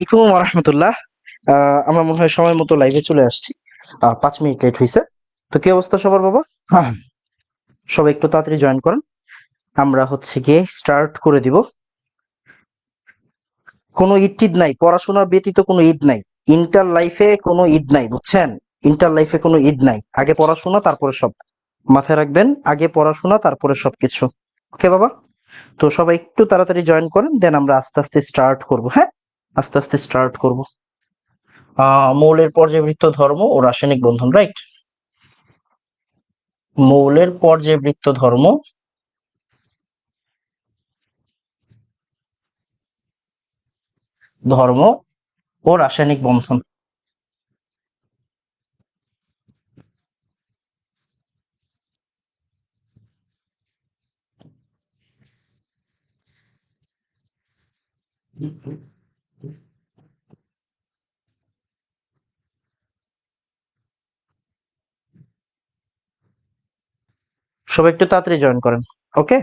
আসসালামু আলাইকুম রহমতুল্লাহ। আমরা মনে হয় সময় মতো লাইভে চলে আসছি। 5 মিনিট লেট হয়েছে। তো কি অবস্থা সবার বাবা? হ্যাঁ, সবাই একটু তাড়াতাড়ি জয়েন করেন। আমরা হচ্ছে গিয়ে স্টার্ট করে দিব। কোনো ঈদ টিদ নাই, পড়াশোনার ব্যতীত কোনো ঈদ নাই। ইন্টার লাইফে কোনো ঈদ নাই, বুঝছেন? ইন্টার লাইফে কোনো ঈদ নাই। আগে পড়াশোনা তারপরে সব। মাথায় রাখবেন, আগে পড়াশোনা তারপরে সবকিছু। ওকে বাবা? তো সবাই একটু তাড়াতাড়ি জয়েন করেন, দেন আমরা আস্তে আস্তে স্টার্ট করব। হ্যাঁ, আস্তে আস্তে স্টার্ট করব। মৌলের পর্যায়বৃত্ত ধর্ম ও রাসায়নিক বন্ধন, রাইট? মৌলের পর্যায়বৃত্ত ধর্ম ধর্ম ও রাসায়নিক বন্ধন। সবাই একটু তাড়াতাড়ি জয়েন করেন। ওকে?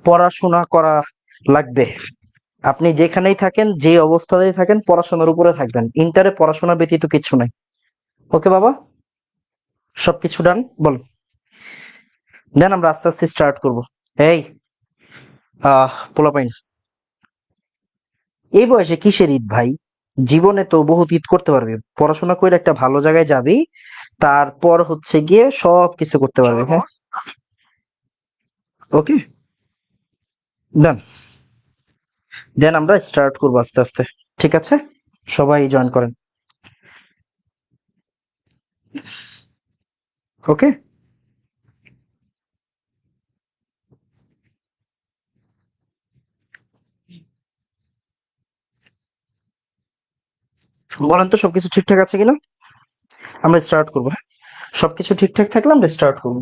পড়াশোনা করা লাগবে। আপনি যেখানেই থাকেন, যে অবস্থাতেই থাকেন, পড়াশোনার উপরে থাকবেন। ইন্টারে পড়াশোনা ব্যতীত কিছু নাই। ওকে বাবা? সবকিছু ডান? বল। দেন আমরা আস্তে আস্তে স্টার্ট করব। এই পোলাপাইন, এই বয়সে কিসের ঈদ ভাই? জীবনে তো বহুত ঈদ করতে পারবি, পড়াশোনা করে একটা ভালো জায়গায় যাবি, তারপর হচ্ছে গিয়ে সব কিছু করতে পারবি। হ্যাঁ, ওকে, ডান। দেন আমরা স্টার্ট করবো আস্তে আস্তে। ঠিক আছে, সবাই জয়েন করেন। ওকে, বলেন তো সবকিছু ঠিকঠাক আছে কিনা। আমরা স্টার্ট করবো। হ্যাঁ, সবকিছু ঠিকঠাক থাকলে আমরা স্টার্ট করবো।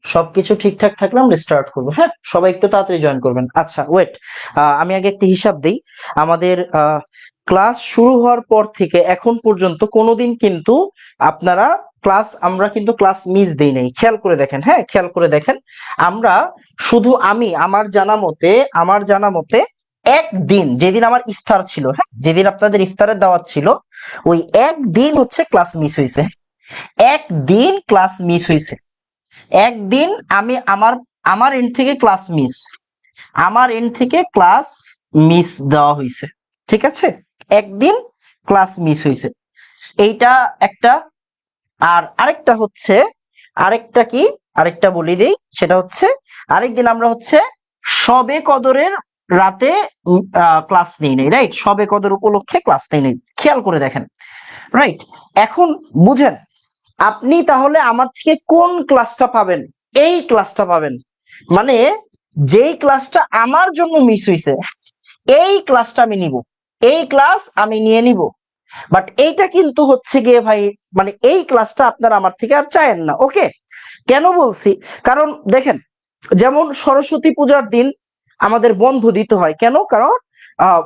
সবকিছু ঠিকঠাক থাকলে আমরা স্টার্ট করবো। হ্যাঁ, সবাই একটু তাড়াতাড়ি জয়েন করবেন। আচ্ছা ওয়েট, আমি আগে একটা হিসাব দিই। আমাদের ক্লাস শুরু হওয়ার পর থেকে এখন পর্যন্ত কোনোদিন কিন্তু আপনারা আমরা কিন্তু ক্লাস মিস দেই নাই। খেয়াল করে দেখেন, হ্যাঁ খেয়াল করে দেখেন। আমরা শুধু আমার জানা মতে একদিন, যেদিন আমার ইফতার ছিল, হ্যাঁ যেদিন আপনাদের ইফতারের দাওয়াত ছিল, ওই একদিন হচ্ছে ক্লাস মিস হয়েছে। একদিন ক্লাস মিস হয়েছে। একদিন আমি আমার আমার এন্ড থেকে ক্লাস মিস, আমার এন্ড থেকে ক্লাস মিস দেওয়া হয়েছে। ঠিক আছে, একদিন ক্লাস মিস হয়েছে, এইটা একটা। আর আরেকটা হচ্ছে, আরেকটা কি, আরেকটা বলি দেই, সেটা হচ্ছে আরেকদিন আমরা হচ্ছে সবে কদরের রাতে ক্লাস নেই নাই, রাইট? সবে কদর উপলক্ষে ক্লাস নেই নাই, খেয়াল করে দেখেন। রাইট, এখন বুঝেন, আপনি তাহলে আমার থেকে কোন ক্লাসটা পাবেন? এই ক্লাসটা পাবেন। মানে যেই ক্লাসটা আমার জন্য মিস হয়েছে, এই ক্লাসটা আমি নিব, এই ক্লাস আমি নিয়ে নিব। বাট এইটা কিন্তু হচ্ছে গিয়ে ভাই, মানে এই ক্লাসটা আপনারা আমার থেকে আর চায়েন না। ওকে, কেন বলছি? কারণ দেখেন, যেমন সরস্বতী পূজার দিন আমাদের বন্ধ দিতে হয় কেন? কারণ আহ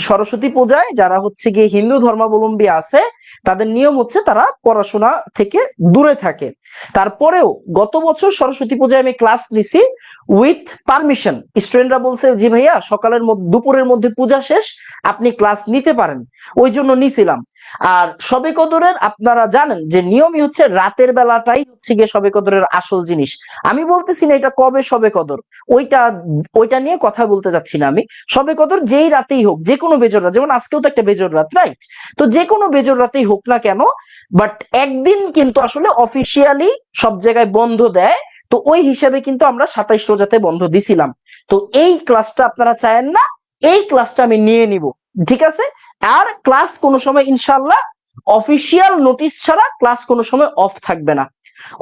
সরস্বতী পূজায় যারা হচ্ছে গিয়ে হিন্দু ধর্মাবলম্বী আছে, তাদের নিয়ম হচ্ছে তারা পড়াশোনা থেকে দূরে থাকে। তারপরেও গত বছর সরস্বতী পূজায় আমি ক্লাস নিছি উইথ পারমিশন। স্টুডেন্টরা বলছে জি ভাইয়া, দুপুরের মধ্যে পূজা শেষ, আপনি ক্লাস নিতে পারেন, ওই জন্য নিছিলাম। আর সবে কদরের আপনারা জানেন যে নিয়মই হচ্ছে রাতের বেলাটাই হচ্ছে গিয়ে সবে কদরের আসল জিনিস। আমি বলতেছি না এটা কবে সবে কদর, ওইটা ওইটা নিয়ে কথা বলতে যাচ্ছি না আমি। সবে কদর যেই রাতেই হোক, যে কোনো বেজর রাত, যেমন আজকেও তো একটা বেজর রাত, রাইট? তো যে কোনো বেজর রাতেই হোক না কেন, বাট একদিন কিন্তু আসলে অফিসিয়ালি সব জায়গায় বন্ধ দেয়। তো ওই হিসাবে কিন্তু আমরা 27 রোজাতে বন্ধ দিছিলাম। তো এই ক্লাসটা আপনারা চায়েন না, এই ক্লাসটা আমি নিয়ে নিব। ঠিক আছে, আর ক্লাস কোনো সময় ইনশাল্লাহ অফিসিয়াল নোটিশ ছাড়া ক্লাস কোনো সময় অফ থাকবে না।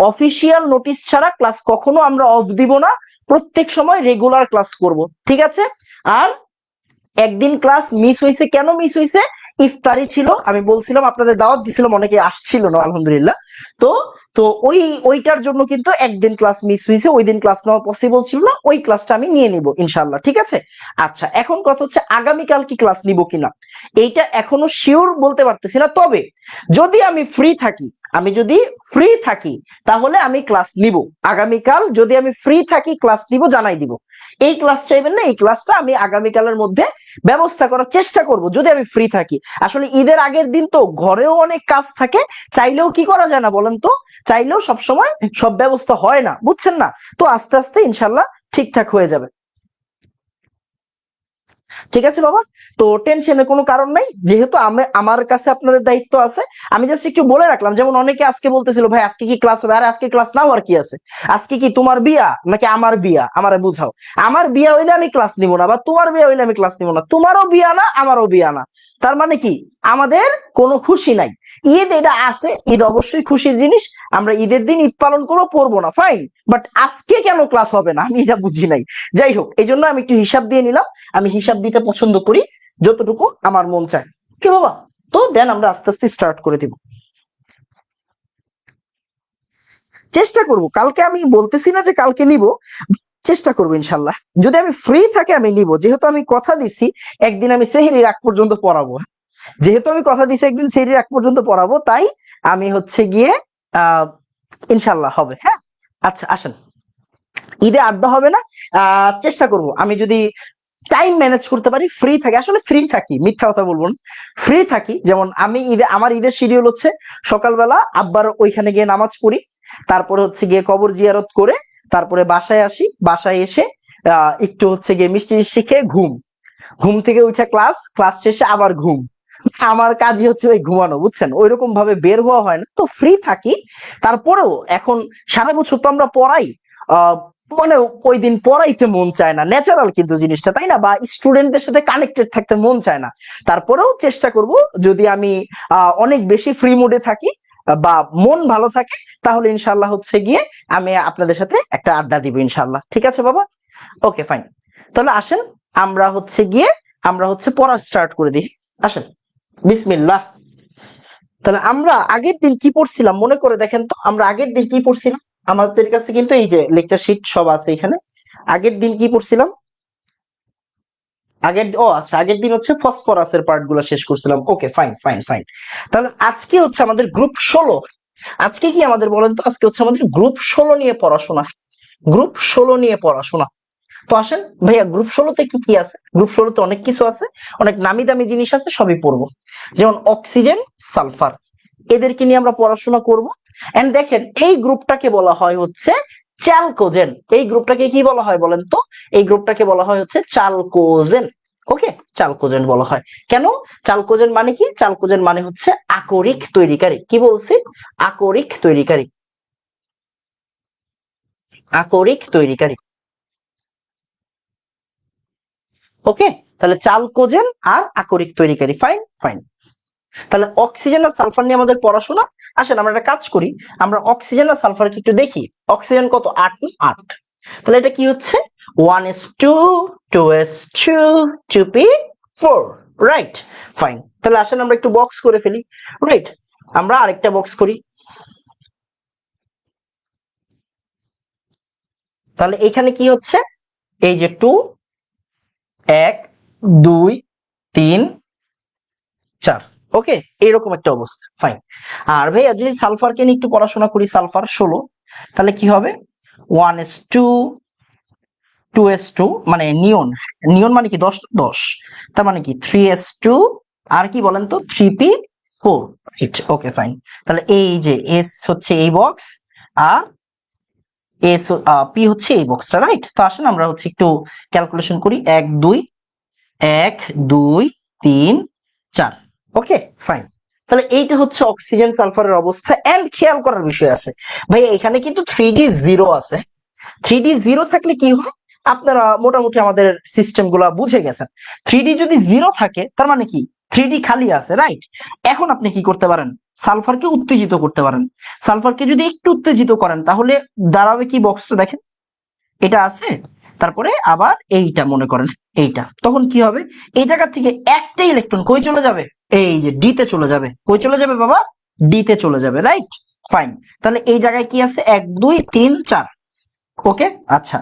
অফিসিয়াল নোটিশ ছাড়া ক্লাস কখনো আমরা অফ দিব না, প্রত্যেক সময় রেগুলার ক্লাস করব। ঠিক আছে? আর একদিন ক্লাস মিস হয়েছে, কেন মিস হয়েছে? ইফতারি ছিল, আমি বলছিলাম আপনাদের দাওয়াত দিছিলাম, অনেকে আসছিল না আলহামদুলিল্লাহ। তো তো তো ওইটার জন্য কিন্তু একদিন ক্লাস মিস হয়েছে, ওই দিন ক্লাস নেওয়া পসিবল ছিল না, ওই ক্লাসটা আমি নিয়ে নিব ইনশাল্লাহ, ঠিক আছে? আচ্ছা, এখন কথা হচ্ছে আগামীকাল কি ক্লাস নিব কিনা এইটা এখনো শিওর বলতে পারতেছি না, তবে যদি আমি ফ্রি থাকি, আমি যদি ফ্রি থাকি তাহলে আমি ক্লাস নিব আগামীকাল। যদি আমি ফ্রি থাকি ক্লাস নিব, জানাই দিব। এই ক্লাস চাইবেন না, এই ক্লাসটা আমি আগামীকালের মধ্যে ব্যবস্থা করার চেষ্টা করব যদি আমি ফ্রি থাকি। আসলে ঈদের আগের দিন তো ঘরেও অনেক কাজ থাকে, চাইলেও কি করা যায় না বলেন তো? চাইলেও সবসময় সব ব্যবস্থা হয় না, বুঝছেন না? তো আস্তে আস্তে ইনশাল্লাহ ঠিকঠাক হয়ে যাবে, ঠিক আছে বাবা? তো টেনশনের কোনো কারণ নাই, যেহেতু আমার কাছে আপনাদের দায়িত্ব আছে। আমি জাস্ট একটু বলে রাখলাম, যেমন অনেকে আজকে বলতেছিল ভাই আজকে কি ক্লাস হবে, আরে আজকে ক্লাস নাও, আর কি আছে? আজকে কি তোমার বিয়া নাকি আমার বিয়া? আমারে বুঝাও। আমার বিয়া হইলে আমি ক্লাস নিব না, বা তোমার বিয়া হইলে আমি ক্লাস নিব না। তোমারও বিয়া না, আমারও বিয়া না, তার মানে কি আমাদের কোনো খুশি নাই। ঈদ এটা আছে, ঈদ অবশ্যই খুশির জিনিস, আমরা ঈদের দিন ঈদ পালন করবো, পড়বো না, ফাইন। বাট আজকে কেন ক্লাস হবে না আমি এটা বুঝি নাই। যাই হোক, এই জন্য আমি একটু হিসাব দিয়ে নিলাম। আমি হিসাব দিতে পছন্দ করি, যতটুকু আমার মন চায়। কি বাবা? তো দেন আমরা আস্তে আস্তে স্টার্ট করে দিব। চেষ্টা করব কালকে, আমি বলতেছি না যে কালকে নিব, চেষ্টা করবো ইনশাল্লাহ। যদি আমি ফ্রি থাকি আমি নিব, যেহেতু আমি কথা দিছি একদিন আমি সেহরির আগ পর্যন্ত পড়াবো। যেহেতু আমি কথা দিছি একদিন সেহরির আগ পর্যন্ত পড়াবো, তাই আমি হচ্ছে গিয়ে আহ ইনশাল্লাহ হবে, হ্যাঁ। আচ্ছা আসেন, ঈদে আড্ডা হবে না, চেষ্টা করব আমি যদি টাইম ম্যানেজ করতে পারি, ফ্রি থাকি, আসলে ফ্রি থাকি, মিথ্যা কথা বলবো না, ফ্রি থাকি। যেমন আমি আমার ঈদের শিডিউল হচ্ছে সকালবেলা আব্বার ওইখানে গিয়ে নামাজ পড়ি, তারপরে হচ্ছে গিয়ে কবর জিয়ারত করে তারপরে বাসায় আসি, বাসায় এসে একটু হচ্ছে গিয়ে মিষ্টি মিষ্টি খেয়ে ঘুম, ঘুম থেকে উঠে ক্লাস, ক্লাস শেষে আবার ঘুম। আমার কাজই হচ্ছে ওই ঘুমানো, বুঝছেন? ওইরকম ভাবে বের হওয়া হয় না, তো ফ্রি থাকি। তারপরেও এখন সারা বছর তো আমরা পড়াই, আহ মানে ওই দিন পড়াইতে মন চায় না, ন্যাচারাল কিন্তু জিনিসটা, তাই না? বা স্টুডেন্টদের সাথে কানেক্টেড থাকতে মন চায় না। তারপরেও চেষ্টা করব, যদি আমি অনেক বেশি ফ্রি মুডে থাকি বা মন ভালো থাকে, তাহলে ইনশাল্লাহ হচ্ছে গিয়ে আমি আপনাদের সাথে একটা আড্ডা দিব ইনশাল্লাহ, ঠিক আছে বাবা? Okay fine. তাহলে আসেন আমরা হচ্ছে পড়া স্টার্ট করে দিই। আসেন, বিসমিল্লাহ। তাহলে আমরা আগের দিন কি পড়ছিলাম মনে করে দেখেন তো, আমরা আগের দিন কি পড়ছিলাম? আমাদের কাছে কিন্তু এই যে লেকচার শিট সব আছে এখানে। আগের দিন কি পড়ছিলাম? আচ্ছা, আগের দিন হচ্ছে ফসফরাসের পার্ট গুলো শেষ করছিলাম। Okay fine fine fine. তাহলে আজকে হচ্ছে আমাদের গ্রুপ 16। আজকে কি আমাদের বলেন তো? আজকে হচ্ছে আমাদের গ্রুপ 16 নিয়ে পড়াশোনা, গ্রুপ 16 নিয়ে পড়াশোনা। তো আসেন ভাইয়া, গ্রুপ 16-তে কি কি আছে? গ্রুপ 16-তে অনেক কিছু আছে, অনেক নামি দামি জিনিস আছে, সবই পড়বো। যেমন অক্সিজেন, সালফার, এদেরকে নিয়ে আমরা পড়াশোনা করব। এন্ড দেখেন, এই গ্রুপটাকে বলা হয় হচ্ছে চ্যালকোজেন। এই গ্রুপটাকে কি বলা হয় বলেন তো? এই গ্রুপটাকে বলা হয় হচ্ছে চালকোজেন। ওকে, চালকোজেন বলা হয় কেন? চালকোজেন মানে কি? চালকোজেন মানে হচ্ছে আকরিক তৈরিকারী। কি বলছি? আকরিক তৈরিকারী, আকরিক তৈরিকারী। ওকে, তাহলে চালকোজেন আর আকরিক তৈরিকারী, ফাইন ফাইন। তাহলে অক্সিজেন আর সালফার নিয়ে আমাদের পড়াশোনা। আসেন আমরা একটা কাজ করি, আমরা অক্সিজেন আর সালফারকে একটু দেখি। অক্সিজেন কত? 8 না 8। তাহলে এটা কি হচ্ছে? 1s2, 2s2, 2p4, right? Fine. তাহলে আসেন আমরা একটু বক্স করে ফেলি, রাইট? আমরা আরেকটা বক্স করি। তাহলে এখানে কি হচ্ছে? এই যে 2, 1, 2, 3, 4। ওকে, এরকম একটা অবস্থা, ফাইন। আর ভাইয়া যদি সালফারকে নিয়ে একটু পড়াশোনা করি, সালফার 16, তাহলে কি হবে? 1s2, 2s2, মানে নিয়ন, নিয়ন মানে কি 10 10, তার মানে কি 3s2, আর কি বলেন তো 3p4, রাইট? Okay fine. তাহলে এই যে এস হচ্ছে এই বক্স, আর এস পি হচ্ছে এই বক্সটা, রাইট? তো আসেন আমরা হচ্ছে একটু ক্যালকুলেশন করি। 1 2, 1 2 3 4। Okay fine. তাহলে এইটা হচ্ছে অক্সিজেন সালফারের অবস্থা। এন্ড খেয়াল করার বিষয় আছে ভাই, এখানে কিন্তু 3d জিরো আছে। 3d জিরো থাকলে কি হয়? আপনারা মোটামুটি আমাদের সিস্টেম গুলা বুঝে গেছেন। 3d যদি জিরো থাকে তার মানে কি 3d খালি আছে, রাইট? এখন আপনি কি করতে পারেন? সালফারকে উত্তেজিত করতে পারেন। সালফারকে যদি একটু উত্তেজিত করেন তাহলে দাঁড়াবে কি? বক্সটা দেখেন, এটা আছে, তারপরে আবার এইটা মনে করেন, এইটা, তখন কি হবে? এই জায়গা থেকে একটা ইলেকট্রন কই চলে যাবে? এই যে ডি তে চলে যাবে। কই চলে যাবে বাবা? ডি তে চলে যাবে, রাইট? ফাইন। তাহলে এই জায়গায় কি আছে 1 2 3 4। ওকে আচ্ছা,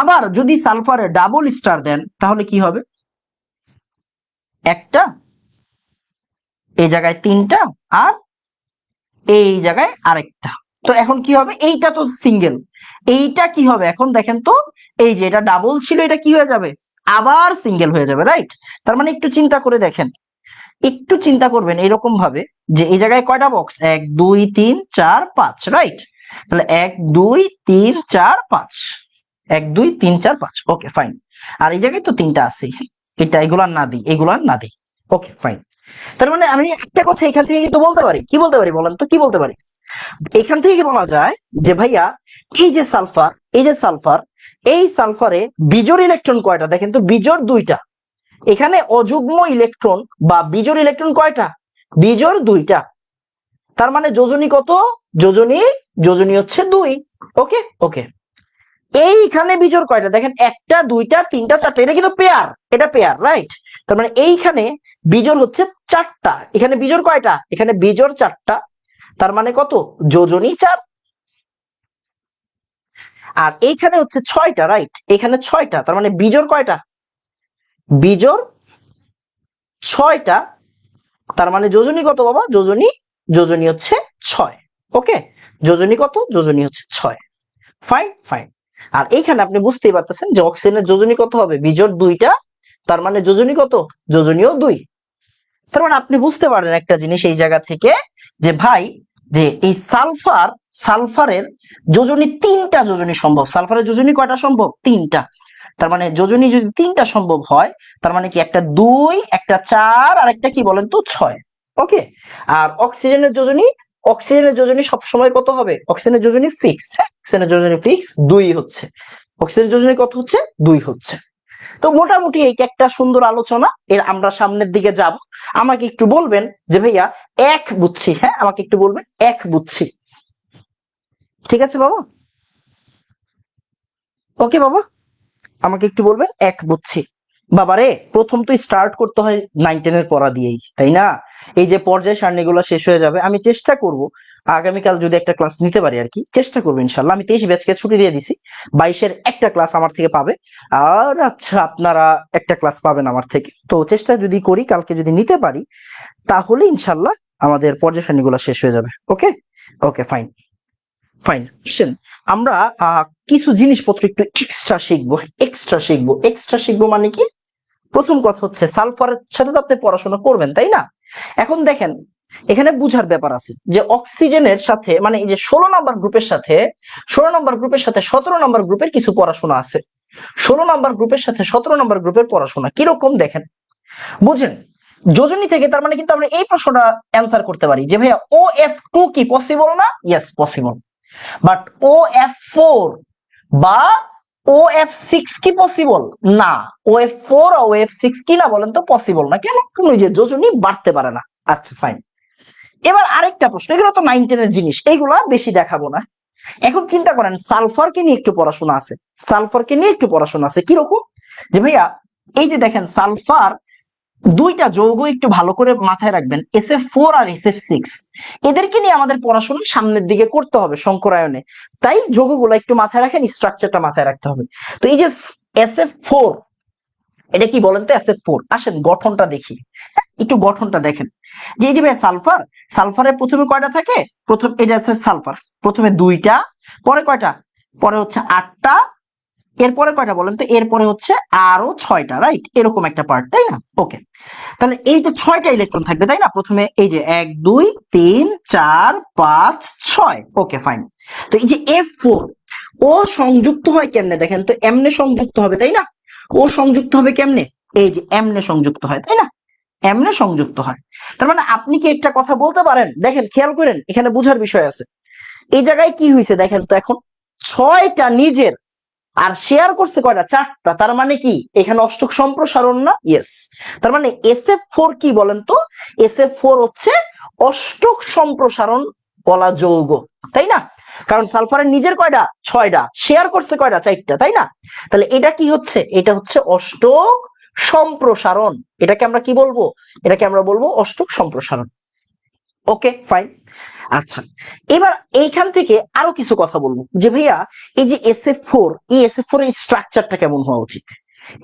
আবার যদি সালফারে ডাবল স্টার দেন তাহলে কি হবে? একটা, এই জায়গায় তিনটা, আর এই জায়গায় আরেকটা। তো এখন কি হবে? এইটা তো সিঙ্গেল, এইটা কি হবে এখন দেখেন তো, এই যে এটা ডাবল ছিল এটা কি হয়ে যাবে? আবার সিঙ্গেল হয়ে যাবে, রাইট? তার মানে একটু চিন্তা করে দেখেন, একটু চিন্তা করবেন এরকম ভাবে যে এই জায়গায় কয়টা বক্স, 1 2 3 4 5, রাইট? তাহলে 1 2 3 4 5, 1 2 3 4 5। Okay fine. আর এই জায়গায় তো তিনটা আছে, এটা এগুলার না দিই, এগুলার না দিই। Okay fine. তার মানে আমি একটা কথা এখান থেকে কিন্তু বলতে পারি, কি বলতে পারি বলেন তো, কি বলতে পারি? এখান থেকে বলা যায় যে ভাইয়া এই যে সালফার, এই যে সালফার, এই সালফারে বিজোড় ইলেকট্রন কয়টা দেখেন তো? বিজোড় দুইটা। এখানে অযুগ্ম ইলেকট্রন বা বিজোড় ইলেকট্রন কয়টা? বিজোড় দুইটা। তার মানে যোজনী কত? যোজনী, যোজনী হচ্ছে 2। ওকে ওকে। এইখানে বিজোড় কয়টা দেখেন? একটা, দুইটা, তিনটা, চারটা। এটা কিন্তু পেয়ার, এটা পেয়ার, রাইট? তার মানে এইখানে বিজোড় হচ্ছে 4টা। এখানে বিজোড় কয়টা? এখানে বিজোড় 4টা। তার মানে কত? যোজনী 4। আর এইখানে হচ্ছে 6টা, রাইট? এখানে 6টা। তার মানে বিজোড় কয়টা? বিজোড় 6টা। তার মানে যোজনী কত বাবা? যোজনী, যোজনী হচ্ছে 6। ওকে, যোজনী কত? যোজনী হচ্ছে 6। Fine fine. আর এইখানে আপনি বুঝতেই পারতেছেন যে অক্সিজেনের যোজনী কত হবে? বিজোড় 2টা। তার মানে যোজনী কত? যোজনীও 2। তার মানে আপনি বুঝতে পারেন একটা জিনিস এই জায়গা থেকে যে ভাই, যে এই সালফার, সালফারের যোজনী 3টা যোজনী সম্ভব। সালফারের যোজনী কয়টা সম্ভব? 3টা। তার মানে যোজনী যদি 3টা সম্ভব হয়, তার মানে কি একটা 2, একটা 4, আর একটা কি বলেন তো 6। ওকে। আর অক্সিজেনের যোজনী, অক্সিজেনের যোজনী সবসময় কত হবে? অক্সিজেনের যোজনী ফিক্স, হ্যাঁ অক্সিজেনের যোজনী ফিক্স 2 হচ্ছে। অক্সিজেনের যোজনী কত হচ্ছে? 2 হচ্ছে। তো মোটামুটি এই একটা সুন্দর আলোচনা, এর আমরা সামনের দিকে যাব। আমাকে একটু বলবেন যে ভাইয়া এক বুঝছি, হ্যাঁ আমাকে একটু বলবেন এক বুঝছি। ঠিক আছে বাবা? ওকে বাবা, আমাকে একটু বলবেন এক বুঝছি। বাবারে, প্রথম তো স্টার্ট করতে হয় 9 10 এর পড়া দিয়েই, তাই না? এই যে পর্যায় সারণীগুলো শেষ হয়ে যাবে, আমি চেষ্টা করব আগামীকাল যদি একটা ক্লাস নিতে পারি আর কি, চেষ্টা করবো ইনশাল্লাহ। আমি 23 ব্যাচকে ছুটি দিয়ে দিছি, 22-এর একটা ক্লাস আমার থেকে পাবে। আর আচ্ছা, আপনারা একটা ক্লাস পাবেন আমার থেকে। তো চেষ্টা যদি করি, কালকে যদি নিতে পারি, তাহলে ইনশাল্লাহ আমাদের পর্যায় সারণীগুলো শেষ হয়ে যাবে। ওকে ওকে ফাইন ফাইন। আমরা কিছু জিনিসপত্র একটু এক্সট্রা শিখবো, এক্সট্রা শিখবো। এক্সট্রা শিখবো মানে কি? প্রথম কথা হচ্ছে সালফারের সাথে তো আপনি পড়াশোনা করবেন, তাই না? এখন দেখেন, এখানে বুঝার ব্যাপার আছে যে অক্সিজেনের সাথে, মানে এই যে 16 নম্বর গ্রুপের সাথে, 16 নম্বর গ্রুপের সাথে 17 নম্বর গ্রুপের কিছু পড়াশোনা আছে। 16 নম্বর গ্রুপের সাথে 17 নম্বর গ্রুপের পড়াশোনা কিরকম দেখেন, বুঝেন? যোজনী থেকে তার মানে কিন্তু আমরা এই প্রশ্নটা অ্যান্সার করতে পারি যে ভাইয়া OF2 কি পসিবল না? Yes possible. বাট OF4 বা OF6 কি পসিবল না? OF4 আর OF6 কি না বলেন তো? পসিবল না। কেন? কারণ ওই যে যোজনী বাড়তে পারে না। আচ্ছা ফাইন। এবার আরেকটা প্রশ্ন, এগুলো তো 9 10 এর জিনিস, এইগুলো বেশি দেখাবো না। এখন চিন্তা করেন সালফারকে নিয়ে একটু পড়াশোনা আছে, সালফারকে নিয়ে একটু পড়াশোনা আছে কিরকম, যে ভাইয়া এই যে দেখেন সালফার দুইটা যৌগ একটু ভালো করে মাথায় রাখবেন, SF4 আর SF6। এদেরকে নিয়ে আমাদের পড়াশোনা সামনের দিকে করতে হবে সংকরায়নে। তাই যৌগগুলো একটু মাথায় রাখেন, স্ট্রাকচারটা মাথায় রাখতে হবে। তো এই যে SF4, এটা কি বলেন তো? SF4 আসেন গঠনটা দেখি, একটু গঠনটা দেখেন। যে এই যে ভাই সালফার, সালফারের প্রথমে কয়টা থাকে? প্রথম এটা হচ্ছে সালফার, প্রথমে 2টা, পরে কয়টা? পরে হচ্ছে 8টা, এরপরে কয়টা বলেন তো? এরপরে হচ্ছে আরো 6টা, রাইট? এরকম একটা পার্ট, তাই না? ওকে। তাহলে এই যে 6টা ইলেকট্রন থাকবে, তাই না? প্রথমে এই যে 1 2 3 4 5 6। Okay fine. তো এই যে F4, ও সংযুক্ত হয় কেমনে দেখেন তো? এমনে সংযুক্ত হবে, তাই না? ও সংযুক্ত হবে কেমনে? এই যে এমনে সংযুক্ত হয়, তাই না? এমনে সংযুক্ত হয়। তার মানে আপনি কি একটা কথা বলতে পারেন? দেখেন খেয়াল করেন, এখানে বোঝার বিষয় আছে। এই জায়গায় কি হয়েছে দেখেন তো, এখন 6টা নিজের, আর শেয়ার করছে কয়টা? 4টা। তার মানে কি এখানে অষ্টক সম্প্রসারণ না? ইয়েস। তার মানে SF4 কি বলেন তো? SF4 হচ্ছে অষ্টক সম্প্রসারণ বলা যৌগ, তাই না? কারণ সালফারের নিজের কয়টা? 6টা, শেয়ার করছে কয়টা? 4টা, তাই না? তাহলে এটা কি হচ্ছে? এটা হচ্ছে অষ্টক সম্প্রসারণ। এটাকে আমরা কি বলবো? এটাকে আমরা বলবো অষ্টক সম্প্রসারণ। Okay fine. আচ্ছা, এবার এইখান থেকে আরো কিছু কথা বলবো যে ভাইয়া এই যে SF4, এই SF4 এর স্ট্রাকচারটা কেমন হওয়া উচিত,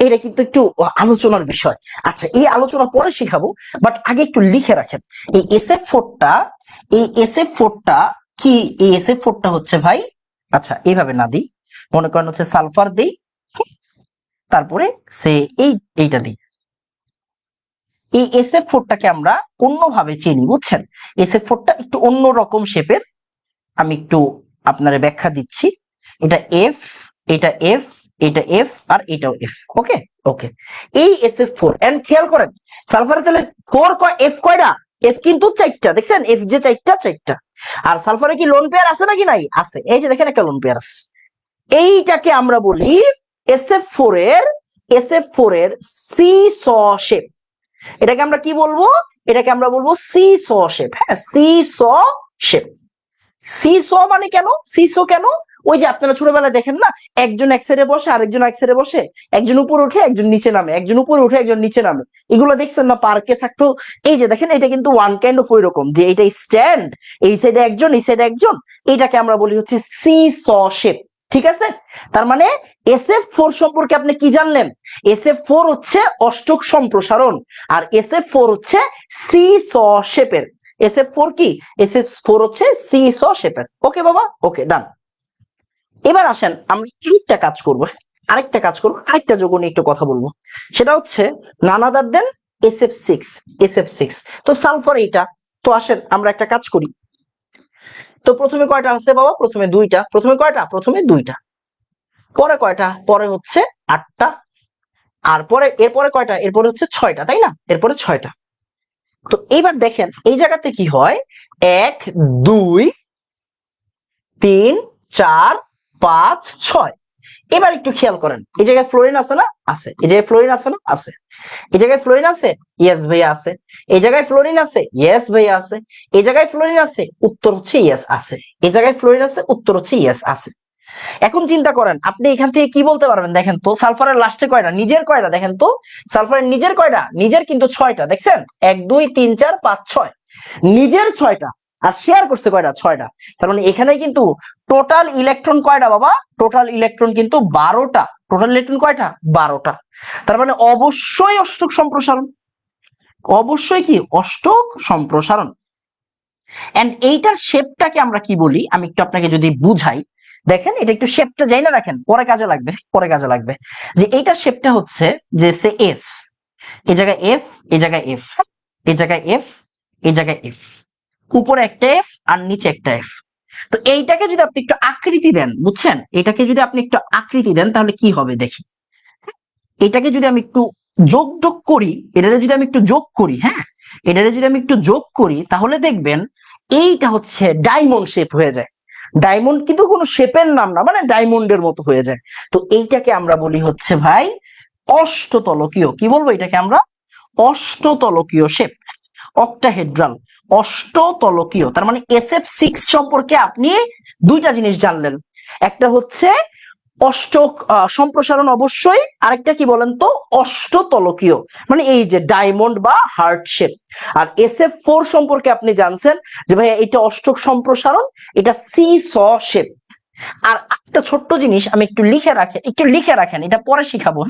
এটা কিন্তু একটু আলোচনার বিষয়। আচ্ছা, এই আলোচনা পরে শিখাবো, বাট আগে একটু লিখে রাখেন এই SF4টা, এই SF4টা কি, এই SF4টা হচ্ছে ভাই, আচ্ছা এইভাবে না দিই, মনে করেন হচ্ছে সালফার দেই, তারপরে সে এইটা দিই, এই SF4টাকে আমরা অন্যভাবে চিনি, বুঝছেন? SF4টা একটু অন্য রকম শেপের, আমি একটু আপনারে ব্যাখ্যা দিচ্ছি। এটা এফ, এটা এফ, এটা এফ, আর এটাও এফ। ওকে, ওকে, এই SF4 এন্ড খেয়াল করেন সালফারে তাহলে এফ কয়টা, এফ কিন্তু চারটা, দেখছেন এফ যে চারটা চারটা। আর সালফারে কি লোন পেয়ার আছে নাকি নাই, আছে, এই যে দেখেন একটা লোন পেয়ার আছে। এইটাকে আমরা বলি SF4 এর, SF4 এর সি স শেপ। এটাকে আমরা কি বলবো, এটাকে আমরা বলবো সি স শেপ। হ্যাঁ, সি স শেপ। সিসো মানে কেন, সিসো কেন, ওই যে আপনারা ছোটবেলায় দেখেন না, একজন এক সাইডে বসে আরেকজন এক সাইডে বসে, একজন উপরে উঠে একজন নিচে নামে, একজন উপরে উঠে একজন নিচে নামে, এগুলো দেখছেন না পার্কে থাকতো। এই যে দেখেন এটা কিন্তু ওয়ান কাইন্ড অফ ওই রকম, যে এটা স্ট্যান্ড, এই সাইডে একজন এই সাইডে একজন, এটাকে আমরা বলি হচ্ছে সিস শেপ। ঠিক আছে, তার মানে SF4 সম্পর্কে আপনি কি জানলেন, SF4 হচ্ছে অষ্টক সম্প্রসারণ, আর SF4 হচ্ছে সিস শেপের। SF4 কি, SF4 হচ্ছে সিস শেপের। ওকে বাবা, ওকে ডান। এবার আসেন আমরা আরেকটা কাজ করবো, আরেকটা যোগ নিয়ে একটু কথা বলবো, সেটা হচ্ছে নান আদার দেন SF6, SF6। তো সালফার এইটা, তো আসেন আমরা একটা কাজ করি। তো প্রথমে কয়টা আছে বাবা, প্রথমে দুইটা, প্রথমে কয়টা, প্রথমে দুইটা, পরে কয়টা, পরে হচ্ছে আটটা, আর পরে এরপরে কয়টা, এরপরে হচ্ছে ছয়টা, তাই না, এরপরে ছয়টা। তো এইবার দেখেন এই জায়গাতে কি হয়, 1 2 3 4 5 6। এবার একটু খেয়াল করেন এই জায়গায় ফ্লোরিন আছে না, আছে, এই জায়গায় ফ্লোরিন আছে না, আছে, এই জায়গায় ফ্লোরিন আছে, ইয়েস ভাইয়া আছে, এই জায়গায় ফ্লোরিন আছে, ইয়েস ভাইয়া আছে, এই জায়গায় ফ্লোরিন আছে, উত্তর হচ্ছে ইয়েস আছে, এই জায়গায় ফ্লোরিন আছে, উত্তর হচ্ছে ইয়েস আছে। এখন চিন্তা করেন আপনি এখান থেকে কি বলতে পারবেন, দেখেন তো সালফারের লাস্টে কয়টা, নিজের কয়টা, দেখেন তো সালফারের নিজের কয়টা, নিজের কিন্তু ছয়টা, দেখছেন 1 2 3 4 5 6, নিজের ছয়টা, আর শেয়ার করছে কয়টা, ছয়টা। তার মানে এখানে কিন্তু টোটাল ইলেকট্রন কয়টা বাবা, টোটাল ইলেকট্রন কিন্তু 12টা, টোটাল ইলেকট্রন কয়টা, 12টা। তার মানে অবশ্যই অষ্টক সম্প্রসারণ, অবশ্যই কি অষ্টক সম্প্রসারণ। এন্ড এইটার শেপটাকে আমরা কি বলি, আমি একটু আপনাকে যদি বুঝাই, দেখেন এটা একটু শেপটা যাই না রাখেন, পরে কাজে লাগবে, পরে কাজে লাগবে। যে এইটার শেপটা হচ্ছে যে সে এস, এই জায়গায় এফ, এই জায়গায় এফ, এই জায়গায় এফ, এই জায়গায় এফ, উপরে একটা এফ আর নিচে একটা এফ। তো এইটাকে যদি আপনি একটু আকৃতি দেন, বুঝছেন, এটাকে যদি আপনি একটু আকৃতি দেন তাহলে কি হবে দেখি, এটাকে যদি আমি একটু যোগ যোগ করি, এটাকে যদি আমি একটু যোগ করি, হ্যাঁ, এটাকে যদি আমি একটু যোগ করি তাহলে দেখবেন এইটা হচ্ছে ডায়মন্ড শেপ হয়ে যায়। ডায়মন্ড কিন্তু কোনো শেপের নাম না, মানে ডায়মন্ডের মতো হয়ে যায়। তো এইটাকে আমরা বলি হচ্ছে ভাই অষ্টতলকীয়, কি বলবো এটাকে আমরা, অষ্টতলকীয় শেপ, অক্টাহেড্রাল, অষ্টতলকীয়। তার মানে SF6 সম্পর্কে আপনি দুইটা জিনিস জানলেন, একটা হচ্ছে অষ্টক সম্প্রসারণ অবশ্যই, আরেকটা কি বলেন তো, অষ্টতলকীয়, মানে এই যে ডায়মন্ড বা হার্ট শেপ। আর SF4 সম্পর্কে আপনি জানছেন যে ভাই এটা অষ্টক সম্প্রসারণ, এটা সি স শেপ। আর একটা ছোট্ট জিনিস আমি একটু লিখে রাখেন, একটু লিখে রাখেন, এটা পরে শিখাবো,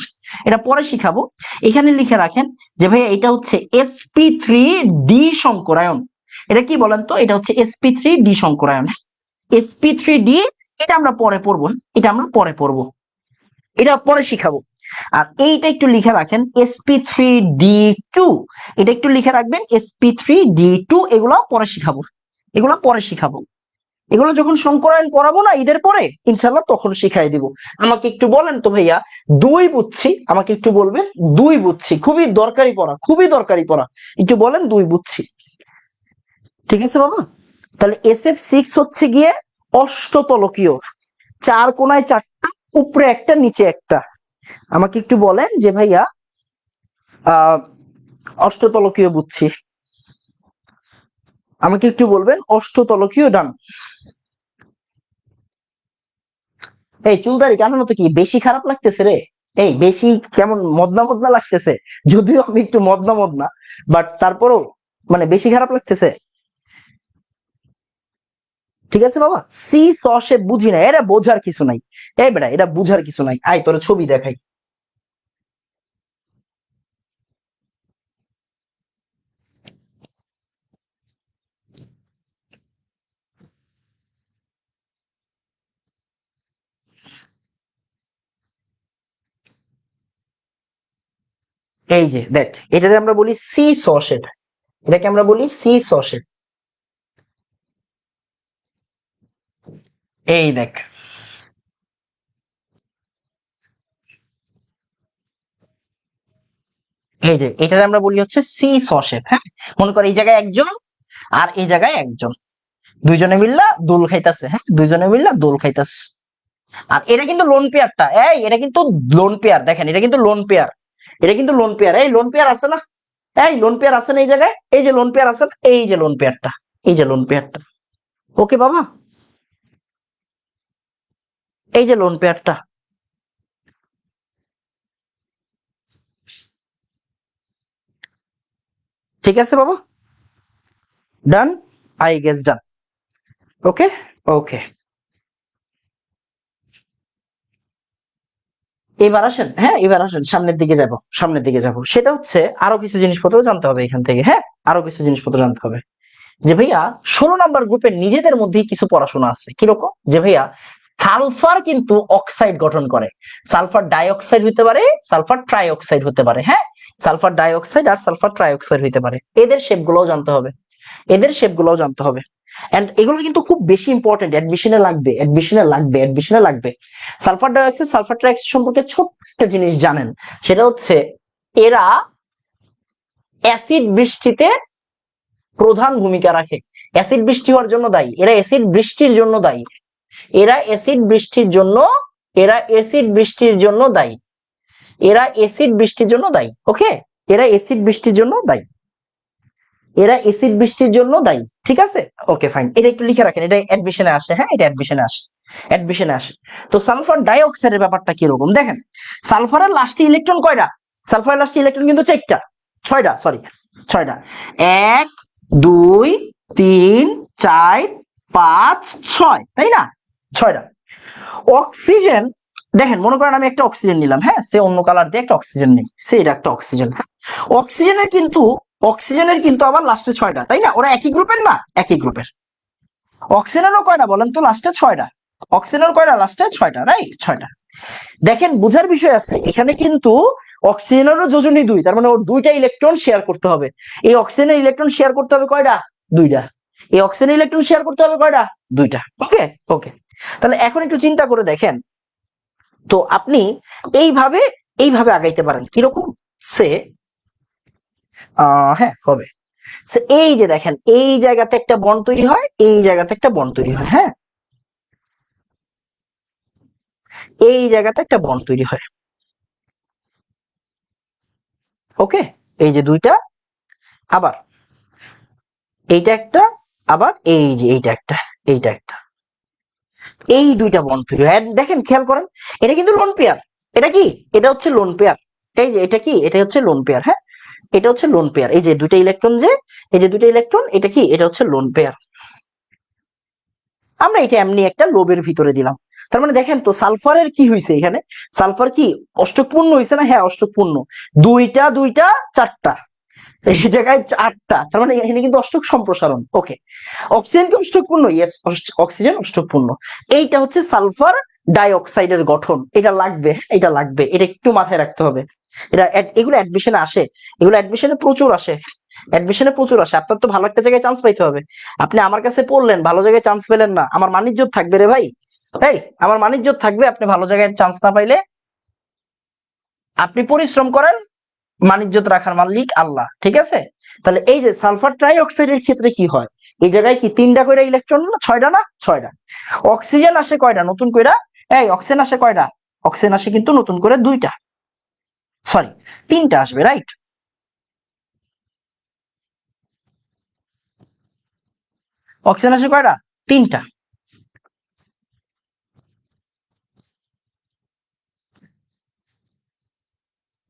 এটা পরে শিখাবো। এখানে লিখে রাখেন যে ভাই এটা হচ্ছে sp3d সংকরায়ন। এটা কি বলেন তো, এটা হচ্ছে sp3d সংকরায়ন, sp3d, এটা আমরা পরে পড়বো, এটা আমরা পরে পড়বো, এটা পরে শিখাবো। আর এইটা একটু লিখে রাখেন sp3d2, এটা একটু লিখে রাখবেন sp3d2, এগুলো পরে শিখাবো, এগুলো পরে শিখাবো, এগুলো যখন সংকরায়ন পড়াবো না ঈদের পরে ইনশাল্লাহ তখন শিখাই দিব। আমাকে একটু বলেন তো ভাইয়া, দুই বুঝছি, আমাকে একটু বলবেন দুই বুঝছি, খুবই দরকারি পড়া, খুবই দরকারি পড়া, একটু বলেন দুই বুঝছি। ঠিক আছে বাবা, তাহলে SF6 হচ্ছে গিয়ে অষ্টতলকীয়, চার কোনায় চারটা, উপরে একটা নিচে একটা। আমাকে একটু বলেন যে ভাইয়া অষ্টতলকীয় বুঝছি, আমাকে একটু বলবেন অষ্টতলকীয়, ডান। এই চুলদারি কাটানো তো কি বেশি খারাপ লাগতেছে রে, এই বেশি কেমন মদনা মদনা লাগতেছে, যদিও আমি একটু মদনা মদনা, বাট তারপরেও মানে বেশি খারাপ লাগতেছে। ঠিক আছে বাবা, সি স শেপ বুঝি না, এটা বোঝার কিছু নাই। এই বেটা, এটা বুঝার কিছু নাই, আয় তোর ছবি দেখাই। এই যে দেখ, এটাকে আমরা বলি সি স শেপ, এটাকে আমরা বলি সি স শেপ। এই দেখ, এই যে এটাকে আমরা বলি হচ্ছে সি স শেপ। হ্যাঁ, মনে কর এই জায়গায় একজন আর এই জায়গায় একজন, দুইজনে মিল্লা দোল খাইতাছে। হ্যাঁ, দুইজনে মিল্লা দোল খাইতাছে। আর এটা কিন্তু লোন পেয়ারটা, এই এটা কিন্তু লোন পেয়ার, দেখেন এটা কিন্তু লোন পেয়ার, এটা কিন্তু লোন পেয়ার। এই লোন পেয়ার আছে না, এই লোন পেয়ার আছে না এই জায়গায়, এই যে লোন পেয়ার আছে না? এই যে লোন পেয়ারটা, এই যে লোন পেয়ারটা। ওকে বাবা, এই যে লোন পেয়ারটা। ঠিক আছে বাবা, ডান, আই গেস ডান। ওকে, ওকে। এবার আসেন, হ্যাঁ এবার আসেন, সামনের দিকে যাব, সামনের দিকে যাব। সেটা হচ্ছে আরো কিছু জিনিসপত্র জানতে হবে এখান থেকে। হ্যাঁ, আরো কিছু জিনিসপত্র জানতে হবে। যে ভাইয়া 16 নম্বর গ্রুপের নিজেদের মধ্যেই কিছু পড়াশোনা আছে, কিরকম? যে ভাইয়া সালফার কিন্তু অক্সাইড গঠন করে, সালফার ডাইঅক্সাইড হতে পারে, সালফার ট্রাইঅক্সাইড হতে পারে। হ্যাঁ, সালফার ডাইঅক্সাইড আর সালফার ট্রাইঅক্সাইড হতে পারে। এদের শেপ গুলোও জানতে হবে, এদের শেপ গুলোও জানতে হবে। এন্ড এগুলো কিন্তু খুব বেশি ইম্পর্টেন্ট, অ্যাডমিশনে লাগবে, অ্যাডমিশনে লাগবে, অ্যাডমিশনে লাগবে। সালফার ডাইঅক্সাইড, সালফার ট্রাইঅক্সাইড সম্পর্কে ছোট্ট একটা জিনিস জানেন, সেটা হচ্ছে এরা অ্যাসিড বৃষ্টিতে প্রধান ভূমিকা রাখে। অ্যাসিড বৃষ্টি হওয়ার জন্য দায়ী, এরা অ্যাসিড বৃষ্টির জন্য দায়ী, এরা অ্যাসিড বৃষ্টির জন্য, এরা অ্যাসিড বৃষ্টির জন্য দায়ী, এরা অ্যাসিড বৃষ্টির জন্য দায়ী। ওকে, এরা অ্যাসিড বৃষ্টির জন্য দায়ী, এরা অ্যাসিড বৃষ্টির জন্য দায়ী। ঠিক আছে, ওকে ফাইন, এটা একটু লিখে রাখেন, এটা অ্যাডমিশনে আসে। হ্যাঁ, এটা অ্যাডমিশনে আসে, অ্যাডমিশনে আসে। তো সালফার ডাইঅক্সাইডের ব্যাপারটা কিরকম দেখেন। সালফারের লাস্টে ইলেকট্রন কয়টা? সালফারের লাস্টে ইলেকট্রন কিন্তু চারটা, ছয়টা, সরি, ছয়টা। এক, দুই, তিন, চার, পাঁচ, ছয়, তাই না? ছয়টা। অক্সিজেন, দেখেন মনে করেন আমি একটা অক্সিজেন নিলাম, হ্যাঁ, সে অন্য কালার দিয়ে একটা অক্সিজেন নেই, সে এটা একটা অক্সিজেন। হ্যাঁ, অক্সিজেনের কিন্তু, অক্সিজেনের কিন্তু আবার লাস্টে ছয়টা, তাই না? ওরা একই গ্রুপের না? একই গ্রুপের। অক্সিজেনেরও কয়টা বলেন তো লাস্টে? ছয়টা। অক্সিজেনের কয়টা লাস্টে? ছয়টা, রাইট, ছয়টা। দেখেন বুঝার বিষয় আছে এখানে কিন্তু, অক্সিজেনেরও যোজনী দুই, তার মানে ওর দুইটা ইলেকট্রন শেয়ার করতে হবে। এই অক্সিজেনের ইলেকট্রন শেয়ার করতে হবে কয়টা? দুইটা। এই অক্সিজেনের ইলেকট্রন শেয়ার করতে হবে কয়টা? দুইটা। ওকে, ওকে। তাহলে এখন একটু চিন্তা করে দেখেন, তো আপনি এইভাবে, এইভাবে আগাইতে পারেন, কিরকম? সে হ্যাঁ হবে, এই যে দেখেন, এই জায়গাতে একটা বন্ড তৈরি হয়, এই জায়গাতে একটা বন্ড তৈরি হয়। হ্যাঁ, এই জায়গাতে একটা বন্ড তৈরি হয়। ওকে, এই যে দুইটা, আবার এইটা একটা, আবার এই যে এইটা একটা, এইটা একটা, এই দুইটা বন্ড তৈরি হয়। দেখেন খেয়াল করেন, এটা কিন্তু লোন পেয়ার। এটা কি? এটা হচ্ছে লোন পেয়ার। এই যে এটা কি? এটা হচ্ছে লোন পেয়ার। হ্যাঁ, এটা হচ্ছে লোন পেয়ার। এই যে দুইটা ইলেকট্রন, যে এই যে দুইটা ইলেকট্রন, এটা কি? এটা হচ্ছে লোন পেয়ার। আমরা এটা এমনি একটা লোবের ভিতরে দিলাম। তার মানে দেখেন তো সালফারের কি হয়েছে এখানে, সালফার কি অষ্টক পূর্ণ হয়েছে না? হ্যাঁ, অষ্টক পূর্ণ। দুইটা দুইটা, চারটা, এই জায়গায় আটটা, তার মানে এখানে কিন্তু অষ্টক সম্প্রসারণ। ওকে, অক্সিজেন কি অষ্টক পূর্ণ? ইয়েস, অক্সিজেন অষ্টক পূর্ণ। এইটা হচ্ছে সালফার ডাইঅক্সাইডের গঠন। এটা লাগবে, এটা লাগবে, এটা একটু মাথায় রাখতে হবে। এটা এগুলো অ্যাডমিশনে আসে, এগুলো অ্যাডমিশনে প্রচুর আসে, অ্যাডমিশনে প্রচুর আসে। আপনার তো ভালো একটা জায়গায় চান্স পাইতে হবে। আপনি আমার কাছে পড়লেন, ভালো জায়গায় চান্স পেলেন না, আমার মানিজ্যত থাকবে রে ভাই। তাই আমার মানিজ্যত থাকবে আপনি ভালো জায়গায় চান্স না পাইলে। আপনি পরিশ্রম করেন, মানিজ্যত রাখার মালিক আল্লাহ। ঠিক আছে, তাহলে এই যে সালফার ট্রাই অক্সাইডের ক্ষেত্রে কি হয়, এই জায়গায় কি তিনটা করে ইলেকট্রন না ছয়টা? না, ছয়টা। অক্সিজেন আসে কয়টা নতুন কইরা? এই অক্সিজেন আসে কয়টা? অক্সিজেন আসে কিন্তু নতুন করে দুইটা, সরি, তিনটা আসবে, রাইট। অক্সিজেন আসে কয়টা? তিনটা।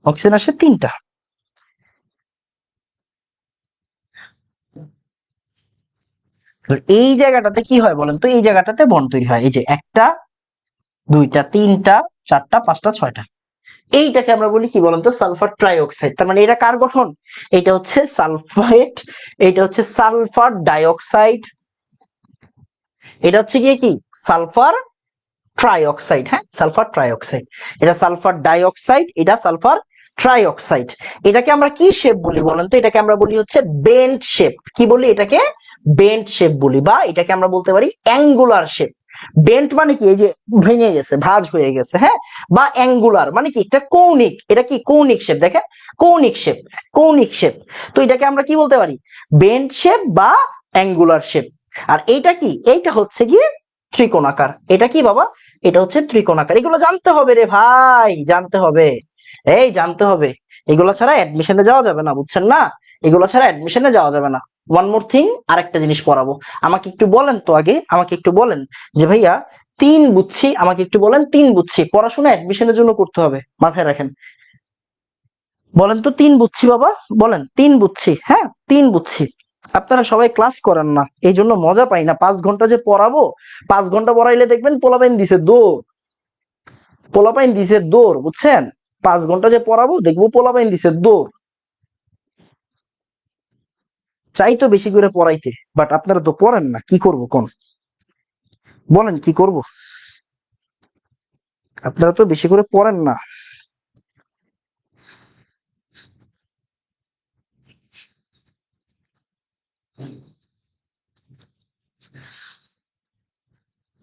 অক্সিজেন আসে তিনটা। এই জায়গাটাতে কি হয় বলেন তো, এই জায়গাটাতে বন্ড তৈরি হয়, এই যে একটা, দুইটা, তিনটা, চারটা, পাঁচটা, ছয়টা। এইটাকে আমরা বলি কি বলতো, সালফার ট্রাইঅক্সাইড। তার মানে এটা কার গঠন, এটা হচ্ছে সালফেট, এটা হচ্ছে সালফার ডাইঅক্সাইড, এটা হচ্ছে গিয়ে কি সালফার ট্রাইঅক্সাইড। হ্যাঁ, সালফার ট্রাইঅক্সাইড, এটা সালফার ডাইঅক্সাইড, এটা সালফার ট্রাইঅক্সাইড। এটাকে আমরা কি শেপ বলি বলেন তো, এটাকে আমরা বলি হচ্ছে বেন্ট শেপ। কি বলি এটাকে, বেন্ট শেপ বলি, বা এটাকে আমরা বলতে পারি অ্যাঙ্গুলার শেপ। বেন্ট মানে কি, এই যে ভেঙে গেছে, ভাঁজ হয়ে গেছে, হ্যাঁ। বা অ্যাঙ্গুলার মানে কি, একটা কৌণিক, এটা কি কৌণিক শেপ, দেখেন কৌণিক শেপ, কৌণিক শেপ। তো এটাকে আমরা কি বলতে পারি, বেন্ট শেপ বা অ্যাঙ্গুলার শেপ। আর এইটা কি, এইটা হচ্ছে গিয়ে ত্রিকোণাকার। এটা কি বাবা, এটা হচ্ছে ত্রিকোণাকার। এগুলো জানতে হবে রে ভাই, জানতে হবে, এই জানতে হবে। এগুলো ছাড়া অ্যাডমিশনে যাওয়া যাবে না, বুঝছেন না, এগুলো ছাড়া অ্যাডমিশনে যাওয়া যাবে না। ওয়ান মোর থিং, আরেকটা জিনিস পড়াবো, আমাকে একটু বলেন তো আগে, আমাকে একটু বলেন যে ভাইয়া তিন বুঝছি, আমাকে একটু বলেন তিন বুঝছি পড়াশোনা অ্যাডমিশনের জন্য করতে হবে, মাথায় রাখেন। বলেন তো তিন বুঝছি বাবা, বলেন তিন বুঝছি, হ্যাঁ তিন বুঝছি। আপনারা সবাই ক্লাস করেন না, এই জন্য মজা পাই না। 5 ঘন্টা যে পড়াবো, 5 ঘন্টা পড়াইলে দেখবেন পোলাপাইন দিছে দৌড়, পোলাপাইন দিছে দৌড়, বুঝছেন। 5 ঘন্টা যে পড়াবো, দেখবো পোলাপাইন দিছে দৌড়। চাই তো বেশি করে পড়াইতে, বাট আপনারা তো পড়েন না, কি করব কোন, বলেন কি করব। আপনারা তো বেশি করে পড়েন না।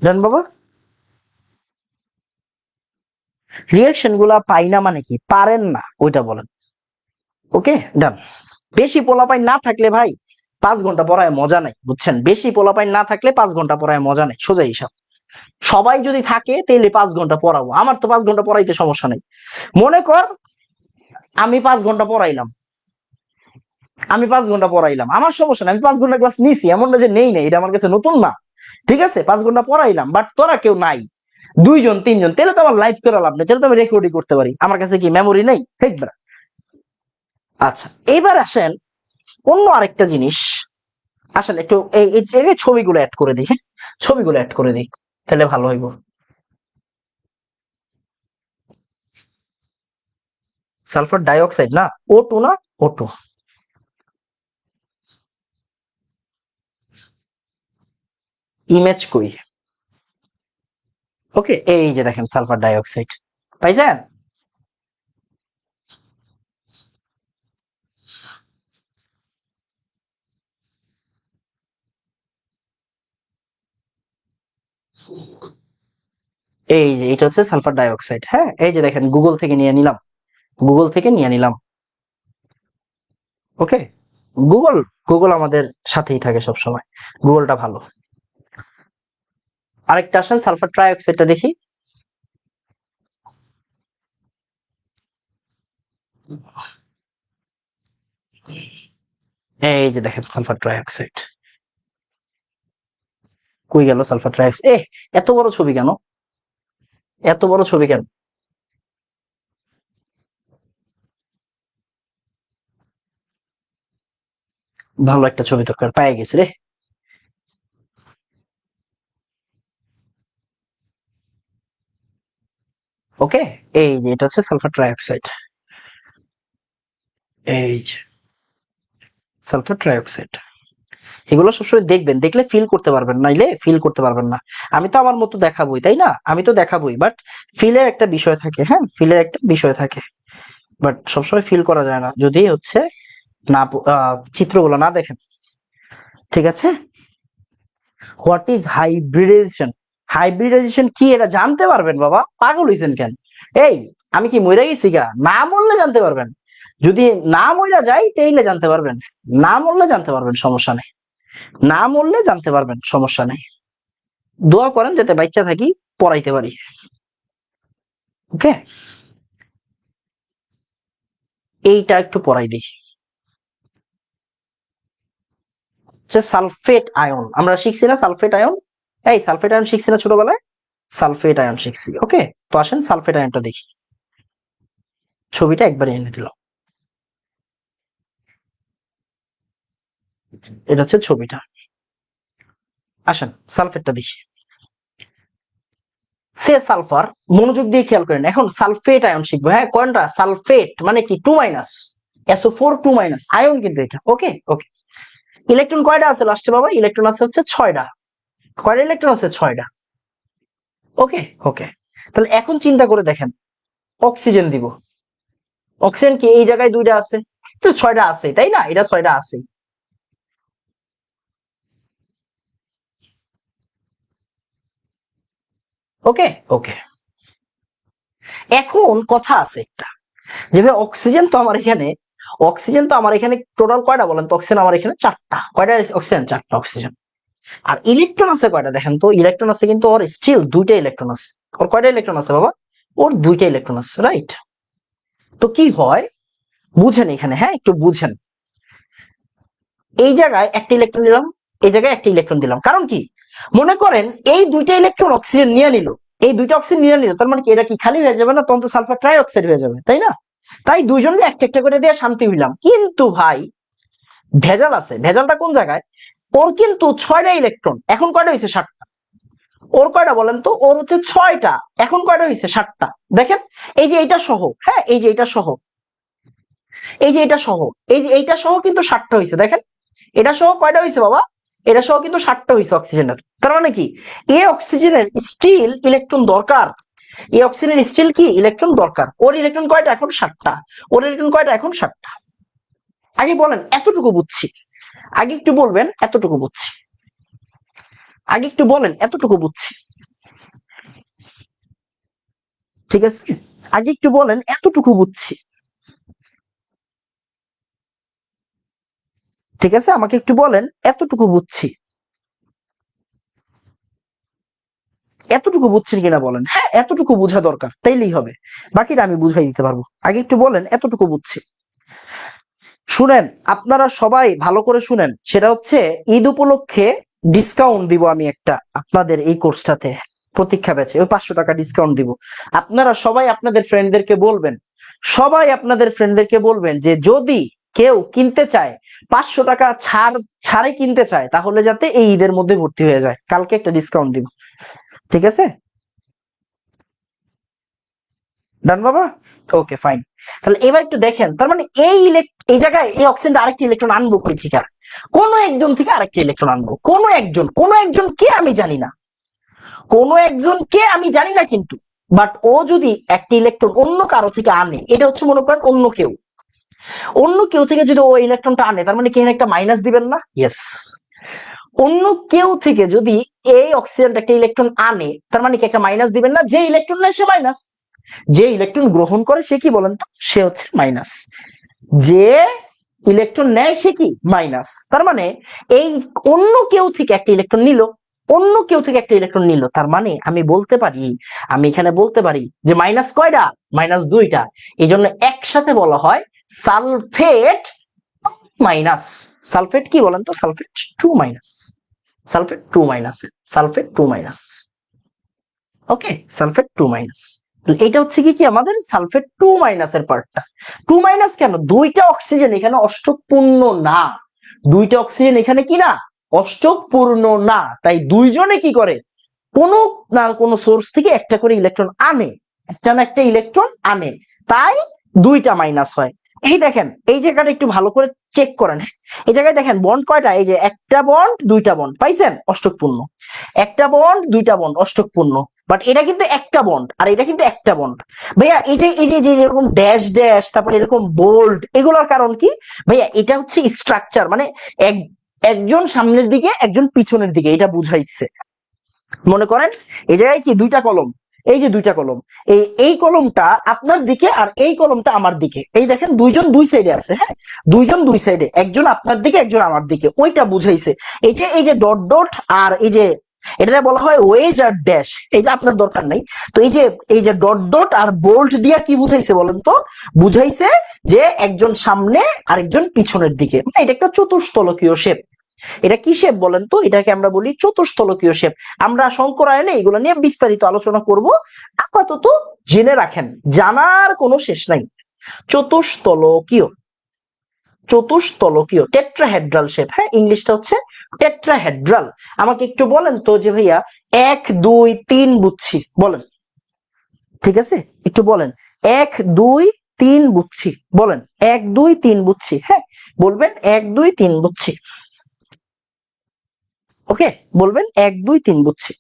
জান বাবা, রিয়াকশন গুলা পাই না মানে কি, পারেন না ওইটা বলেন। ওকে ডান। বেশি পোলাপাইন না থাকলে ভাই 5 ঘন্টা পড়ায় মজা নাই, বুঝছেন। বেশি পোলাপাইন না থাকলে 5 ঘন্টা পড়ায় মজা নাই, সোজা হিসাব। সবাই যদি থাকে তাহলে 5 ঘন্টা পড়াবো, আমার তো 5 ঘন্টা পড়াইতে সমস্যা নেই। মনে কর আমি 5 ঘন্টা পড়াইলাম, আমি 5 ঘন্টা পড়াইলাম, আমার সমস্যা নেই, আমি 5 ঘন্টা ক্লাস নিছি, এমন না যে নেই নেই, এটা আমার কাছে নতুন না। ঠিক আছে, 5 ঘন্টা পড়াইলাম, বাট তোরা কেউ নাই, দুইজন তিনজন, তাহলে তো আমার লাইভ করে লাভ নেই, তাহলে তো আমি রেকর্ডই করতে পারি, আমার কাছে কি মেমোরি নেই, ঠিক না। আচ্ছা, এবার আসেন অন্য আরেকটা জিনিস, আসেন একটু এই জায়গায় ছবিগুলো অ্যাড করে দিই, হ্যাঁ ছবিগুলো অ্যাড করে দিই, তাহলে ভালো হইব। সালফার ডাইঅক্সাইড না, O2 না, O2। ইমেজ কই, ওকে এই যে দেখেন সালফার ডাইঅক্সাইড, পাইছেন। এই যে এটা হচ্ছে সালফার ডাইঅক্সাইড, হ্যাঁ এই যে দেখেন গুগল থেকে নিয়ে নিলাম, গুগল থেকে নিয়ে নিলাম। ওকে, গুগল, গুগল আমাদের সাথেই থাকে সব সময়, গুগলটা ভালো। আরেকটা আসেন সালফার ট্রাইঅক্সাইডটা দেখি। এই যে দেখেন সালফার ট্রাইঅক্সাইড, কই গেল সালফার ট্রাইঅক্সাইড, এত বড় ছবি কেন, এত বড় ছবি কেন। ভালো একটা ছবি তো পেয়ে গেছি রে। ওকে, এই যে এটা হচ্ছে সালফার ট্রাইঅক্সাইড, এই যে সালফার ট্রাইঅক্সাইড। এগুলো সবসময় দেখবেন, দেখলে ফিল করতে পারবেন, নাইলে ফিল করতে পারবেন না। আমি তো আমার মতো দেখাবোই, তাই না, আমি তো দেখাবোই, বাট ফিলের একটা বিষয় থাকে, হ্যাঁ ফিলের একটা বিষয় থাকে, বাট সবসময় ফিল করা যায় না যদি হচ্ছে না চিত্রগুলো না দেখেন। ঠিক আছে, হোয়াট ইজ হাইব্রিডাইজেশন, হাইব্রিডাইজেশন কি এটা জানতে পারবেন বাবা, পাগল হইছেন কেন। এই আমি কি মইরা গেছি গা, না মরলে জানতে পারবেন, যদি না মইরা যাই তাইলে জানতে পারবেন, না মরলে জানতে পারবেন, সমস্যা নেই, না মরলে জানতে পারবেন, সমস্যা নেই। দোয়া করেন যাতে বাচ্চা থাকি, পড়াইতে পারি। ওকে, এইটা একটু পড়াই দিই। সালফেট আয়ন আমরা শিখছি না, সালফেট আয়ন, এই সালফেট আয়ন শিখছি না ছোটবেলায়, সালফেট আয়ন শিখছি। ওকে, তো আসেন সালফেট আয়নটা দেখি, ছবিটা একবার এনে দিলাম, এটা হচ্ছে ছবিটা। আসেন সালফেটটা দেখি। সে সালফার, মনোযোগ দিয়ে খেয়াল করেন, এখন সালফেট আয়ন শিখবো। হ্যাঁ, কোনটা সালফেট মানে কি 2 মাইনাস, SO4 2 মাইনাস আয়ন কিন্তু এটা। ওকে ওকে, ইলেকট্রন কয়টা আছে লাস্টে বাবা? ইলেকট্রন আছে হচ্ছে 6টা। কয়টা ইলেকট্রন আছে? 6টা। ওকে ওকে, তাহলে এখন চিন্তা করে দেখেন, অক্সিজেন দিব, অক্সিজেন কি এই জায়গায় 2টা আছে? তো 6টা আছে, তাই না? এটা 6টা আছে। ওকে ওকে, এখন কথা আছে একটা, যে ভাই অক্সিজেন তো আমার এখানে, অক্সিজেন তো আমার এখানে টোটাল কয়টা বলেন তো? অক্সিজেন আমার এখানে 4টা। কয়টা অক্সিজেন? 4টা অক্সিজেন। আর ইলেকট্রন আছে কয়টা দেখেন তো? ইলেকট্রন আছে কিন্তু ওর স্টিল 2টা ইলেকট্রন আছে। ওর কয়টা ইলেকট্রন আছে বাবা? ওর 2টা ইলেকট্রন আছে, রাইট? তো কি হয় বুঝেন এখানে, হ্যাঁ একটু বুঝেন। এই জায়গায় একটা ইলেকট্রন দিলাম, এই জায়গায় একটা ইলেকট্রন দিলাম, কারণ কি? মনে করেন এই 2টা ইলেকট্রন অক্সিজেন নিয়ে নিল, এই 2টা অক্সিজেন নিয়ে নিল, তার মানে কি এটা কি খালি হয়ে যাবে না? তখন তো সালফার ট্রাই অক্সাইড হয়ে যাবে, তাই না? তাই দুইজনকে একটা একটা করে দিয়ে শান্তি হইলাম। কিন্তু ভাই ভেজাল আছে। ভেজালটা কোন জায়গায়? ওর কিন্তু 6টা ইলেকট্রন, এখন কয়টা হয়েছে? 7টা। ওর কয়টা বলেন তো? ওর হচ্ছে 6টা, এখন কয়টা হয়েছে? 7টা। দেখেন, এই যে এইটা সহ, হ্যাঁ এই যে এইটা সহ, এই যে এটা সহ, এই যে এইটা সহ কিন্তু 7টা হয়েছে। দেখেন, এটা সহ কয়টা হয়েছে বাবা? এটা সহ কিন্তু 7টা হয়েছে অক্সিজেনের। তার মানে কি এই অক্সিজেনের স্টিল ইলেকট্রন দরকার, এই অক্সিজেনের স্টিল কি ইলেকট্রন দরকার। ওর ইলেকট্রন কয়টা? এখন 7টা। ওর ইলেকট্রন কয়টা? এখন 7টা। আগে বলেন এতটুকু বুঝছি, আগে একটু বলবেন এতটুকু বুঝছি, আগে একটু বলেন এতটুকু বুঝছি, ঠিক আছে? আগে একটু বলেন এতটুকু বুঝছি, ঠিক আছে? আমাকে একটু বলেন এতটুকু বুঝছি, এতটুকু বুঝছেন কিনা বলেন। হ্যাঁ এতটুকু বোঝা দরকার, তাইলেই হবে, বাকিটা আমি বুঝাই দিতে পারবো। আগে একটু বলেন এতটুকু বুঝছি। শুনেন, আপনারা সবাই ভালো করে শুনেন, সেটা হচ্ছে ঈদ উপলক্ষে ডিসকাউন্ট দিব আমি একটা আপনাদের এই কোর্সটাতে, প্রতীক্ষা ব্যাচে ওই 500 টাকা ডিসকাউন্ট দিব। আপনারা সবাই আপনাদের ফ্রেন্ডদেরকে বলবেন, সবাই আপনাদের ফ্রেন্ডদেরকে বলবেন যে যদি কেউ কিনতে চায়, 500 টাকা ছাড়ে কিনতে চায়, তাহলে যাতে এই ঈদের মধ্যে ভর্তি হয়ে যায়। কালকে একটা ডিসকাউন্ট দিব, ঠিক আছে? ডান বাবা? Okay fine. তাহলে এবার একটু দেখেন, তার মানে এই জায়গায় এই অক্সিজেনটা আরেকটি ইলেকট্রন আনবো কই থেকে? কোন একজন থেকে আরেকটি ইলেকট্রন আনবো, কোন একজন কে আমি জানি না, কোন একজন কে আমি জানি না, কিন্তু বাট ও যদি একটি ইলেকট্রন অন্য কারো থেকে আনে, এটা হচ্ছে মনে করেন অন্য কেউ, অন্য কেউ থেকে যদি ও ইলেকট্রনটা আনে, তার মানে কি একটা মাইনাস দিবেন না? ইয়েস। অন্য কেউ থেকে যদি এই অক্সিজেনটা একটা ইলেকট্রন আনে, তার মানে কি একটা মাইনাস দিবেন না? যে ইলেকট্রন নেয় সে মাইনাস, যে ইলেকট্রন গ্রহণ করে সে কি বলেন তো? সে হচ্ছে মাইনাস। যে ইলেকট্রন নেয় সে কি মাইনাস। তার মানে এই অন্য কেউ থেকে একটা ইলেকট্রন নিল, অন্য কেউ থেকে একটা ইলেকট্রন নিল, তার মানে আমি বলতে পারি, আমি এখানে বলতে পারি যে মাইনাস কয়টা? মাইনাস 2টা। এই জন্য একসাথে বলা হয় সালফেট মাইনাস। সালফেট কি বলেন তো? Sulphate 2 minus, sulphate 2 minus, sulphate 2 minus. Okay, sulphate 2 minus. এটা হচ্ছে কি কি আমাদের সালফেট 2 মাইনাসের পার্টটা। 2 মাইনাস কেন? 2টা অক্সিজেন এখানে অষ্টক পূর্ণ না, 2টা অক্সিজেন এখানে কি না? অষ্টক পূর্ণ না। তাই দুইজনে কি করে? কোনো না কোনো সোর্স থেকে একটা করে ইলেকট্রন আনে, একটা না একটা ইলেকট্রন আনে, তাই 2টা মাইনাস হয়। এই দেখেন, এই জায়গাটা একটু ভালো করে চেক করেন। এই জায়গায় দেখেন বন্ড কয়টা? এই যে একটা বন্ড, 2টা বন্ড পাইছেন অষ্টকপূর্ণ, একটা বন্ড 2টা বন্ড অষ্টকপূর্ণ। বাট এটা কিন্তু একটা বন্ড, আর এটা কিন্তু একটা বন্ড। ভাইয়া এই যে এরকম ড্যাশ ড্যাশ, তারপরে এরকম বোল্ড, এগুলোর কারণ কি? ভাইয়া এটা হচ্ছে স্ট্রাকচার, মানে এক একজন সামনের দিকে একজন পিছনের দিকে, এটা বুঝাইছে। মনে করেন এই জায়গায় কি 2টা কলম, এই যে 2টা কলম, এই কলমটা আপনার দিকে আর এই কলমটা আমার দিকে। এই দেখেন দুইজন দুই সাইডে আছে, হ্যাঁ দুইজন দুই সাইডে, একজন আপনার দিকে একজন আমার দিকে, ওইটা বুঝাইছে। এই যে ডট ডট, আর এই যে এটা বলা হয় ওয়েজ আর ড্যাশ, এটা আপনার দরকার নাই। তো এই যে ডট ডট আর বোল্ট দিয়া কি বুঝাইছে বলেন তো? বুঝাইছে যে একজন সামনে আরেকজন পিছনের দিকে, মানে এটা একটা চতুস্তলকীয় শেপ। এটা কি শেপ বলেন তো? এটাকে আমরা বলি চতুস্তলকীয় শেপ। আমরা শঙ্করায়নে এগুলো নিয়ে বিস্তারিত আলোচনা করব, আপাতত জেনে রাখেন, জানার কোনো শেষ নাই। চতুস্তলকীয়, চতুস্তলকীয় টেট্রাহেড্রাল শেপ, হ্যাঁ ইংলিশটা হচ্ছে টেট্রাহেড্রাল। আমাকে একটু বলেন তো যে ভাইয়া 1 2 3 বুঝছি, বলেন। ঠিক আছে, একটু বলেন 1 2 3 বুঝছি, বলেন 1 2 3 বুঝছি। হ্যাঁ, বলবেন 1 2 3 বুঝছি। ওকে, বলবেন 1 2 3 বুঝছি।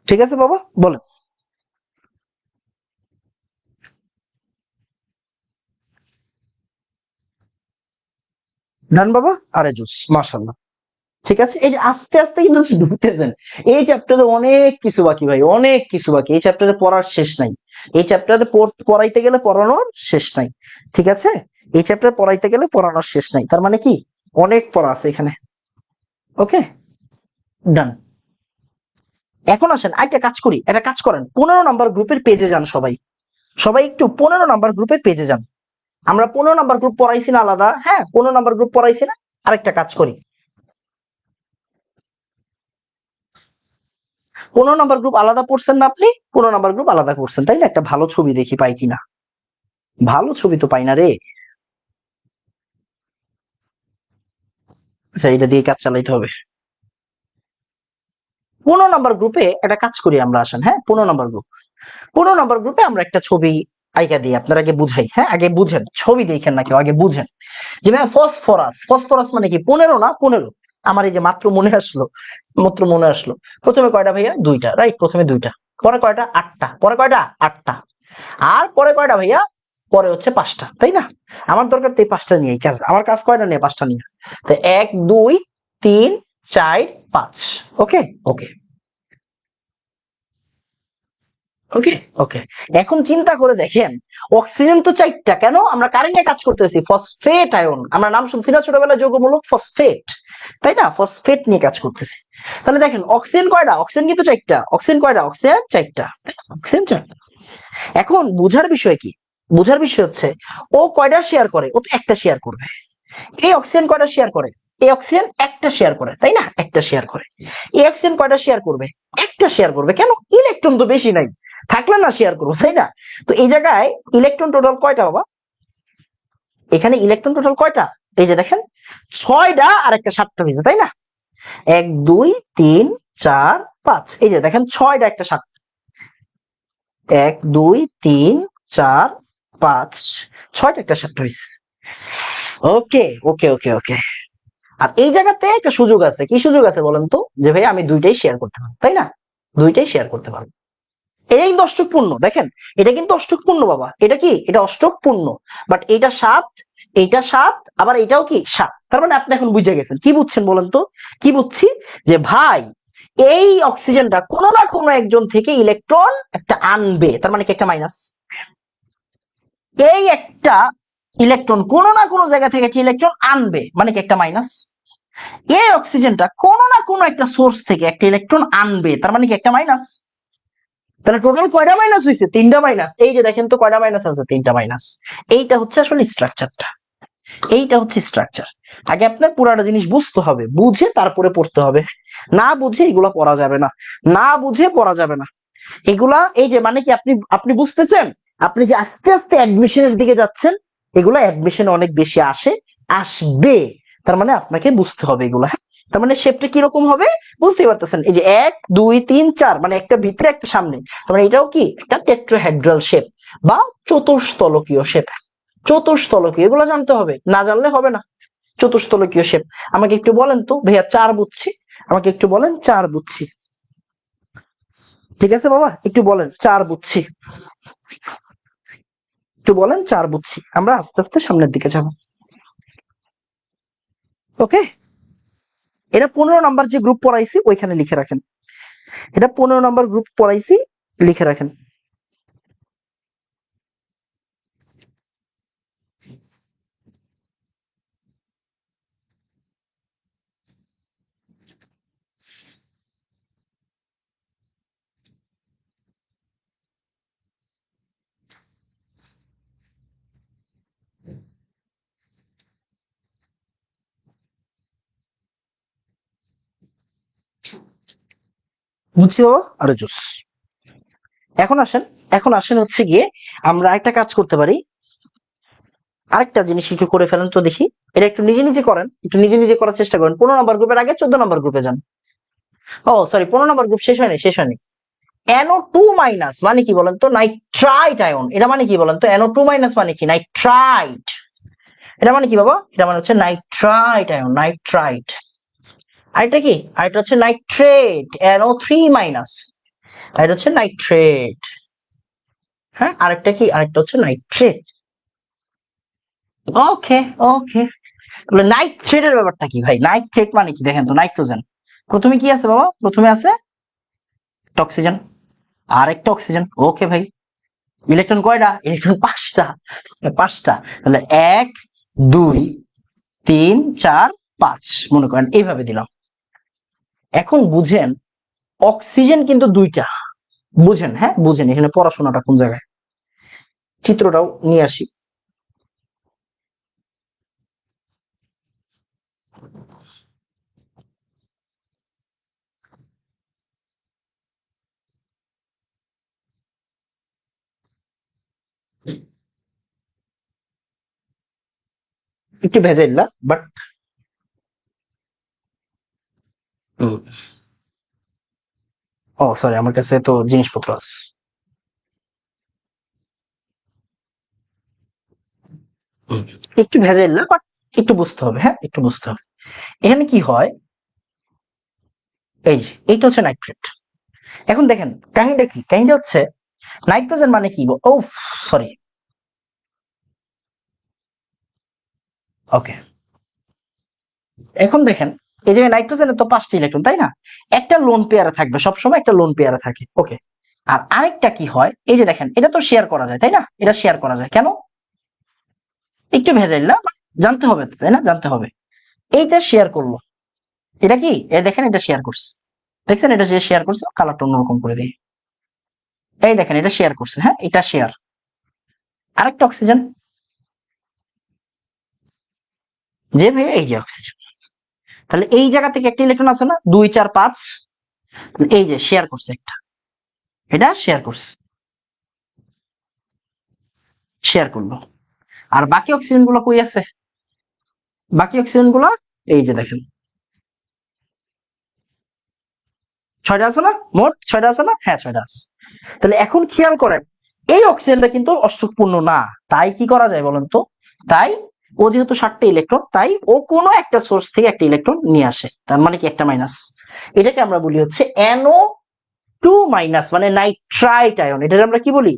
ঠিক আছে বাবা, বলেন। ডান বাবা, আরে জুস, মাশাআল্লাহ। ঠিক আছে, এই যে আস্তে আস্তে কিন্তু আপনি ঢুকতেছেন। এই চ্যাপ্টারে অনেক কিছু বাকি ভাই, অনেক কিছু বাকি। এই চ্যাপ্টারে পড়ার শেষ নাই। এই চ্যাপ্টারে পড়াইতে গেলে পড়ানোর শেষ নাই। ঠিক আছে, এই চ্যাপ্টার পড়াইতে গেলে পড়ানোর শেষ নাই, তার মানে কি অনেক পড়া আছে এখানে। ওকে, ডান। এখন আসেন একটা কাজ করি, একটা কাজ করেন, 15 নাম্বার গ্রুপের পেজে যান সবাই। সবাই একটু 15 নাম্বার গ্রুপের পেজে যান। আমরা 15 নাম্বার গ্রুপ পড়াইছি না আলাদা? হ্যাঁ, 15 নাম্বার গ্রুপ পড়াইছি না? আরেকটা কাজ করি, 15 নাম্বার গ্রুপ আলাদা পড়ছেন না আপনি? 15 নাম্বার গ্রুপ আলাদা করছেন, তাই না? একটা ভালো ছবি দেখি পাই কিনা। ভালো ছবি তো পাই না রে। আচ্ছা, এটা দিয়ে কাজ চালাইতে হবে। 15 নাম্বার গ্রুপে একটা কাজ করি আমরা, আসেন। হ্যাঁ, 15 নাম্বার গ্রুপ, 15 নাম্বার গ্রুপে আমরা একটা ছবি আইকা দিই। আপনার আগে বুঝাই, হ্যাঁ আগে বুঝেন, ছবি দেখেন না কেউ, আগে বুঝেন। যে ভাই ফসফরাস, ফসফরাস মানে কি? 15 না 15? আমার এই যে মাত্র মনে আসলো, মাত্র মনে আসলো। প্রথমে কয়টা ভাইয়া? দুইটা, রাইট? প্রথমে দুইটা, পরে কয়টা? আটটা, পরে কয়টা? আটটা। আর পরে কয়টা ভাইয়া? পরে হচ্ছে পাঁচটা, তাই না? আমার দরকার তো এই পাঁচটা নিয়ে কাজ, আমার কাজ কয়টা নিয়ে? পাঁচটা নিয়ে। তো 1 2 3 4 5। ওকে, ওকে, ওকে, ওকে। এখন চিন্তা করে দেখেন, অক্সিজেন তো চারটা, কেন? আমরা কারে নিয়ে কাজ করতেছি? Phosphate ion. আমরা নাম শুনছি না ছোটবেলায়, যৌগমূলক ফসফেট, তাই না? ফসফেট নিয়ে কাজ করতেছি। তাহলে দেখেন অক্সিজেন কয়টা? অক্সিজেন কিন্তু চারটা। অক্সিজেন কয়টা? অক্সিজেন চারটা, অক্সিজেন চারটা। এখন বুঝার বিষয় কি? বুঝার বিষয় হচ্ছে ও কয়টা শেয়ার করে? ও তো একটা শেয়ার করবে। এই অক্সিজেন কয়টা শেয়ার করে? এই অক্সিজেন একটা শেয়ার করে, তাই না? একটা শেয়ার করে। এই অক্সিজেন কয়টা শেয়ার করবে? একটা শেয়ার করবে। কেন? ইলেকট্রন তো বেশি নাই, থাকলে না শেয়ার করবো, তাই না? তো এই জায়গায় ইলেকট্রন টোটাল কয়টা বাবা? এখানে ইলেকট্রন টোটাল কয়টা? এই যে দেখেন, 6টা আর একটা 7টা হয়েছে, তাই না? 1 2 3 4 5, এই যে দেখেন 6টা একটা 7। 1 2 3 4 5, 6টা একটা 7টা হয়েছে। ওকে, ওকে, ওকে, ওকে। আর এই জায়গাতে একটা সুযোগ আছে। কি সুযোগ আছে বলেন তো? যে ভাই আমি দুইটাই শেয়ার করতে পারবো, তাই না? দুইটাই শেয়ার করতে পারবো। এটা কিন্তু অষ্টক পূর্ণ, দেখেন। এটা কিন্তু অষ্টক পূর্ণ বাবা। এটা কি? এটা অষ্টক পূর্ণ। বাট এটা 7, এইটা 7, আবার এটাও কি 7। তার মানে আপনি এখন বুঝে গেছেন। কি বুঝছেন বলেন তো? কি বুঝছি? যে ভাই এই অক্সিজেনটা কোনো না কোনো একজন থেকে ইলেকট্রন একটা আনবে, তার মানে কি একটা মাইনাস। এই একটা ইলেকট্রন কোনো না কোনো জায়গা থেকে একটা ইলেকট্রন আনবে, মানে কি একটা মাইনাস। এই অক্সিজেনটা কোনো না কোনো একটা সোর্স থেকে একটা ইলেকট্রন আনবে, তার মানে কি একটা মাইনাস। তাহলে টোটাল কয়টা মাইনাস হয়েছে? 3টা মাইনাস। এই যে দেখেন তো কয়টা মাইনাস আছে? 3টা মাইনাস। এইটা হচ্ছে আসলে স্ট্রাকচারটা, এইটা হচ্ছে স্ট্রাকচার। আগে আপনার পুরাটা জিনিস বুঝতে হবে, বুঝে তারপরে পড়তে হবে। না বুঝে এগুলা পড়া যাবে না, না বুঝে পড়া যাবে না এগুলা। এই যে মানে কি আপনি আপনি বুঝতেছেন? আপনি যে আস্তে আস্তে অ্যাডমিশনের দিকে যাচ্ছেন, এগুলা অ্যাডমিশনে অনেক বেশি আসে, আসবে। তার মানে আপনাকে বুঝতে হবে এগুলা, হ্যাঁ? তার মানে শেপটা কিরকম হবে বুঝতেই পারতেছেন। এই যে 1 2 3 4, মানে একটা ভিতরে একটা সামনে। তার মানে এটাও কি একটা টেট্রাহেড্রাল শেপ বা চতুস্তলকীয় শেপ। চতুস্তলকীয়, এগুলো জানতে হবে, না জানলে হবে না। চতুস্তলকীয় শেপ। আমাকে একটু বলেন তো ভাইয়া, 4 বুঝছি, আমাকে একটু বলেন 4 বুঝছি। ঠিক আছে বাবা, একটু বলেন 4 বুঝছি, একটু বলেন 4 বুঝছি। আমরা আস্তে আস্তে সামনের দিকে যাব। ওকে, এটা 15 নাম্বার যে গ্রুপ পড়াইছি ওইখানে লিখে রাখেন। এটা 15 নাম্বার গ্রুপ পড়াইছি, লিখে রাখেন। বুঝছি বাবা, আরে জোস। এখন আসেন, এখন আসেন হচ্ছে গিয়ে আমরা একটা কাজ করতে পারি। আরেকটা জিনিস একটু করে ফেলেন তো দেখি, এটা একটু নিজে নিজে করেন, একটু নিজে নিজে করার চেষ্টা করেন। 15 নম্বর গ্রুপের আগে 14 নম্বর গ্রুপে যান। ও সরি, 15 নম্বর গ্রুপ শেষ হয়নি, শেষ হয়নি। NO2 মাইনাস মানে কি বলেন তো? Nitrite ion. এটা মানে কি বলেন তো? NO2 মাইনাস মানে কি? নাইট্রাইট। এটা মানে কি বাবা? এটা মানে হচ্ছে নাইট্রাইট আয়ন, নাইট্রাইট। আরেকটা কি? আরেকটা হচ্ছে নাইট্রেট, NO3 মাইনাস। এটা হচ্ছে নাইট্রেট। হ্যাঁ, আরেকটা কি? আরেকটা হচ্ছে নাইট্রেট। ওকে, ওকে। তাহলে নাইট্রেটের ব্যাপারটা কি ভাই? নাইট্রেট মানে কি দেখেন তো? নাইট্রোজেন। প্রথমে কি আছে বাবা? প্রথমে আছে একটা অক্সিজেন আর একটা অক্সিজেন। ওকে ভাই। ইলেকট্রন কয়টা? ইলেকট্রন পাঁচটা। পাঁচটা। তাহলে 1 2 3 4 5 মনে করেন এইভাবে দিলাম। এখন বুঝেন, অক্সিজেন কিন্তু দুইটা। বুঝেন, হ্যাঁ বুঝেন, এখানে পড়াশোনাটা কোন জায়গায়। চিত্রটাও নিয়ে আসি। একটু ভেজাইলা বাট ও সরি, আমার কাছে তো জিনিসপত্র আছে। একটু ভেজাইলা বাট একটু বুঝতে হবে, হ্যাঁ একটু বুঝতে হবে। এখানে কি হয়, এই যে এইটা হচ্ছে নাইট্রেট। এখন দেখেন কাহিনীটা কি? কাহিনীটা হচ্ছে নাইট্রোজেন মানে কি? ও সরি, ওকে। এখন দেখেন, এই যে নাইট্রোজেনের তো 5টি ইলেকট্রন, তাই না? একটা লোন পেয়ারে থাকবে, সবসময় একটা লোন পেয়ারে থাকে, ওকে। আর আরেকটা কি হয়, এই যে দেখেন এটা তো শেয়ার করা যায়, তাই না? এটা শেয়ার করা যায় কেন? একটু ভেজাইল না, জানতে হবে তো, তাই না? জানতে হবে। এইটা শেয়ার করলো, এটা কি? এই দেখেন এটা শেয়ার করছে, দেখছেন? এটা যে শেয়ার করছে, কালারটা অন্যরকম করে দিই। এই দেখেন এটা শেয়ার করছে, হ্যাঁ এটা শেয়ার। আরেকটা অক্সিজেন, যে ভাই এই যে অক্সিজেন। তাহলে এই জায়গা থেকে একটা ইলেকট্রন আছে না, 2 4 5, এই যে শেয়ার করছে একটা, এটা শেয়ার করছে, শেয়ার করলো। আর বাকি অক্সিজেন গুলো কই আছে? বাকি অক্সিজেন গুলো এই যে দেখেন, 6টা আছে না? মোট 6টা আছে না? হ্যাঁ 6টা আছে। তাহলে এখন খেয়াল করেন, এই অক্সিজেনটা কিন্তু অষ্টকপূর্ণ না। তাই কি করা যায় বলেন তো? তাই ও যেহেতু 7টা ইলেকট্রন, তাই ও কোনো একটা সোর্স থেকে একটা ইলেকট্রন নিয়ে আসে, তার মানে কি একটা মাইনাস। এটাকে আমরা বলি হচ্ছে NO2 মাইনাস, মানে নাইট্রাইট আয়ন। এটাকে আমরা কি বলি?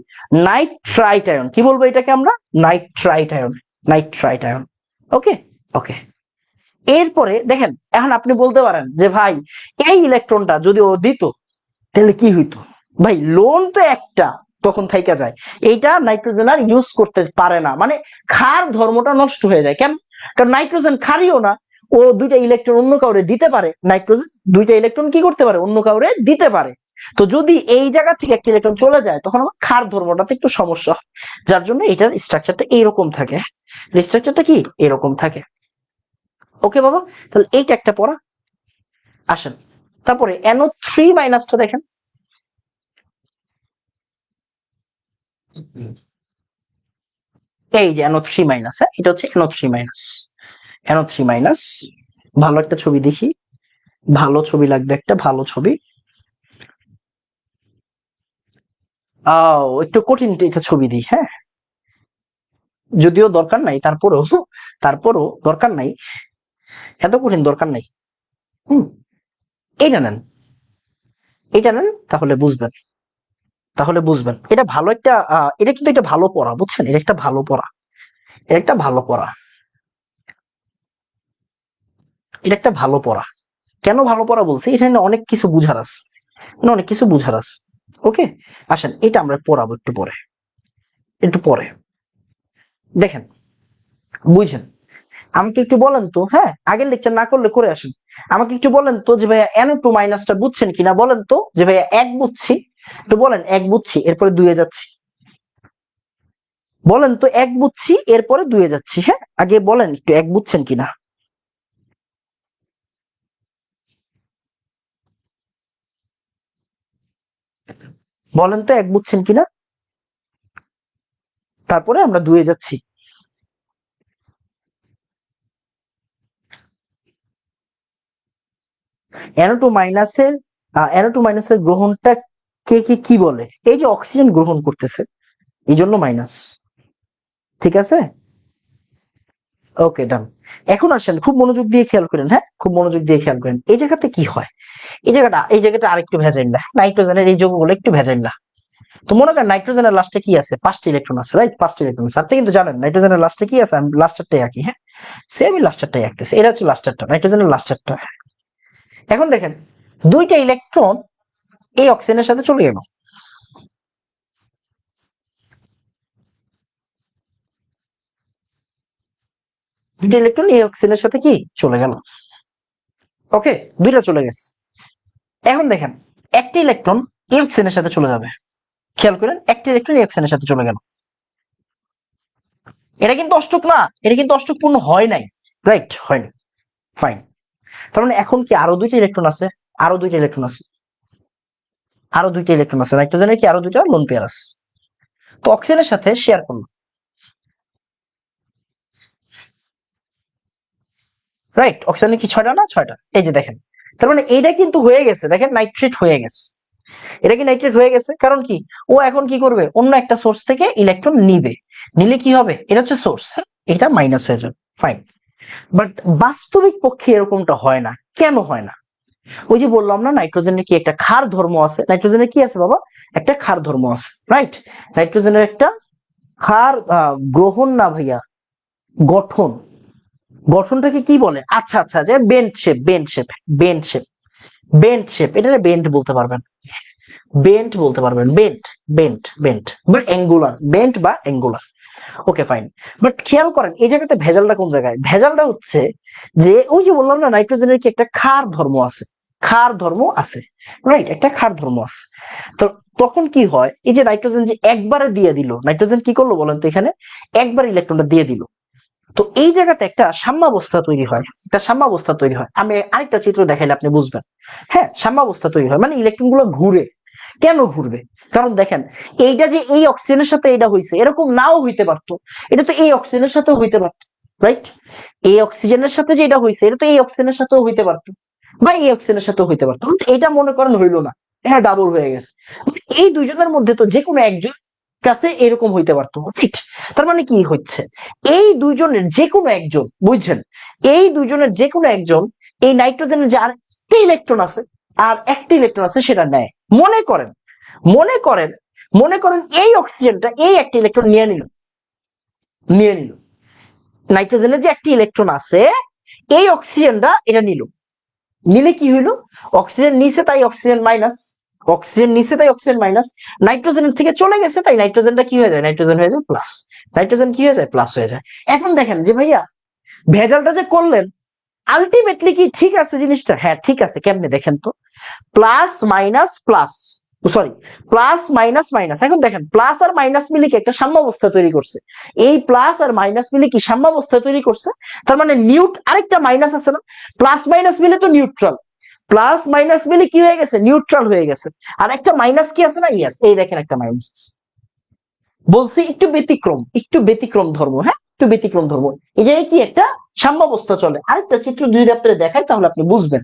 Nitrite ion. কি বলবো এটাকে আমরা? Nitrite ion, nitrite ion. Okay, okay. এরপরে দেখেন, এখন আপনি বলতে পারেন যে ভাই এই ইলেকট্রনটা যদি ও দিত তাহলে কি হইতো? ভাই লোন তো একটা তখন থাইকা যায়, এইটা নাইট্রোজেন আর ইউজ করতে পারে না, মানে ক্ষার ধর্মটা নষ্ট হয়ে যায়। কেন? কারণ নাইট্রোজেন ক্ষারীয় না, ও দুইটা ইলেকট্রন অন্য কাউরে দিতে পারে। নাইট্রোজেন দুইটা ইলেকট্রন কি করতে পারে? অন্য কাউরে দিতে পারে। তো যদি এই জায়গা থেকে একটা ইলেকট্রন চলে যায়, তখন আমার ক্ষার ধর্মটাতে একটু সমস্যা হয়, যার জন্য এটার স্ট্রাকচারটা এইরকম থাকে। স্ট্রাকচারটা কি এরকম থাকে? ওকে বাবা, তাহলে এইটা একটা পড়া। আসেন তারপরে NO3 মাইনাসটা দেখেন। এই যে NO3 মাইনাস, হ্যাঁ এটা হচ্ছে NO3 মাইনাস। NO3 মাইনাস, ভালো একটা ছবি দেখি, ভালো ছবি লাগবে, একটা ভালো ছবি। একটু কঠিন একটা ছবি দিই, হ্যাঁ যদিও দরকার নাই, তারপরেও তারপরও দরকার নাই, এত কঠিন দরকার নাই। হুম, এইটা নেন, এইটা নেন, তাহলে বুঝবেন, তাহলে বুঝবেন। এটা ভালো একটা এটা কিন্তু একটা ভালো পড়া, বুঝছেন? এটা একটা ভালো পড়া, এটা একটা ভালো পড়া, এটা একটা ভালো পড়া। কেন ভালো পড়া বলছি? এখানে অনেক কিছু বুঝার আছে, অনেক কিছু বুঝার আছে। ওকে, আসেন এটা আমরা পড়াবো একটু পরে, একটু পরে। দেখেন, বুঝেন, আমাকে একটু বলেন তো, হ্যাঁ আগের লেকচার না করলে করে আসেন। আমাকে একটু বলেন তো যে ভাইয়া NO2 মাইনাসটা বুঝছেন কিনা, বলেন তো যে ভাইয়া এক বুঝছি, একটু বলেন এক বুঝছি এরপরে দুয়ে যাচ্ছি। বলেন তো এক বুঝছি এরপরে দুয়ে যাচ্ছি, হ্যাঁ আগে বলেন একটু এক বুঝছেন কিনা। বলেন তো এক বুঝছেন কিনা, তারপরে আমরা দুয়ে যাচ্ছি। NO2 মাইনাসের NO2 মাইনাসের গ্রহণটা কে কি বলে? এই যে অক্সিজেন গ্রহণ করতেছে এই জন্য মাইনাস। ঠিক আছে, ওকে ডান। এখন আসেন খুব মনোযোগ দিয়ে খেয়াল করেন, হ্যাঁ খুব মনোযোগ দিয়ে খেয়াল করেন। এই জায়গাতে কি হয়, এই জায়গাটা আরেকটু ভেজাইল, নাইট্রোজেনের এই যৌগগুলো একটু ভেজাইল। তো মনে করেন নাইট্রোজেনের লাস্টে কি আছে, 5টি ইলেকট্রন আছে, রাইট? 5টি ইলেকট্রন আছে। আপনি কিন্তু জানেন নাইট্রোজেনের লাস্টে কি আছে, আমি লাস্টারটাই আঁকি, হ্যাঁ সেমই লাস্টারটাই আঁকতেছে। এটা হচ্ছে লাস্টারটা, নাইট্রোজেনের লাস্টারটা। এখন দেখেন দুইটা ইলেকট্রন এই অক্সিজেনের সাথে চলে গেল, দুইটা ইলেকট্রন এই অক্সিজেনের সাথে কি চলে গেল, ওকে দুইটা চলে গেছে। এখন দেখেন একটা ইলেকট্রন এই অক্সিজেনের সাথে চলে যাবে, খেয়াল করেন একটা ইলেকট্রন এই অক্সিজেনের সাথে চলে গেল। এটা কিন্তু অষ্টক না, এটা কিন্তু অষ্টক পূর্ণ হয় নাই, রাইট? হয়নি, ফাইন। তার মানে এখন কি আরো দুইটা ইলেকট্রন আছে, আরো দুইটা ইলেকট্রন আছে, আরো দুইটা ইলেকট্রন আছে, নাইট্রোজেনের কি আরো দুইটা লোন পেয়ার আছে। তো অক্সিজেনের সাথে শেয়ার করলো, রাইট? অক্সিজেনের কি 6টা না 6টা? এই যে দেখেন, তার মানে এইটা কিন্তু হয়ে গেছে, দেখেন নাইট্রেট হয়ে গেছে। এটা কি নাইট্রেট হয়ে গেছে, কারণ কি ও এখন কি করবে, অন্য একটা সোর্স থেকে ইলেকট্রন নিবে, নিলে কি হবে, এটা হচ্ছে সোর্স, এটা মাইনাস হয়ে যাবে, ফাইন। বাট বাস্তবিক পক্ষে এরকমটা হয় না, কেন হয় না? ওই যে বললাম না নাইট্রোজেনের কি একটা ক্ষার ধর্ম আছে, নাইট্রোজেনের কি আছে বাবা, একটা ক্ষার ধর্ম আছে, রাইট? নাইট্রোজেনের একটা ক্ষার গ্রহণ না ভাইয়া, গঠন, গঠনটাকে কি বলে, আচ্ছা আচ্ছা, যে bent shape, bent shape, bent shape, bent shape, এটা বেন্ট বলতে পারবেন, বেন্ট বলতে পারবেন, বেন্ট, বেন্ট বা অ্যাঙ্গুলার, বেন্ট বা অ্যাঙ্গুলার, ওকে ফাইন। বাট খেয়াল করেন এই জায়গাতে ভেজালটা কোন জায়গায়, ভেজালটা হচ্ছে যে ওই যে বললাম না নাইট্রোজেনের কি একটা ক্ষার ধর্ম আছে, ক্ষার ধর্ম আছে, রাইট? একটা ক্ষার ধর্ম আছে। তো তখন কি হয়, এই যে নাইট্রোজেন যে একবারে দিয়ে দিল, নাইট্রোজেন কি করলো বলেন তো, এখানে একবার ইলেকট্রনটা দিয়ে দিল। তো এই জায়গাতে একটা সাম্যাবস্থা তৈরি হয়, একটা সাম্যাবস্থা তৈরি হয়। আমি আরেকটা চিত্র দেখাইলে আপনি বুঝবেন। হ্যাঁ সাম্যাবস্থা তৈরি হয় মানে ইলেকট্রন গুলো ঘুরে। কেন ঘুরবে, কারণ দেখেন এইটা যে এই অক্সিজেনের সাথে এটা হইছে এরকম নাও হইতে পারতো, এটা তো এই অক্সিজেনের সাথেও হইতে পারতো, রাইট? এই অক্সিজেনের সাথে যে এটা হইছে এটা তো এই অক্সিজেনের সাথেও হইতে পারতো, বা এই অক্সিজেনের সাথেও হইতে পারতো, এটা মনে করেন হইলো না, হ্যাঁ ডাবল হয়ে গেছে। এই দুইজনের মধ্যে তো যে কোনো একজন কাছে এরকম হইতে পারতো, রাইট? তার মানে কি হচ্ছে, এই দুইজনের যে কোনো একজন, বুঝছেন, এই দুইজনের যে কোনো একজন এই নাইট্রোজেনের যে আরেকটা ইলেকট্রন আছে, আর একটা ইলেকট্রন আছে সেটা নেয়। মনে করেন, মনে করেন, মনে করেন এই অক্সিজেনটা এই একটা ইলেকট্রন নিয়ে নিল, নিয়ে নিল, নাইট্রোজেনের যে একটি ইলেকট্রন আছে এই অক্সিজেনটা এটা নিল, নিলে কি হইলো, অক্সিজেন নিচে তাই অক্সিজেন মাইনাস, অক্সিজেন নিচে তাই অক্সিজেন মাইনাস, নাইট্রোজেনের থেকে চলে গেছে তাই নাইট্রোজেনটা কি হয়ে যায়, নাইট্রোজেন হয়ে যায় প্লাস, নাইট্রোজেন কি হয়ে যায়, প্লাস হয়ে যায়। এখন দেখেন যে ভাইয়া ভেজালটা যে করলেন আলটিমেটলি কি ঠিক আছে জিনিসটা, হ্যাঁ ঠিক আছে, কেমনে দেখেন তো, plus minus plus, sorry plus minus minus, এখন দেখেন প্লাস আর মাইনাস মিলে কি একটা সাম্যাবস্থা তৈরি করছে, এই প্লাস আর মাইনাস মিলে কি সাম্যাবস্থা তৈরি করছে, তার মানে আরেকটা মাইনাস আছে না, প্লাস মাইনাস মিলে তো নিউট্রাল, প্লাস মাইনাস মিলে কি হয়ে গেছে, নিউট্রাল হয়ে গেছে। আর একটা মাইনাস কি আছে না, ইয়াস এই দেখেন একটা মাইনাস, বলছি একটু ব্যতিক্রম, একটু ব্যতিক্রম ধর্ম, হ্যাঁ একটু ব্যতিক্রম ধর্ম। এই জায়গায় কি একটা সাম্যাবস্থা চলে। আরেকটা চিত্র যদি আপনারা দেখায় তাহলে আপনি বুঝবেন,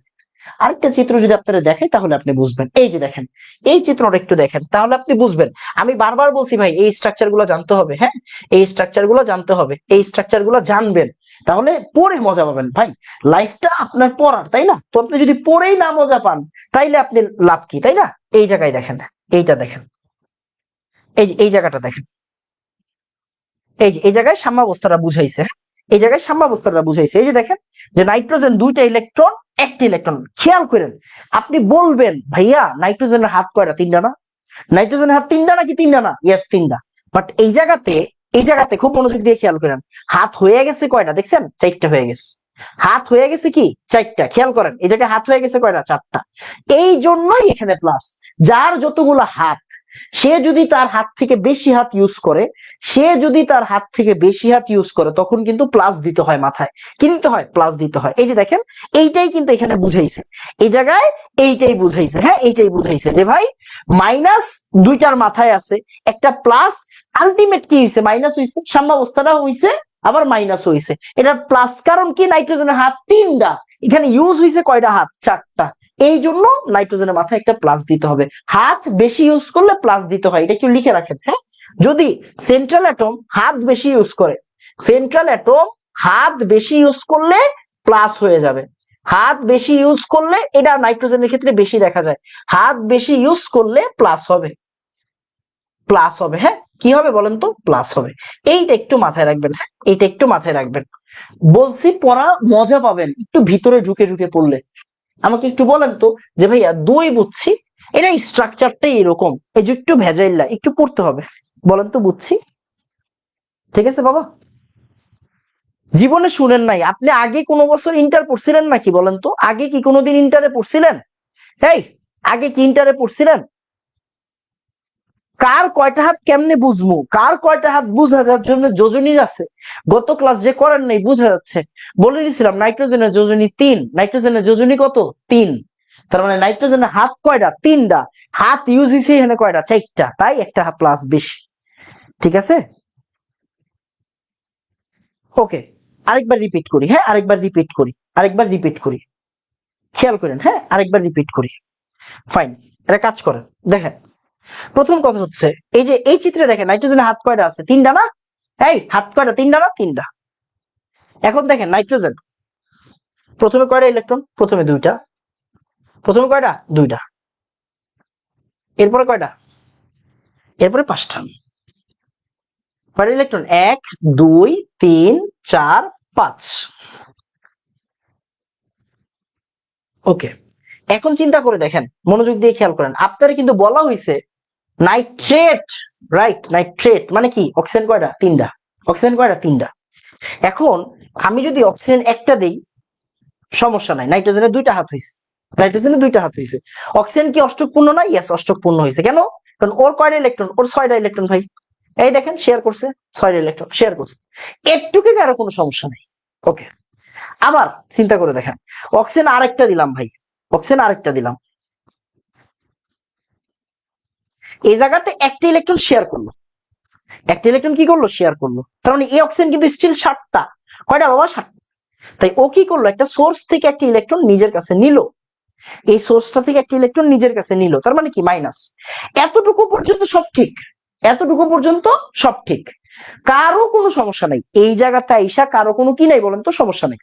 আরেকটা চিত্র যদি আপনারা দেখেন তাহলে আপনি বুঝবেন। এই যে দেখেন এই চিত্রটা একটু দেখেন তাহলে আপনি বুঝবেন। আমি বারবার বলছি ভাই এই স্ট্রাকচার গুলো জানতে হবে, হ্যাঁ এই স্ট্রাকচার গুলো জানতে হবে, এই স্ট্রাকচার গুলো জানবেন তাহলে পড়ে মজা পাবেন ভাই। লাইফটা আপনার পড়ার, তাই না? তো আপনি যদি পড়েই না মজা পান তাইলে আপনি লাভ কি, তাই না? এই জায়গায় দেখেন, এইটা দেখেন, এই যে এই জায়গাটা দেখেন, এই যে এই জায়গায় সাম্যাবস্থাটা বুঝাইছে, এই জায়গায় সাম্যাবস্থাটা বুঝাইছে। এই যে দেখেন যে নাইট্রোজেন দুইটা ইলেকট্রন একটা ইলেকট্রন, খেয়াল করেন। আপনি বলবেন ভাইয়া নাইট্রোজেনের হাত কয়টা, তিনটা না? নাইট্রোজেনের হাত তিনটা নাকি তিনটা না? ইয়েস তিনটা। বাট এই জায়গাতে, এই জায়গাতে খুব মনোযোগ দিয়ে খেয়াল করেন, হাত হয়ে গেছে কয়টা দেখছেন, চারটা হয়ে গেছে, হাত হয়ে গেছে কি চারটা, খেয়াল করেন এই জায়গায় হাত হয়ে গেছে কয়টা, চারটা। এই জন্যই এখানে প্লাস, যার যতগুলো হাত, সে যদি তার হাত থেকে বেশি হাত ইউজ করে, সে যদি তার হাত থেকে বেশি হাত ইউজ করে তখন কিন্তু প্লাস দিতে হয়, মাথায় কি দিতে হয়, প্লাস দিতে হয়। এই যে দেখেন এইটাই কিন্তু এখানে বুঝাইছে, এই জায়গায় এইটাই বুঝাইছে, হ্যাঁ এইটাই বুঝাইছে যে ভাই মাইনাস দুইটার মাথায় আছে, একটা প্লাস, আলটিমেট কি হয়েছে, মাইনাস হয়েছে, সাম্যাবস্থাটা হয়েছে আবার মাইনাস হয়েছে, এটা প্লাস। কারণ কি নাইট্রোজেনের হাত তিনটা, এখানে ইউজ হয়েছে কয়টা হাত, চারটা। এই জন্য নাইট্রোজেনের মাথায় একটা প্লাস দিতে হবে। হাত বেশি ইউজ করলে প্লাস দিতে হয়, এটা একটু লিখে রাখেন। হ্যাঁ, যদি সেন্ট্রাল অ্যাটম হাত বেশি ইউজ করে, সেন্ট্রাল অ্যাটম হাত বেশি ইউজ করলে প্লাস হয়ে যাবে। হাত বেশি ইউজ করলে, এটা নাইট্রোজেনের ক্ষেত্রে বেশি দেখা যায়, হাত বেশি ইউজ করলে প্লাস হবে, প্লাস হবে। হ্যাঁ, কি হবে বলেন তো? প্লাস হবে। এইটা একটু মাথায় রাখবেন। হ্যাঁ, এইটা একটু মাথায় রাখবেন। বলছি পড়া মজা পাবেন একটু ভিতরে ঢুকে ঢুকে পড়লে। আমাকে একটু বলেন তো যে ভাইয়া দুই বুঝছি, এটা স্ট্রাকচারটাই এরকম, এই যে একটু ভেজাইল্লা একটু পড়তে হবে, বলেন তো বুঝছি। ঠিক আছে বাবা? জীবনে শুনেন নাই আপনি? আগে কোনো বছর ইন্টার পড়ছিলেন নাকি বলেন তো? আগে কি কোনোদিন ইন্টারে পড়ছিলেন? এই, আগে কি ইন্টারে পড়ছিলেন? কার কয়টা হাত কেমনে বুঝমু? কার কয়টা হাত বুঝা যার জন্য যোজনীর আছে। গত ক্লাস যে করেন নাই বুঝা যাচ্ছে। বলে দিছিলাম নাইট্রোজেনের যোজনী 3, নাইট্রোজেনের যোজনী কত? 3। তার মানে নাইট্রোজেনের হাত কয়টা? 3টা। হাত ইউজ হয়েছে এখানে কয়টা? 4টা, তাই একটা প্লাস বেশি। ঠিক আছে, ওকে। আরেকবার রিপিট করি। হ্যাঁ, আরেকবার রিপিট করি, আরেকবার রিপিট করি, খেয়াল করেন। হ্যাঁ, আরেকবার রিপিট করি। ফাইন, এটা কাজ করেন। দেখেন, প্রথম কথা হচ্ছে এই যে এই চিত্রে দেখেন নাইট্রোজেনের হাত কয়টা আছে? 3টা না? এই হাত কয়টা? 3টা না? 3টা। এখন দেখেন নাইট্রোজেন প্রথমে কয়টা ইলেকট্রন? প্রথমে 2টা। প্রথমে কয়টা? 2টা। এরপরে কয়টা? এরপরে 5টা। কয়টা ইলেকট্রন? 1 2 3 4 5। ওকে, এখন চিন্তা করে দেখেন, মনোযোগ দিয়ে খেয়াল করেন। আপনারা কিন্তু বলা হয়েছে নাইট্রেট, রাইট? নাইট্রেট মানে কি? অক্সিজেন কয়টা? 3টা। অক্সিজেন কয়টা? 3টা। এখন আমি যদি অক্সিজেন একটা দেই সমস্যা নাই, নাইট্রোজেনের 2টা হাত হয়েছে, নাইট্রোজেনের 2টা হাত হয়েছে। অক্সিজেন কি অষ্টক পূর্ণ না? ইয়েস, অষ্টক পূর্ণ হয়েছে। কেন? কারণ ওর কয়টা ইলেকট্রন? ওর 6টা ইলেকট্রন ভাই। এই দেখেন শেয়ার করছে, 6টা ইলেকট্রন শেয়ার করছে। একটুকে কারো কোনো সমস্যা নেই। ওকে, আবার চিন্তা করে দেখেন, অক্সিজেন আরেকটা দিলাম ভাই, অক্সিজেন আরেকটা দিলাম, এই জায়গাতে একটা ইলেকট্রন শেয়ার করলো, একটা ইলেকট্রন কি করলো? শেয়ার করলো। তার মানে এই অক্সিজেন কিন্তু স্টিল 7টা। কয়টা বাবা? 7টা। তাই ও কি করলো? একটা সোর্স থেকে একটা ইলেকট্রন নিজের কাছে নিল, এই সোর্সটা থেকে একটা ইলেকট্রন নিজের কাছে নিল, তার মানে কি? মাইনাস। এতটুকু পর্যন্ত সব ঠিক, এতটুকু পর্যন্ত সব ঠিক, কারো কোনো সমস্যা নাই। এই জায়গাতে আইসা কারো কোনো কি নাই বলেন তো? সমস্যা নেই।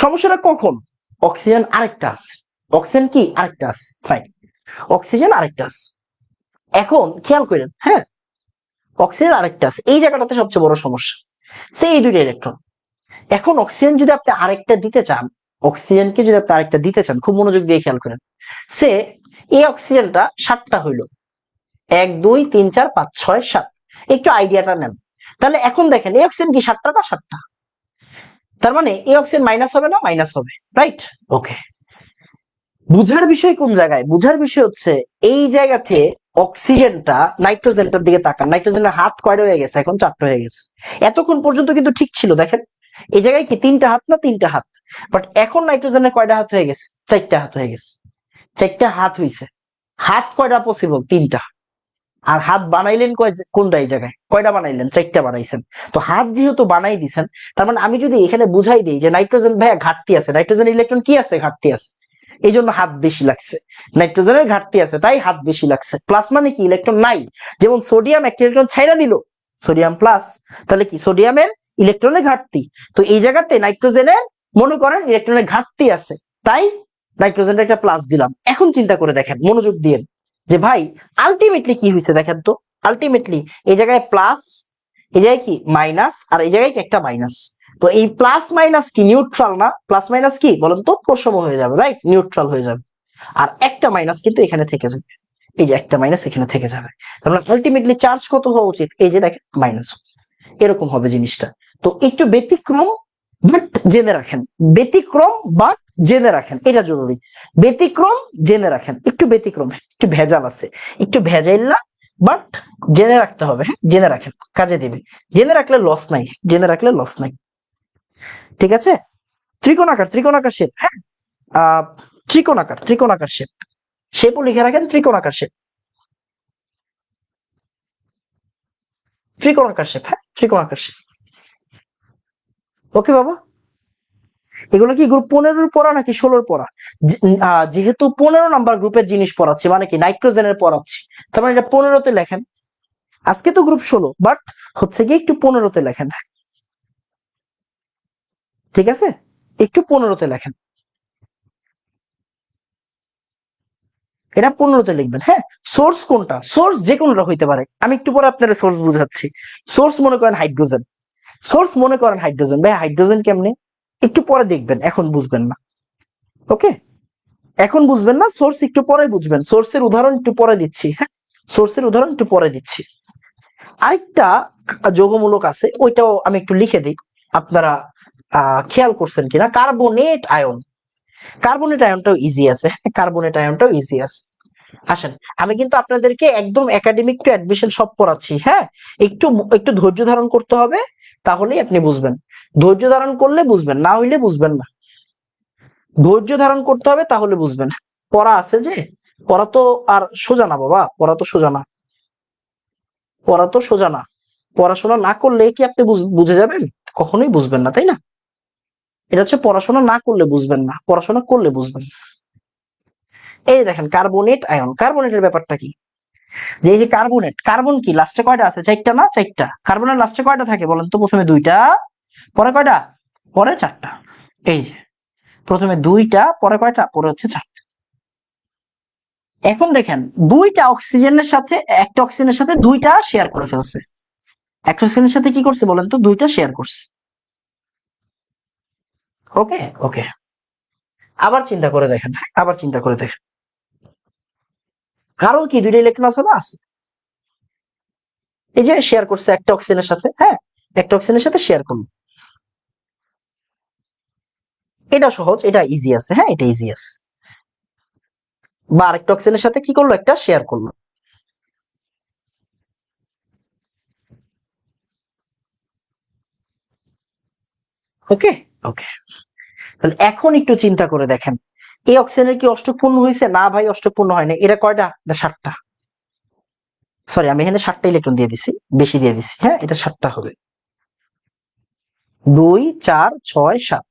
সমস্যাটা কখন? অক্সিজেন আরেকটা আছে, অক্সিজেন কি? আরেকটা আছে। ফাইন, অক্সিজেন আরেকটা আছে। এখন খেয়াল করেন, হ্যাঁ, অক্সিজেন আরেকটা আছে, এই জায়গাটাতে সবচেয়ে বড় সমস্যা, সেই 2টা ইলেকট্রন। এখন অক্সিজেন যদি আপনি আরেকটা দিতে চান, অক্সিজেনকে যদি আপনি আরেকটা দিতে চান, খুব মনোযোগ দিয়ে খেয়াল করেন। সে এই অক্সিজেনটা 7টা হইলো, 1 2 3 4 5 6 7। একটু আইডিয়াটা নেন। তাহলে এখন দেখেন এই অক্সিজেন কি 7টা না? 7টা। তার মানে এই অক্সিজেন মাইনাস হবে না? মাইনাস হবে, রাইট? ওকে, বুঝার বিষয় কোন জায়গায়? বুঝার বিষয় হচ্ছে এই জায়গাতে অক্সিজেনটা, নাইট্রোজেনটার দিকে তাকান, নাইট্রোজেনের হাত কয়টা হয়ে গেছে? এখন 4টা হয়ে গেছে। এতক্ষণ পর্যন্ত কিন্তু ঠিক ছিল। দেখেন এই জায়গায় কি 3টা হাত না? 3টা হাত। বাট এখন নাইট্রোজেনের কয়টা হাত হয়ে গেছে? 4টা হাত হয়ে গেছে। 4টা হাত হয়েছে। হাত কয়টা পসিবল? 3টা। আর হাত বানাইলেন কোনটা? এই জায়গায় কয়টা বানাইলেন? 4টা বানাইছেন। তো হাত যেহেতু বানাই দিছেন, তার মানে আমি যদি এখানে বুঝাই দিই যে নাইট্রোজেন ভাইয়া ঘাটতি আছে, নাইট্রোজেন ইলেকট্রন কি আছে? ঘাটতি আছে, এই জন্য হাত বেশি লাগছে। নাইট্রোজেনের ঘাটতি আছে তাই হাত বেশি লাগছে। প্লাস মানে কি? ইলেকট্রন নাই। যেমন সোডিয়াম একটা ইলেকট্রন ছাইড়া দিল, সোডিয়াম প্লাস, তাহলে কি? সোডিয়ামের ইলেকট্রনের ঘাটতি। তো এই জায়গাতে নাইট্রোজেনের মনে করেন ইলেকট্রনের ঘাটতি আছে, তাই নাইট্রোজেনের একটা প্লাস দিলাম। এখন চিন্তা করে দেখেন, মনোযোগ দিয়ে, যে ভাই আলটিমেটলি কি হয়েছে দেখেন তো। আলটিমেটলি এই জায়গায় প্লাস, এই জায়গায় কি? মাইনাস, আর এই জায়গায় কি? একটা মাইনাস। তো এই প্লাস মাইনাস কি? নিউট্রাল না? প্লাস মাইনাস কি বলেন তো? প্রসম হয়ে যাবে, রাইট? নিউট্রাল হয়ে যাবে। আর একটা মাইনাস কিন্তু এখানে থেকে যাবে, এই যে একটা মাইনাস এখানে থেকে যাবে। তার মানে আলটিমেটলি চার্জ কত হওয়া উচিত? এই যে দেখেন মাইনাস, এরকম হবে জিনিসটা। তো একটু ব্যতিক্রম বাট জেনে রাখেন, ব্যতিক্রম বাট জেনে রাখেন, এটা জরুরি। ব্যতিক্রম জেনে রাখেন, একটু ব্যতিক্রম, একটু ভেজাল আছে, একটু ভেজাইল না, বাট জেনে রাখতে হবে। হ্যাঁ, জেনে রাখেন, কাজে দেবে। জেনে রাখলে লস নাই, জেনে রাখলে লস নাই। ঠিক আছে, ত্রিকোণাকার, ত্রিকোণাকার শেপ। হ্যাঁ, আহ ত্রিকোণাকার, ত্রিকোণাকার শেপ, শেপও লিখে রাখেন, ত্রিকোণাকার শেপ, ত্রিকোণাকার শেপ। হ্যাঁ, ত্রিকোণাকার শেপ। ওকে বাবা, এগুলো কি গ্রুপ 15 পড়া নাকি 16 পড়া? যেহেতু 15 নাম্বার গ্রুপের জিনিস পড়াচ্ছি মানে কি নাইট্রোজেনের পড়াচ্ছি, তার মানে এটা 15তে লেখেন। আজকে তো গ্রুপ 16, বাট হচ্ছে কি একটু 15তে লেখেন, ঠিক আছে? একটু 15তে লেখেন, এটা 15তে লিখবেন। হ্যাঁ, সোর্স কোনটা? সোর্স যে কোনোটা হইতে পারে, আমি একটু পরে আপনার সোর্স বুঝাচ্ছি। সোর্স মনে করেন হাইড্রোজেন, সোর্স মনে করেন হাইড্রোজেন, ভাই হাইড্রোজেন কেমনে একটু পরে দেখবেন, এখন বুঝবেন না। ওকে, এখন বুঝবেন না, সোর্স একটু পরে বুঝবেন। সোর্সের উদাহরণ একটু পরে দিচ্ছি। হ্যাঁ, সোর্সের উদাহরণ একটু পরে দিচ্ছি। আরেকটা যোগমূলক আছে, ওইটাও আমি একটু লিখে দিই, আপনারা খেয়াল করছেন কিনা। কার্বনেট আয়ন, কার্বনেট আয়নটাও ইজি আছে, কার্বনেট আয়নটাও ইজি আছে। আসেন, আমি কিন্তু আপনাদেরকে একদম একাডেমিক টু অ্যাডমিশন সব পড়াচ্ছি। হ্যাঁ, একটু একটু ধৈর্য ধারণ করতে হবে, তাহলেই আপনি বুঝবেন। ধৈর্য ধারণ করলে বুঝবেন, না হইলে বুঝবেন না। ধৈর্য ধারণ করতে হবে, তাহলে বুঝবেন। পড়া আছে যে, পড়া তো আর সোজা না বাবা, পড়া তো সোজা না, পড়া তো সোজা না। পড়াশোনা না করলে কি আপনি বুঝে যাবেন? কখনোই বুঝবেন না, তাই না? এটা হচ্ছে পড়াশোনা না করলে বুঝবেন না, পড়াশোনা করলে বুঝবেন। এই দেখেন কার্বনেট আয়ন, কার্বনেটের ব্যাপারটা কি? যে এই যে কার্বনেট, কার্বন কি লাস্টে কয়টা আছে? 4টা না? 4টা। কার্বনের লাস্টে কয়টা থাকে বলেন তো? প্রথমে 2টা, পরে কয়টা? পরে 4টা। এই যে প্রথমে 2টা, পরে কয়টা? পরে হচ্ছে 4টা। এখন দেখেন, 2টা অক্সিজেনের সাথে, একটা অক্সিজেনের সাথে 2টা শেয়ার করে ফেলছে। একটা অক্সিজেনের সাথে কি করছে বলেন তো? 2টা শেয়ার করছে। ওকে ওকে, আবার চিন্তা করে দেখেন, আবার চিন্তা করে দেখেন, কারো কি 2টা ইলেকট্রন আছে না? আছে। এই যে শেয়ার করছে একটা অক্সিজেনের সাথে, হ্যাঁ, একটা অক্সিজেনের সাথে শেয়ার করলো। এটা সহজ, এটা ইজি আছে। হ্যাঁ, এটা ইজি আছে। বা আরেকটা অক্সিজেনের সাথে কি করলো? একটা শেয়ার করলো। ওকে ওকে, তাহলে এখন একটু চিন্তা করে দেখেন, এই অক্সিজেনের কি অষ্টক পূর্ণ হয়েছে? না ভাই, অষ্টক পূর্ণ হয় না। এটা কয়টা? এটা 7টা। সরি, আমি এখানে 7টা ইলেকট্রন দিয়ে দিছি, বেশি দিয়ে দিছি। হ্যাঁ, এটা 7টা হবে। 2 4 6 7,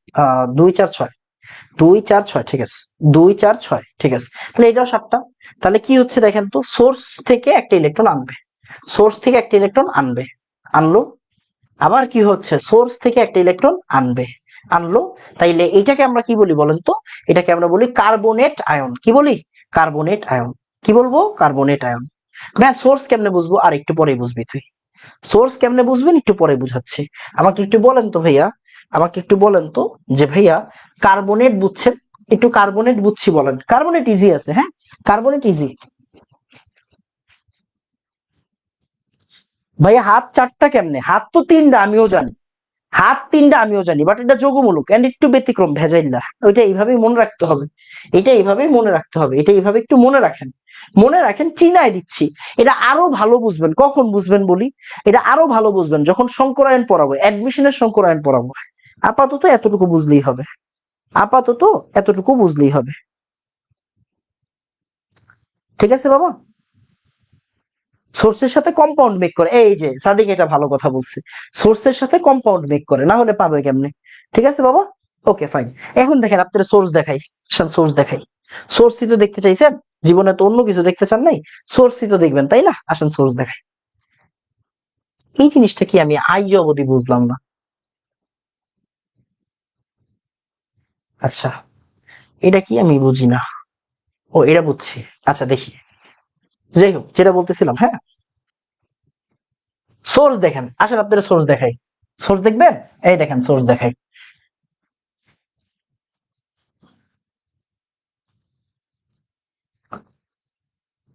2 4 6, 2 4 6, ঠিক আছে। 2 4 6, ঠিক আছে। তাহলে এটাও 7টা। তাহলে কি হচ্ছে দেখেন তো, সোর্স থেকে একটা ইলেকট্রন আনবে, সোর্স থেকে একটা ইলেকট্রন আনবে, আনলো। আবার কি হচ্ছে, সোর্স থেকে একটা ইলেকট্রন আনবে, আনলো। তাইলে এইটাকে আমরা কি বলি বলেন তো? এটাকে আমরা বলি কার্বনেট আয়ন। কি বলি? Carbonate ion. কি বলবো? Carbonate ion. ভাই সোর্স কেমনে বুঝবো? আর একটু পরেই বুঝবি তুই। সোর্স কেমনে বুঝবেন একটু পরে বুঝাচ্ছি। আমাকে একটু বলেন তো ভাইয়া, আমাকে একটু বলেন তো, যে ভাইয়া কার্বনেট বুঝছেন, একটু কার্বনেট বুঝছি বলেন। কার্বনেট ইজি আছে, হ্যাঁ, কার্বনেট ইজি। ভাইয়া হাত 4টা কেমনে? হাত তো 3টা আমিও জানি, হাত 3টা আমিও জানি, বাট এটা যোগমূলক এন্ড একটু ব্যতিক্রম, ভেজাইল্লা। ওইটা এইভাবেই মনে রাখতে হবে, এটা এইভাবেই মনে রাখতে হবে, এটা এইভাবে একটু মনে রাখেন, মনে রাখেন। চিনাই দিচ্ছি, এটা আরো ভালো বুঝবেন। কখন বুঝবেন বলি? এটা আরো ভালো বুঝবেন যখন সংকরায়ন পড়াবো, অ্যাডমিশনের সংকরায়ন পড়াবো। আপাতত এতটুকু বুঝলেই হবে, আপাতত এতটুকু বুঝলেই হবে। ঠিক আছে বাবা? সোর্সের সাথে কম্পাউন্ড মেক করে, এই যে সাদিক এটা ভালো কথা বলছে, সোর্সের সাথে কম্পাউন্ড মেক করে, না হলে পাবে কেমনে? ঠিক আছে বাবা, ওকে ফাইন। এখন দেখেন আপনার সোর্স দেখাই, সোর্স দেখাই। সোর্সই তো দেখতে চাইছেন, জীবনে তো অন্য কিছু দেখতে চান নাই, সোর্সই তো দেখবেন, তাই না? আসেন সোর্স দেখাই। এই জিনিসটা কি আমি আজ অবধি বুঝলাম না। আচ্ছা, এটা কি আমি বুঝি না। ও, এটা বুঝছি। আচ্ছা দেখি, যাই হোক, যেটা বলতেছিলাম, হ্যাঁ, সোর্স দেখেন। আসেন আপনার সোর্স দেখাই, সোর্স দেখবেন। এই দেখেন সোর্স দেখাই,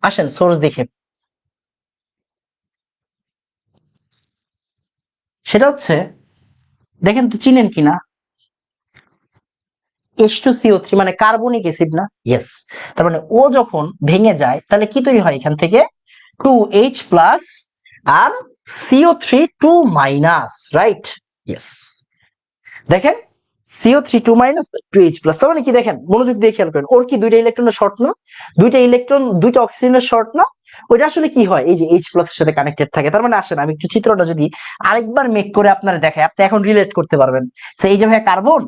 আসেন সোর্স দেখে। সেটা হচ্ছে, দেখেন তো চিনেন কিনা, H2CO3 মানে কার্বনিক অ্যাসিড না? ইয়েস। তার মানে ও যখন ভেঙে যায় তাহলে কি তৈরি হয়? এখান থেকে 2H প্লাস আর CO3 2 মাইনাস, রাইট? ইয়েস। দেখেন, CO3 2 মাইনাস 2H প্লাস, তার মানে কি? দেখেন, মনোযোগ দিয়ে খেয়াল করেন, ওর কি 2টা ইলেকট্রনের শর্ট না? 2টা ইলেকট্রন, 2টা অক্সিজেনের শর্ট না? ওইটা আসলে কি হয়? এই যে H প্লাস এর সাথে কানেক্টেড থাকে। তার মানে আসেন আমি একটু চিত্রটা যদি আরেকবার মেক করে আপনারা দেখাই, আপনি এখন রিলেট করতে পারবেন। সেই যে ভাই কার্বন,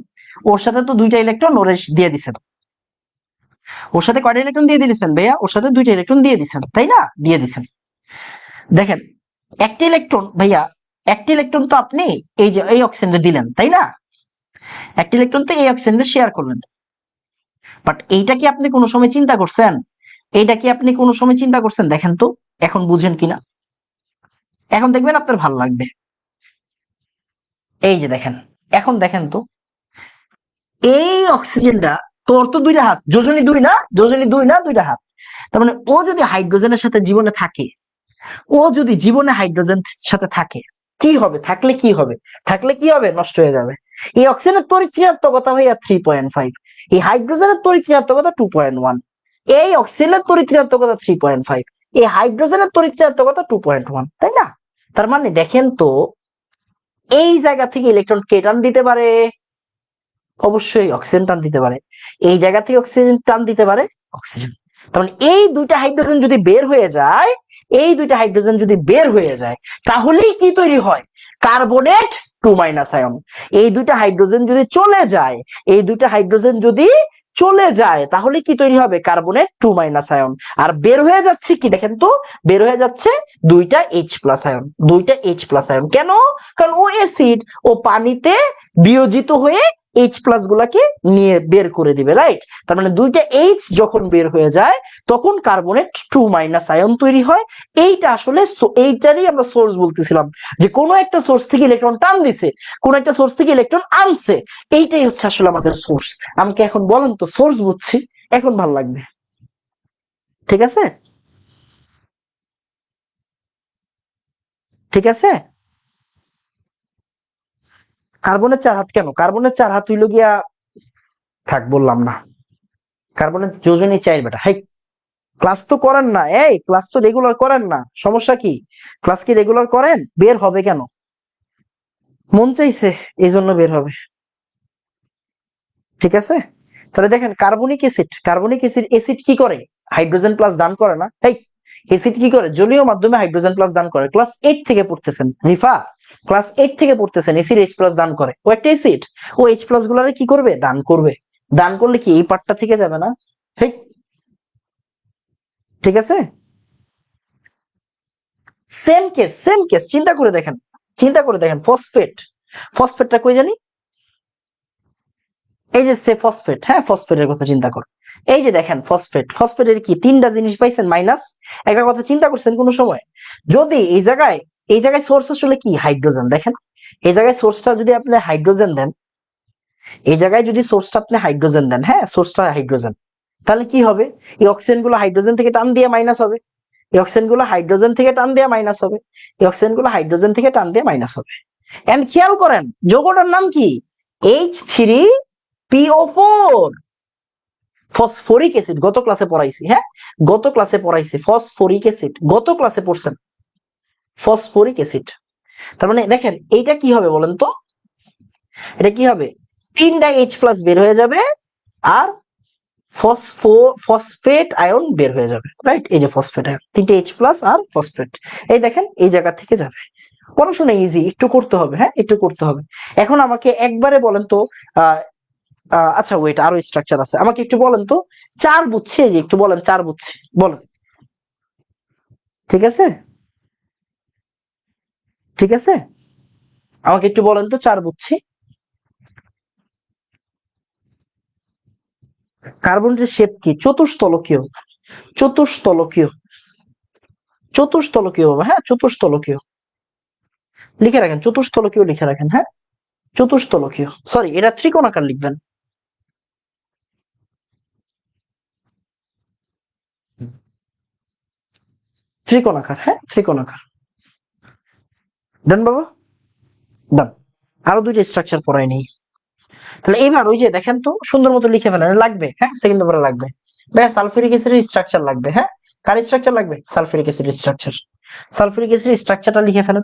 ওর সাথে তো দুইটা ইলেকট্রন ওরে দিয়ে দিছেন। ওর সাথে কয়টা ইলেকট্রন দিয়ে দিয়েছেন ভাইয়া? ওর সাথে দুইটা ইলেকট্রন দিয়ে দিছেন, তাই না? দিয়ে দিছেন। দেখেন, একটা ইলেকট্রন ভাইয়া, একটা ইলেকট্রন তো আপনি এই যে এই অক্সিজেনে দিলেন, তাই না? একটা ইলেকট্রন তো এই অক্সিজেনে শেয়ার করলেন। বাট এইটা কি আপনি কোনো সময় চিন্তা করছেন? এইটা কি আপনি কোনো সময় চিন্তা করছেন? দেখেন তো, এখন বুঝেন কিনা, এখন দেখবেন আপনার ভালো লাগবে। এই যে দেখেন, এখন দেখেন তো, এই অক্সিজেনটা, তোর তো দুইটা হাত, যোজনী দুই না, যোজনী দুই না, দুইটা হাত। তার মানে ও যদি হাইড্রোজেনের সাথে জীবনে থাকে, ও যদি জীবনে হাইড্রোজেন সাথে থাকে, কি হবে? থাকলে কি হবে? থাকলে কি হবে? নষ্ট হয়ে যাবে। এই অক্সিজেনের তড়িৎ ঋণাত্মকতা হইয়া 3.5, এই হাইড্রোজেনের তড়িৎ ঋণাত্মকতা 2.1, এই অক্সিজেনের তড়িৎ ঋণাত্মকতা 3.5, এই হাইড্রোজেনের তড়িৎ ঋণাত্মকতা 2.1, তাই না? তার মানে দেখেন তো, এই জায়গা থেকে ইলেকট্রন কে টান দিতে পারে? অবশ্যই অক্সিজেন টান দিতে পারে। এই জায়গা থেকে অক্সিজেন টান দিতে পারে অক্সিজেন। তার মানে এই দুইটা হাইড্রোজেন যদি বের হয়ে যায়, এই দুইটা হাইড্রোজেন যদি বের হয়ে যায়, তাহলেই কি তৈরি হয়? Carbonate 2- ion. এই দুইটা হাইড্রোজেন যদি চলে যায়, এই দুইটা হাইড্রোজেন যদি চলে যায়, তাহলে কি তৈরি হবে? Carbonate 2- ion. আর বের হয়ে যাচ্ছে কি দেখেন তো, বের হয়ে যাচ্ছে দুইটা H+ আয়ন, দুইটা H+ আয়ন। কেন? কারণ ও অ্যাসিড, ও পানিতে বিয়োজিত হয়ে H+ গুলাকে নিয়ে বের করে দিবে, রাইট? তার মানে দুইটা H যখন বের হয়ে যায়, তখন কার্বনেট 2- আয়ন তৈরি হয়। এইটা আসলে এইটারই আমরা সোর্স বলতেছিলাম, যে কোনো একটা সোর্স থেকে ইলেকট্রন টান দিছে, কোন একটা সোর্স থেকে ইলেকট্রন আনছে, এইটাই হচ্ছে আসলে আমাদের সোর্স। আমাকে এখন বলেন তো, সোর্স বুঝছি, এখন ভাল লাগবে, ঠিক আছে? ঠিক আছে। কার্বনের চার হাত কেন? কার্বনের চার হাত হইল গিয়া, থাক বললাম না। কার্বনের যোজনী চাই বেটা, হাই। ক্লাস তো করেন না, এই ক্লাস তো রেগুলার করেন না, সমস্যা কি? ক্লাস কি রেগুলার করেন? বের হবে কেন? মন চাইছে, এই জন্য বের হবে, ঠিক আছে? তাহলে দেখেন, carbonic acid, carbonic acid, acid কি করে? হাইড্রোজেন প্লাস দান করে না? এই অ্যাসিড কি করে? জলীয় মাধ্যমে হাইড্রোজেন প্লাস দান করে। ক্লাস 8 থেকে পড়তেছেন রিফা, ক্লাস 8 থেকে পড়তেছেন অ্যাসিড H+ দান করে। ও একটা অ্যাসিড, ও H+ গুলারে কি করবে? দান করবে। দান করলে কি এই পার্টটা থেকে যাবে না? হেই, ঠিক আছে। সেম কেস, সেম কেস, চিন্তা করে দেখেন, চিন্তা করে দেখেন, ফসফেট, ফসফেটটা কই জানি, এই যে সে ফসফেট, হ্যাঁ ফসফেটের কথা চিন্তা কর। এই যে দেখেন ফসফেট, ফসফেটের কি তিনটা জিনিস পাইছেন মাইনাস। একটা কথা চিন্তা করছেন কোন সময়, যদি এই জায়গায়, এই জায়গায় সোর্স আসলে কি? হাইড্রোজেন। দেখেন, এই জায়গায় সোর্সটা যদি আপনি হাইড্রোজেন দেন, এই জায়গায় যদি সোর্সটা আপনি হাইড্রোজেন দেন, হ্যাঁ সোর্সটা হাইড্রোজেন, তাহলে কি হবে? এই অক্সিজেন গুলো হাইড্রোজেন থেকে টান দিয়ে মাইনাস হবে, এই অক্সিজেন গুলো হাইড্রোজেন থেকে টান দিয়ে মাইনাস হবে, এই অক্সিজেন গুলো হাইড্রোজেন থেকে টান দিয়ে মাইনাস হবে। এন্ড খেয়াল করেন, যৌগটার নাম কি? H3PO4, phosphoric acid. গত ক্লাসে পড়াইছি, হ্যাঁ গত ক্লাসে পড়াইছি ফসফরিক অ্যাসিড, গত ক্লাসে পড়ছেন ফসফরিক অ্যাসিড। তার মানে দেখেন, এইটা কি হবে বলেন তো, এটা কি হবে? তিনটা H+ বের হয়ে যাবে, আর ফসফেট আয়ন বের হয়ে যাবে, রাইট? এই যে ফসফেট আয়ন, তিনটে H+ আর ফসফেট, এই দেখেন এই জায়গা থেকে যাবে। পড়াশোনা ইজি, একটু করতে হবে, হ্যাঁ একটু করতে হবে। এখন আমাকে একবারে বলেন তো, আহ আচ্ছা ওয়েট, আরো স্ট্রাকচার আছে, আমাকে একটু বলেন তো, চার বুঝছে, যে একটু বলেন চার বুঝছে, বলেন। ঠিক আছে, ঠিক আছে, আমাকে একটু বলেন তো চার বুঝছি। কার্বনের শেপ কি? চতুস্তলকীয়, চতুস্তলকীয়, চতুস্তলকীয় বাবা, হ্যাঁ চতুস্তলকীয়। লিখে রাখেন, চতুস্তলকীয় লিখে রাখেন, হ্যাঁ চতুস্তলকীয়, সরি এটা ত্রিকোণাকার লিখবেন। ত্রিকোণাকার, হ্যাঁ ত্রিকোণাকার। ডান বাবা, ডান। আরো দুইটা স্ট্রাকচার পড়াই নেই। তাহলে এইবার ওই যে দেখেন তো, সুন্দর মতো লিখে ফেলেন, লাগবে হ্যাঁ সেকেন্ড পেপারে লাগবে। ভাইয়া সালফিউরিক অ্যাসিডের স্ট্রাকচার লাগবে, হ্যাঁ কার স্ট্রাকচার লাগবে? সালফিউরিক অ্যাসিডের স্ট্রাকচার। সালফিউরিক অ্যাসিডের স্ট্রাকচারটা লিখে ফেলেন,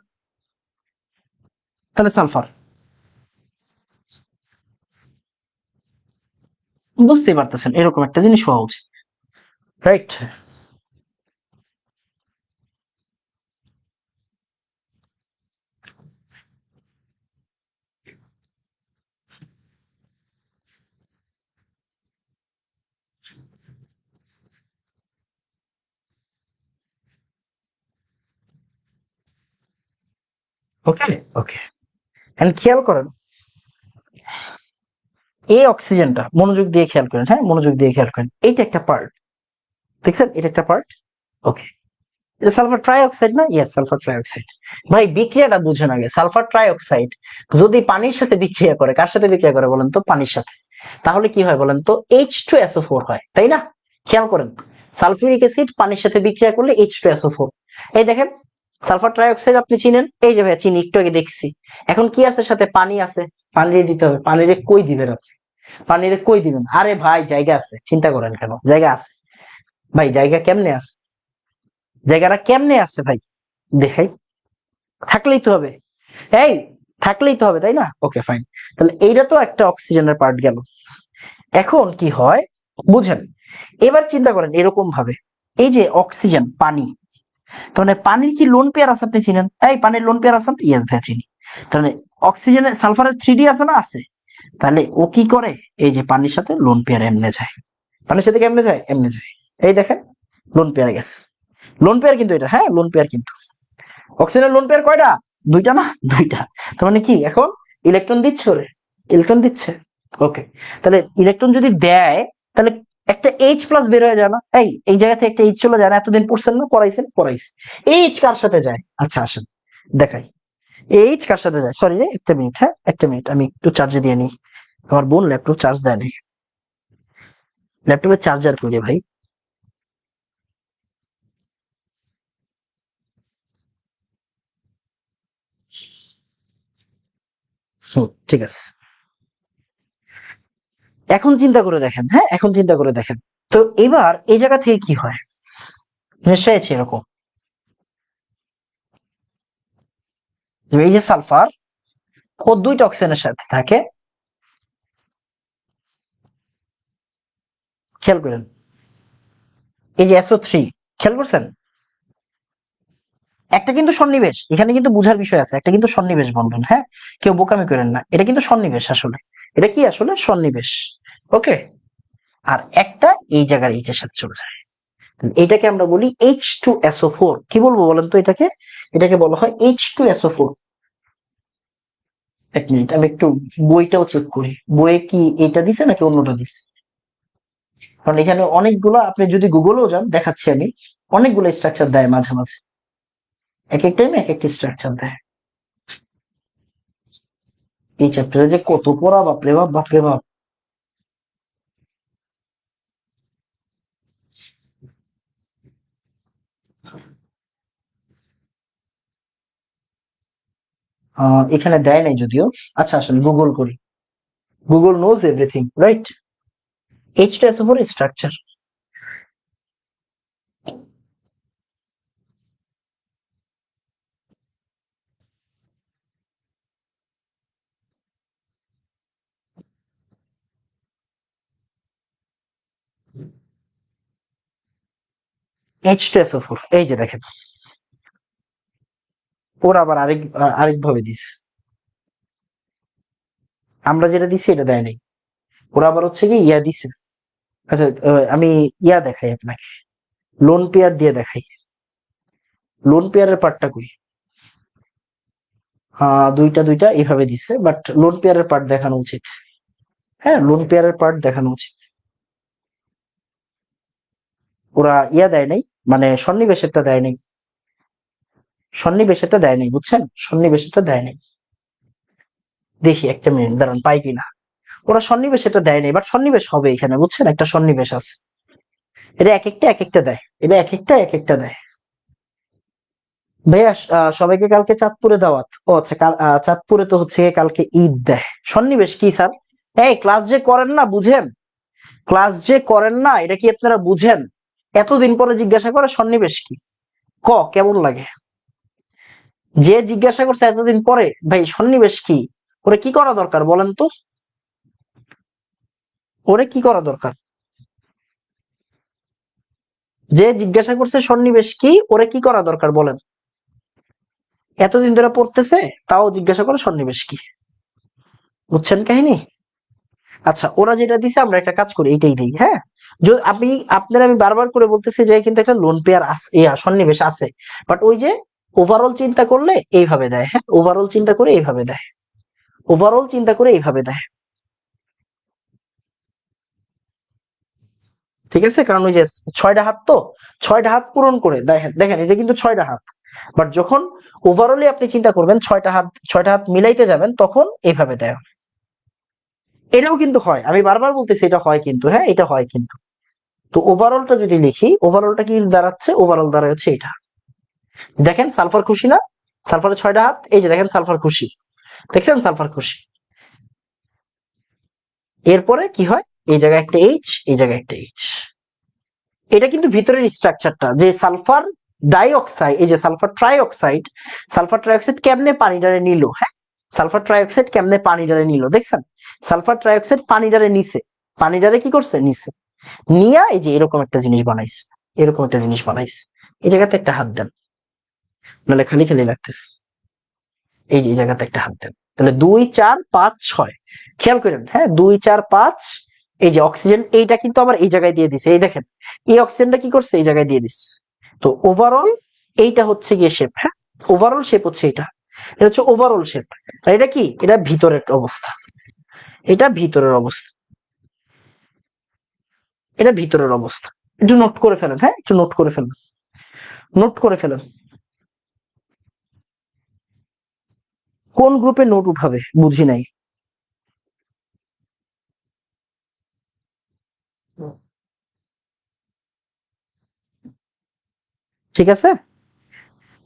তাহলে সালফার। বুঝতেই পারতেছেন এরকম একটা জিনিস হওয়া উচিত, রাইট? ওকে ওকে, খেয়াল করেন এই অক্সিজেনটা, মনোযোগ দিয়ে খেয়াল করেন, হ্যাঁ মনোযোগ দিয়ে খেয়াল করেন, এইটা একটা পার্ট, দেখছেন এটা একটা পার্ট। ওকে, এটা সালফার ট্রাইঅক্সাইড না? Yes, sulphur trioxide. ভাই বিক্রিয়াটা বুঝেন আগে। সালফার ট্রাইঅক্সাইড যদি পানির সাথে বিক্রিয়া করে, কার সাথে বিক্রিয়া করে বলেন তো? পানির সাথে। তাহলে কি হয় বলেন তো? H2SO4 হয়, তাই না? খেয়াল করেন, সালফিউরিক অ্যাসিড পানির সাথে বিক্রিয়া করলে H2SO4। এই দেখেন সালফার ট্রাইঅক্সাইড আপনি চিনেন, এই যে ভাই চিনি, একটু আগে দেখছি। এখন কি আছে সাথে? পানি আছে, পানিরে দিতে হবে। পানিরে কই দিবেন আপনি? পানিরে কই দিবেন? আরে ভাই জায়গা আছে, চিন্তা করেন কেন, জায়গা আছে। ভাই জায়গা কেমনে আছে? জায়গাটা কেমনে আছে ভাই দেখাই। থাকলেই তো হবে, এই থাকলেই তো হবে, তাই না? Okay fine. তাহলে এইটা তো একটা অক্সিজেনের পার্ট গেল। এখন কি হয় বুঝেন, এবার চিন্তা করেন এরকম ভাবে, এই যে অক্সিজেন পানি, তার মানে পানির কি লোন পেয়ার আছে আপনি চিনেন? এই পানির লোন পেয়ার আছে? ইয়েস ভাই চিনি। তাহলে অক্সিজেনের সালফারের 3D আছে না? আছে। তাহলে ও কি করে? এই যে পানির সাথে লোন পেয়ার এমনে যায়, পানির সাথে কেমনে যায়? এমনে যায়। এই দেখেন লোন পেয়ার গেছে, লোন পেয়ার কিন্তু এটা, হ্যাঁ লোন পেয়ার কিন্তু। অক্সিজেনের লোন পেয়ার কয়টা? দুইটা না? দুইটা। তার মানে কি এখন ইলেকট্রন দিচ্ছে ওরে? ইলেকট্রন দিচ্ছে। ওকে, তাহলে ইলেকট্রন যদি দেয় তাহলে একটা H+ বের হয়ে যায় না? এই জায়গা থেকে একটা H চলে যায় না? এতদিন পড়ছেন না, পড়াইছেন পড়াইছে। H কার সাথে যায়? আচ্ছা আসেন দেখাই। H কার সাথে যায়? সরি রে, একটা মিনিট, হ্যাঁ একটা মিনিট, আমি একটু চার্জে দিয়ে নিই। আমার বোন ল্যাপটপ চার্জ দেয় নাই, ল্যাপটপের চার্জার কই রে ভাই? ঠিক আছে। এখন চিন্তা করে দেখেন, হ্যাঁ এখন চিন্তা করে দেখেন, তো এবার এই জায়গা থেকে কি হয়? নিশ্চয়ই আছে এরকম, যে এই যে সালফার, ও দুইটা অক্সিজেনের সাথে থাকে। খেয়াল করেন এই যে SO3, খেয়াল করছেন? একটা কিন্তু সন্নিবেশ, এখানে কিন্তু বুঝার বিষয় আছে, একটা কিন্তু সন্নিবেশ বন্ধন, হ্যাঁ কেউ বোকামি করেন না, এটা কিন্তু সন্নিবেশ আসলে। এটা কি আসলে? সন্নিবেশ। ওকে, আর একটা এই জায়গার এইচ এর সাথে চলে যায়। এটাকে আমরা বলি H2SO4। কি বলবো বলেন তো এটাকে? এটাকে বলা হয় H2SO4। এক মিনিট, আমি একটু বইটাও চেক করি, বইয়ে কি এটা দিছে নাকি অন্যটা দিছে। কারণ এখানে অনেকগুলো, আপনি যদি গুগলেও যান দেখাচ্ছি আমি, অনেকগুলো স্ট্রাকচার দেয় মাঝে মাঝে, এক এক টাইমে এক একটা স্ট্রাকচার দেয়। এই চ্যাপ্টারে যে কত পড়া, বাপরে বাপ, বাপরে বাপ। এখানে দেয় নাই যদিও। আচ্ছা আসলে গুগল করি, Google nose everything, right? H2SO4 structure. H2SO4 এই যে দেখেন, ওরা আবার আরেক ভাবে দিস, আমরা যেটা দিছি এটা দেয় নাই। ওরা আবার হচ্ছে কি ইয়া দিছে। আচ্ছা আমি ইয়া দেখাই আপনাকে, লোন পেয়ার দিয়ে দেখাই। লোন পেয়ারের পার্টটা কই? দুইটা দুইটা এইভাবে দিছে, বাট লোন পেয়ারের পার্ট দেখানো উচিত। হ্যাঁ লোন পেয়ারের পার্ট দেখানো উচিত। ওরা ইয়া দেয় নাই, মানে সন্নিবেশেরটা দেয় নাই, সন্নিবেশেরটা দেয় নাই, বুঝছেন? সন্নিবেশেরটা দেয় নাই। দেখি একটা মিনিট দাঁড়ান, পাই কিনা। ওরা সন্নিবেশেরটা দেয় নাই, বাট সন্নিবেশ হবে এখানে, বুঝছেন? একটা সন্নিবেশ আছে। এটা এক একটা এক একটা দেয়, এটা এক একটা এক একটা দেয়। ভাইয়া সবাইকে কালকে চাঁদপুরে দাওয়াত। ও আচ্ছা, চাঁদপুরে তো হচ্ছে কালকে ঈদ দেয়। সন্নিবেশ কি স্যার? এই ক্লাস যে করেন না বুঝেন, ক্লাস যে করেন না এটা কি আপনারা বুঝেন? এতদিন পরে জিজ্ঞাসা করে সন্নিবেশ কি? কেমন লাগে? যে জিজ্ঞাসা করছে এতদিন পরে, ভাই সন্নিবেশ কি, ওরে কি করা দরকার বলেন তো? ওরে কি করা দরকার? যে জিজ্ঞাসা করছে সন্নিবেশ কি, ওরে কি করা দরকার বলেন? এতদিন ধরে পড়তেছে, তাও জিজ্ঞাসা করে সন্নিবেশ কি। বুঝছেন কাহিনী? আচ্ছা ওরা যেটা দিছে আমরা একটা কাজ করি, এইটাই দিই, হ্যাঁ। আমি বারবার করে বলতেছি যে কিন্তু একটা লোন পেয়ার আছে, সন্নিবেশ আছে, বাট ওই যে ওভারঅল চিন্তা করলে এইভাবে দেয়, হ্যাঁ ওভারঅল চিন্তা করে এইভাবে দেয়, ওভারঅল চিন্তা করে এইভাবে দেয়। ঠিক আছে, কারণ ওই যে 6টা হাত, তো 6টা হাত পূরণ করে দেখেন, দেখেন এটা কিন্তু 6টা হাত, বাট যখন ওভারঅলি আপনি চিন্তা করবেন 6টা হাত মিলাইতে যাবেন তখন এইভাবে দেয়। এটাও কিন্তু হয়, আমি বারবার বলতেছি এটা হয় কিন্তু, হ্যাঁ এটা হয় কিন্তু। তো ওভারঅলটা যদি লিখি, ওভারঅলটা কি দাঁড়াচ্ছে, ওভারঅল দাঁড়ায় হচ্ছে এটা। দেখেন সালফার খুশি না, সালফারের 6টা হাত, এই যে দেখেন সালফার খুশি, দেখছেন সালফার খুশি। এরপরে কি হয়, এই জায়গায় একটা এইচ, এই জায়গায় একটা এইচ। এটা কিন্তু ভিতরের স্ট্রাকচারটা, যে সালফার ডাইঅক্সাইড, এই যে সালফার ট্রাইঅক্সাইড, সালফার ট্রাইঅক্সাইড কেমনে পানি ডারে নিল, হ্যাঁ সালফার ট্রাইঅক্সাইড কেমনে পানি ডারে নিল দেখছেন, সালফার ট্রাইঅক্সাইড পানি ডারে নিছে, পানি ডারে কি করছে নিছে, নিয়া এই যে এরকম একটা জিনিস বানাইছে, এরকম একটা জিনিস বানাইছে। এই জায়গাতে একটা হাত দেন, নাহলে খালি খালি লাগতেছে। এই যে এই জায়গাতে একটা হাত দেন, তাহলে 2 4 5 6, খেয়াল করেন, হ্যাঁ 2 4 5। এই যে অক্সিজেন এইটা কিন্তু আবার এই জায়গায় দিয়ে দিছে, এই দেখেন এই অক্সিজেনটা কি করছে এই জায়গায় দিয়ে দিচ্ছে। তো ওভারঅল এইটা হচ্ছে গিয়ে শেপ, হ্যাঁ ওভারঅল শেপ হচ্ছে এটা, এটা হচ্ছে ওভারঅল শেপ। আর এটা কি, এটা ভিতরের অবস্থা, এটা ভিতরের অবস্থা, এটা ভিতরের অবস্থা। একটু নোট করে ফেলেন, হ্যাঁ একটু নোট করে ফেলেন, নোট করে ফেলেন। কোন গ্রুপে নোট উঠাবে বুঝি নাই। ঠিক আছে,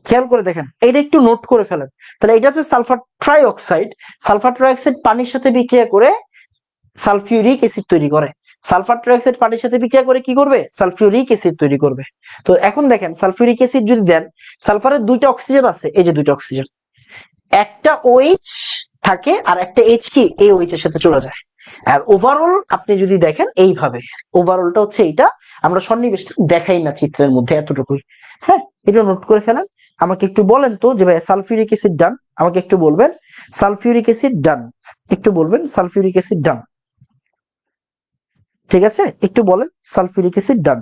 খেয়াল করে দেখেন, এটা একটু নোট করে ফেলেন। তাহলে এটা হচ্ছে সালফার ট্রাইঅক্সাইড, সালফার ট্রাইঅক্সাইড পানির সাথে বিক্রিয়া করে সালফিউরিক অ্যাসিড তৈরি করে, সালফার ট্রাইঅক্সাইড পানির সাথে বিক্রিয়া করে কি করবে, সালফিউরিক অ্যাসিড তৈরি করবে। তো এখন দেখেন সালফিউরিক অ্যাসিড যদি দেন, সালফারের 2টা অক্সিজেন আছে, এই যে 2টা অক্সিজেন, একটা OH থাকে আর একটা H কি এই OH এর সাথে চলে যায়। আর ওভারঅল আপনি যদি দেখেন এইভাবে, ওভারঅলটা হচ্ছে এইটা, আমরা সন্নিবেশটা দেখাই না চিত্রের মধ্যে এতটুকুই। হ্যাঁ এটা নোট করে ফেলেন। আমাকে একটু বলেন তো যে ভাই সালফিউরিক অ্যাসিড ডান, আমাকে একটু বলবেন সালফিউরিক অ্যাসিড ডান, একটু বলবেন সালফিউরিক অ্যাসিড ডান। ঠিক আছে, একটু বলেন সালফিউরিক অ্যাসিড ডান।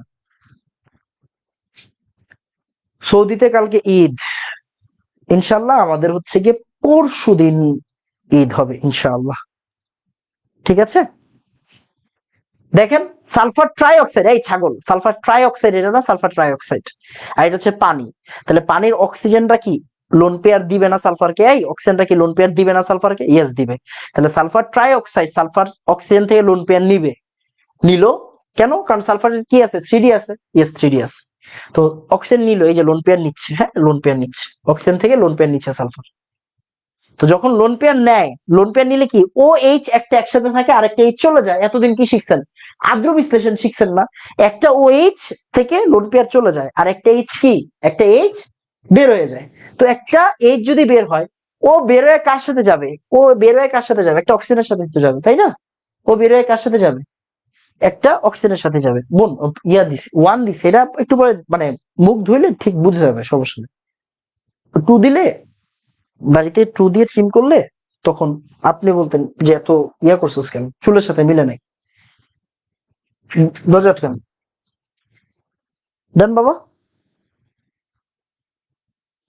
সৌদিতে কালকে ঈদ, ইনশাল্লাহ আমাদের হচ্ছে গিয়ে পরশু দিন ঈদ হবে ইনশাআল্লাহ। ঠিক আছে, দেখেন সালফার ট্রাইঅক্সাইড, এই ছাগল সালফার ট্রাইঅক্সাইড, এটা না সালফার ট্রাইঅক্সাইড, আর এটা হচ্ছে পানি। তাহলে পানির অক্সিজেনটা কি লোন পেয়ার দিবে না সালফারকে, এই অক্সিজেনটা কি লোন পেয়ার দিবে না সালফারকে, ইয়েস দিবে। তাহলে সালফার ট্রাইঅক্সাইড সালফার অক্সিজেন থেকে লোন পেয়ার নিবে, নিল কেন, কারণ সালফারের কি আছে 3D আছে, ইয়েস 3D আছে। তো অক্সিজেন নিল, এই যে লোন পেয়ার নিচ্ছে, হ্যাঁ লোন পেয়ার নিচ্ছে, অক্সিজেন থেকে লোন পেয়ার নিচ্ছে সালফার। তো যখন লোন পেয়ার নেয়, লোন পেয়ার নিলে কি ও এইচ একটা একসাথে থাকে আর একটা এইচ চলে যায়। এতদিন কি শিখছেন, আদ্র বিশ্লেষণ শিখছেন না, একটা ও এইচ থেকে লোন পেয়ার চলে যায় আর একটা এইচ কি, একটা এইচ বের হয়ে যায়। তো একটা এইচ যদি বের হয়, ও বের হয়ে কার সাথে যাবে, ও বের হয়ে কার সাথে যাবে, একটা অক্সিজেনের সাথে তো যাবে তাই না, ও বের হয়ে কার সাথে যাবে, একটা অক্সিজেনের সাথে যাবে। বোন ইয়া দিস ওয়ান দিস, এটা একটু পরে মানে মুখ ধুইলে ঠিক বুঝে যাবে, সমস্যা নেই। 2 দিলে, বাড়িতে 2 দিয়ে ট্রিম করলে তখন আপনি বলতেন যে এত ইয়া করছিস কেন, চুলের সাথে মিলে নাই। দরজা আটকান, দেন বাবা।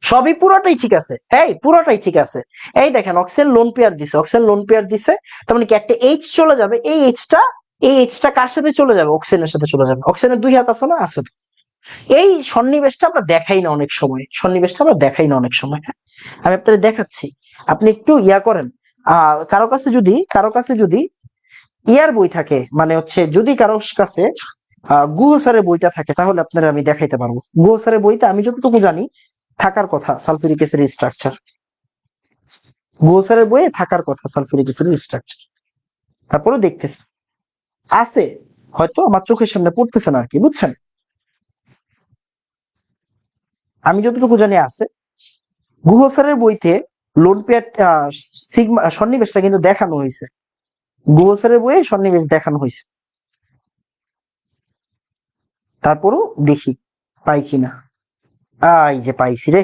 সবই পুরোটাই ঠিক আছে, এই পুরোটাই ঠিক আছে। এই দেখেন অক্সিজেন লোন পেয়ার দিছে, অক্সিজেন লোন পেয়ার দিছে, তার মানে কি একটা এইচ চলে যাবে, এই এইচটা কার সাথে চলে যাবে, অক্সিজেনের সাথে চলে যাবে। অক্সিজেনের 2 হাত আছে না, আছে তো। এই সন্নিবেশটা আমরা দেখাই না অনেক সময়, সন্নিবেশটা আমরা দেখাই না অনেক সময়, হ্যাঁ আমি আপনাদের দেখাচ্ছি, আপনি একটু ইয়া করেন। কারো কাছে যদি ইয়ার বই থাকে, মানে হচ্ছে যদি কারোর কাছে গুহ স্যারের বইটা থাকে, তাহলে আপনারা আমি দেখাইতে পারবো। গুহ স্যারের বইতে আমি যতটুকু জানি থাকার কথা সালফিউরিক অ্যাসিডের স্ট্রাকচার, গুহ স্যারের বইয়ে থাকার কথা সালফিউরিক অ্যাসিডের স্ট্রাকচার। তারপরে দেখতেছি আছে, হয়তো আমার চোখের সামনে পড়তেছে না আর কি, বুঝছেন। আমি যতটুকু জানি আছে, গুহ স্যারের বইতে লোন পেয়ার সিগমা সন্নিবেশটা কিন্তু দেখানো হয়েছে, গুহ স্যারের বইয়ে সন্নিবেশ দেখানো হয়েছে। তারপরও দেখি পাই কিনা। এই যে পাইছি রে,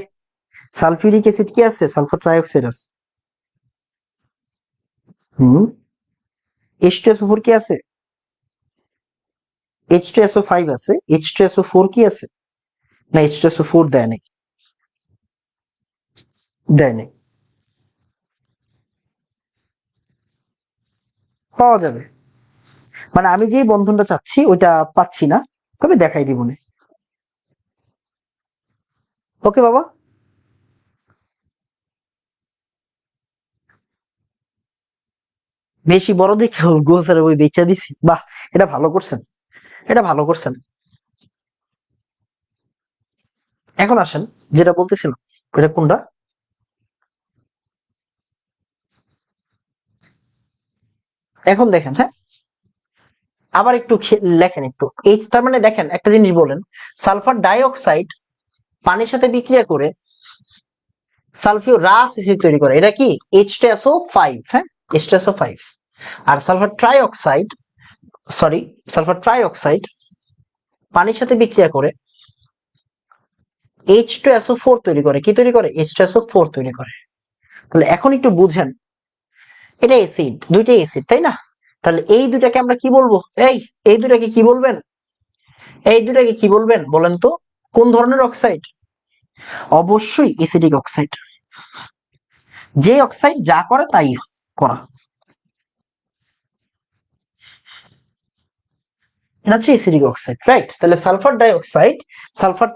সালফিউরিক অ্যাসিড কি আছে, সালফার ট্রাইঅক্সাইড আছে। হুম, H2SO4 কি আছে, H2SO5 আছে, H2SO4 কি আছে, না H2SO4 দেয় নাই। দেয় নাই, পাওয়া যাবে, মানে আমি যেই বন্ধনটা চাচ্ছি ওইটা পাচ্ছি না, তবে দেখাই দিব না। ওকে বাবা, বেশি বড় দেখে গোছার ওই বেচা দিছি, বাহ, এটা ভালো করছেন, এটা ভালো করছেন। এখন আসেন, যেটা বলতেছিলাম, এটা কোনটা? এখন দেখেন, হ্যাঁ, আবার একটু লেখেন একটু, এই তার মানে দেখেন একটা জিনিস বলেন, সালফার ডাইঅক্সাইড পানির সাথে বিক্রিয়া করে সালফিউরাস অ্যাসিড তৈরি করে, এটা কি H2SO5, হ্যাঁ, H2SO5। আর sulphur trioxide, sorry, sulphur trioxide পানির সাথে বিক্রিয়া করে H2SO4 তৈরি করে, কি তৈরি করে? H2SO4 তৈরি করে। তাহলে এখন একটু বুঝেন, এটা অ্যাসিড, দুইটাই অ্যাসিড, তাই না? তাহলে এই দুটাকে আমরা কি বলবো? এই দুটাকে কি বলবেন? এই দুটাকে কি বলবেন বলেন তো? কোন ধরনের অক্সাইড? অবশ্যই অ্যাসিডিক অক্সাইড। যে অক্সাইড যা করে তাই করা, এটা হচ্ছে অ্যাসিডিক অক্সাইড, রাইট? তাহলে সালফার